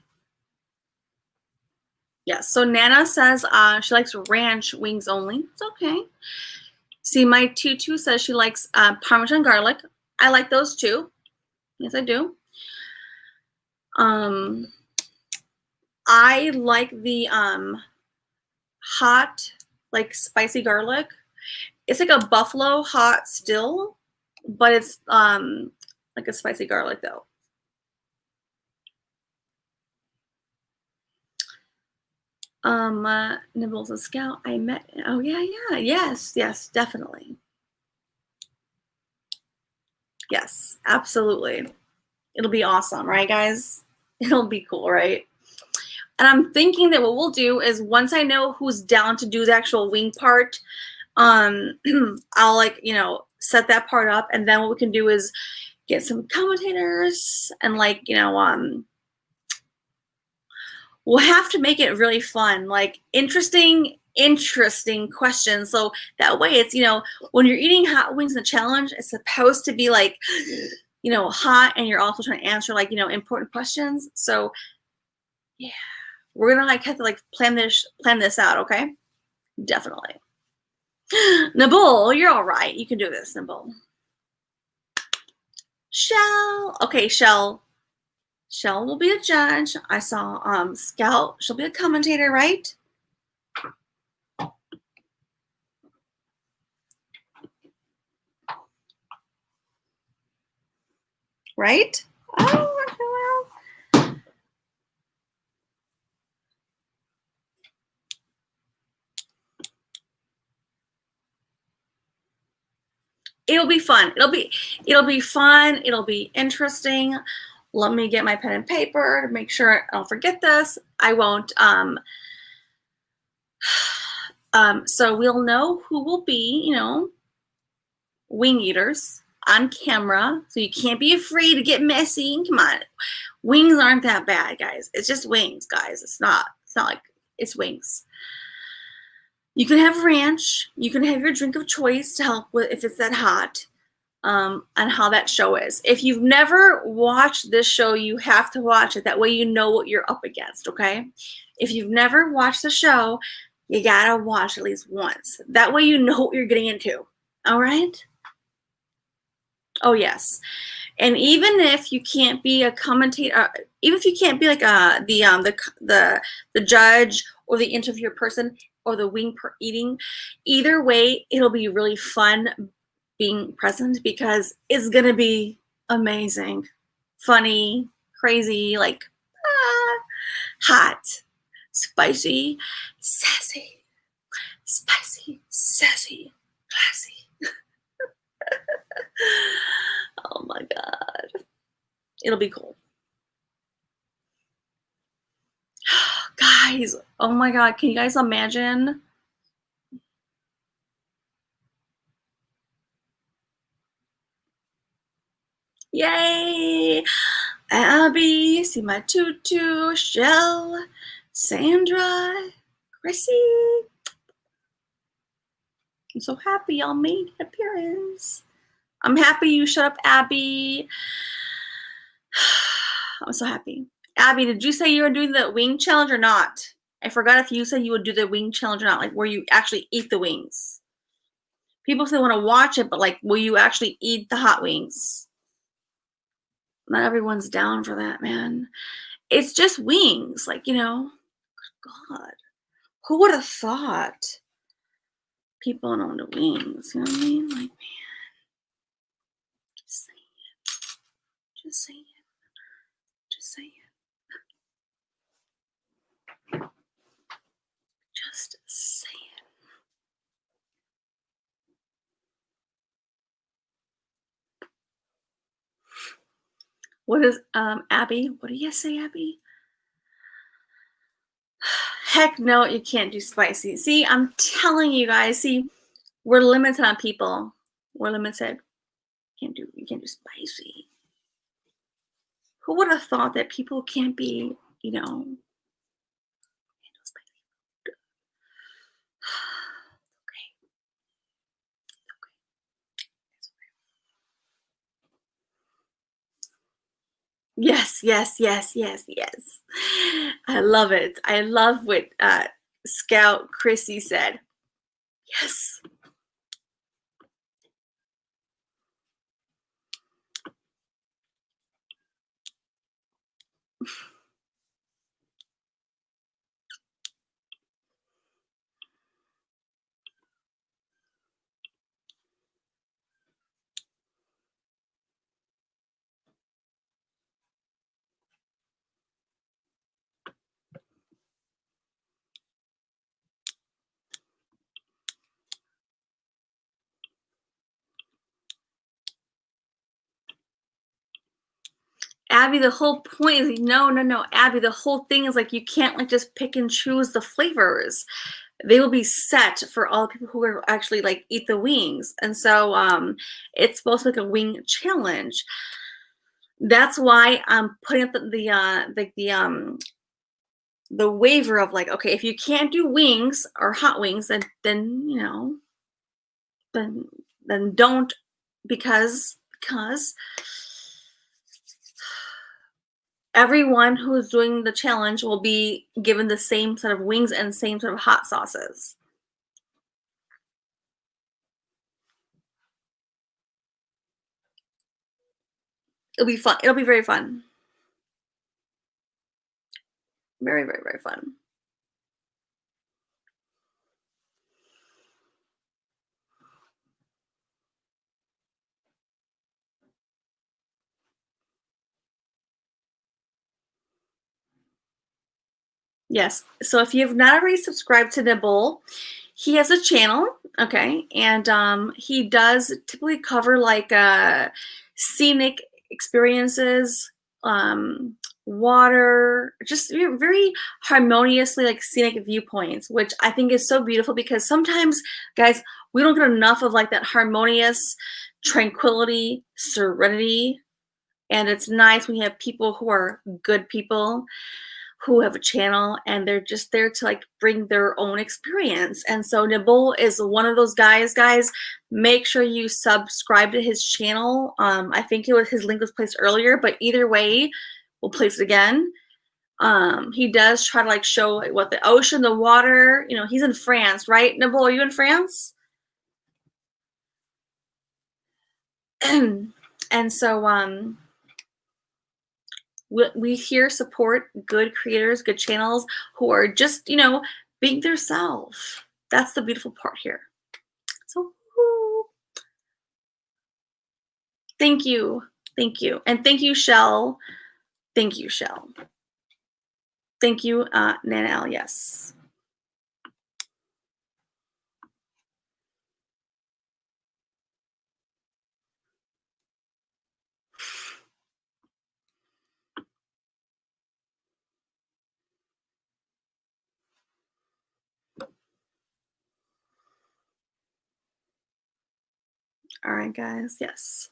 Yes. So Nana says she likes ranch wings only. It's okay. See, my tutu says she likes Parmesan garlic. I like those too. Yes, I do. Um, I like the hot, like spicy garlic. It's like a buffalo hot still, but it's like a spicy garlic though. Nibbles a Scout. I met. Oh yeah, yeah, yes, yes, definitely. Yes, absolutely. It'll be awesome, right, guys? It'll be cool, right? And I'm thinking that what we'll do is once I know who's down to do the actual wing part, um, I'll like set that part up, and then what we can do is get some commentators and like we'll have to make it really fun, like interesting questions. So that way it's, when you're eating hot wings in the challenge, it's supposed to be like, hot, and you're also trying to answer like, important questions. So yeah, we're gonna like have to like plan this out, okay? Definitely. Nabul, you're all right. You can do this, Nabul. Shell. Okay, Shell. Shell will be a judge. I saw Scout. She'll be a commentator, right? Right? Oh, well. It'll be fun. It'll be fun. It'll be interesting. Let me get my pen and paper to make sure I don't forget this. I won't. So we'll know who will be, wing eaters on camera. So you can't be afraid to get messy. Come on. Wings aren't that bad, guys. It's just wings, guys. It's not like it's wings. You can have ranch. You can have your drink of choice to help with if it's that hot. And how that show is. If you've never watched this show, you have to watch it. That way you know what you're up against, okay? If you've never watched the show, you gotta watch at least once. That way you know what you're getting into, all right? Oh, yes. And even if you can't be a commentator, even if you can't be like the judge or the interviewer person or the eating, either way, it'll be really fun being present because it's gonna be amazing, funny, crazy, like hot, spicy, sassy, classy. Oh my god, it'll be cool. Guys, oh my god, can you guys imagine? Yay! Abby, see my tutu, Shell, Sandra, Chrissy. I'm so happy y'all made an appearance. I'm happy you shut up, Abby. I'm so happy. Abby, did you say you were doing the wing challenge or not? I forgot if you said you would do the wing challenge or not, like where you actually eat the wings. People say they want to watch it, but like, will you actually eat the hot wings? Not everyone's down for that, man. It's just wings, like, God. Who would have thought people don't do wings? You know what I mean? Like, man, just saying it. Just saying it. Just saying it. Just saying it. What is Abby? What do you say, Abby? Heck no, you can't do spicy. See, I'm telling you guys. See, we're limited on people. We're limited. You can't do spicy. Who would have thought that people can't be, spicy? Okay. Yes, yes, yes, yes, yes. I love it. I love what Scout Chrissy said. Yes. Abby, the whole point is no, no, no, Abby, the whole thing is like you can't like just pick and choose the flavors. They will be set for all the people who are actually like eat the wings. And so it's supposed to be like a wing challenge. That's why I'm putting up the waiver of like, okay, if you can't do wings or hot wings, then you know, then don't, because everyone who's doing the challenge will be given the same set of wings and same sort of hot sauces. It'll be fun. It'll be very fun. Very, very, very fun. Yes. So if you have not already subscribed to Nibble, he has a channel, okay, and he does typically cover like scenic experiences, water, just very harmoniously like scenic viewpoints, which I think is so beautiful because sometimes, guys, we don't get enough of like that harmonious tranquility, serenity, and it's nice when you have people who are good people who have a channel and they're just there to like bring their own experience. And so Nibble is one of those guys. Make sure you subscribe to his channel. I think his link was placed earlier, but either way, we'll place it again. He does try to like show like, what the ocean, the water, you know, he's in France, right? Nibble, are you in France? And so we here support good creators, good channels who are just, you know, being their self. That's the beautiful part here. So thank you. Thank you. And thank you, Shell. Thank you, Shell. Thank you, Nana L. Yes. All right, guys. Yes.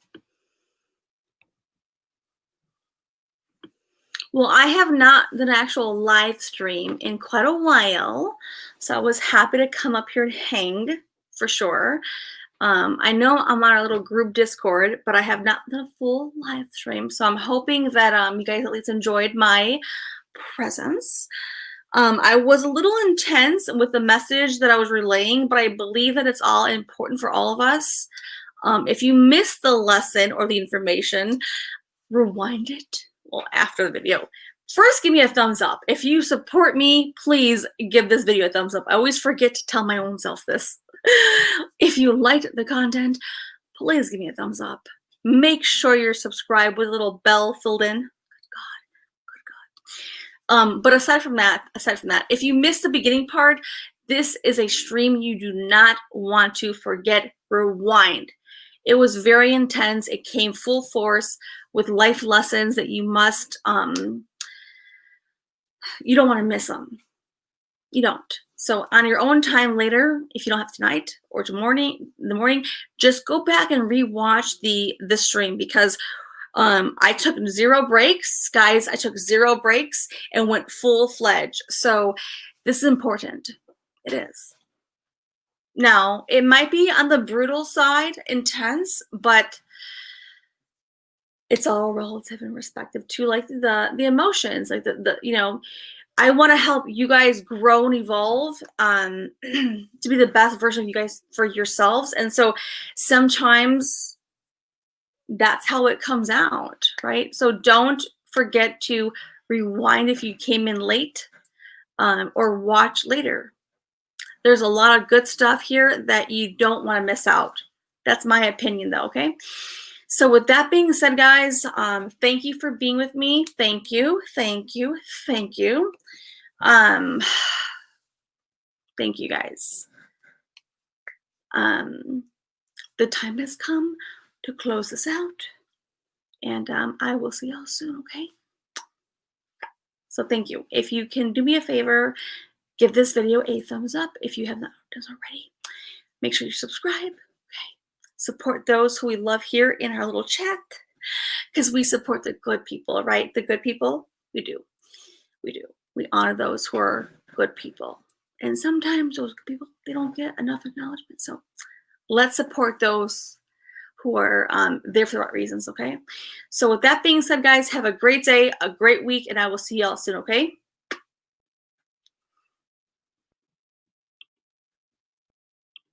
Well, I have not done an actual live stream in quite a while, so I was happy to come up here and hang for sure. I know I'm on our little group Discord, but I have not done a full live stream, so I'm hoping that you guys at least enjoyed my presence. I was a little intense with the message that I was relaying, but I believe that it's all important for all of us. If you missed the lesson or the information, rewind it after the video. First, give me a thumbs up. If you support me, please give this video a thumbs up. I always forget to tell my own self this. If you liked the content, please give me a thumbs up. Make sure you're subscribed with a little bell filled in. Good God, good God. But aside from that, if you missed the beginning part, this is a stream you do not want to forget. Rewind. It was very intense. It came full force with life lessons that you must, you don't want to miss them. You don't. So on your own time later, if you don't have tonight or in the morning, just go back and rewatch the stream because I took 0 breaks, guys. I took 0 breaks and went full-fledged. So this is important. It is. Now, it might be on the brutal side, intense, but it's all relative and respective to like the emotions, like the you know, I want to help you guys grow and evolve to be the best version of you guys for yourselves. And so sometimes that's how it comes out, right? So don't forget to rewind if you came in late, or watch later. There's a lot of good stuff here that you don't want to miss out. That's my opinion, though, okay? So with that being said, guys, thank you for being with me. Thank you, thank you, thank you. Thank you, guys. The time has come to close this out, and I will see y'all soon, okay? So thank you. If you can do me a favor, give this video a thumbs up if you have not done so already. Make sure you subscribe. Okay. Support those who we love here in our little chat, because we support the good people, right? The good people, we do. We do. We honor those who are good people. And sometimes those good people, they don't get enough acknowledgement. So let's support those who are there for the right reasons, okay? So with that being said, guys, have a great day, a great week, and I will see y'all soon, okay?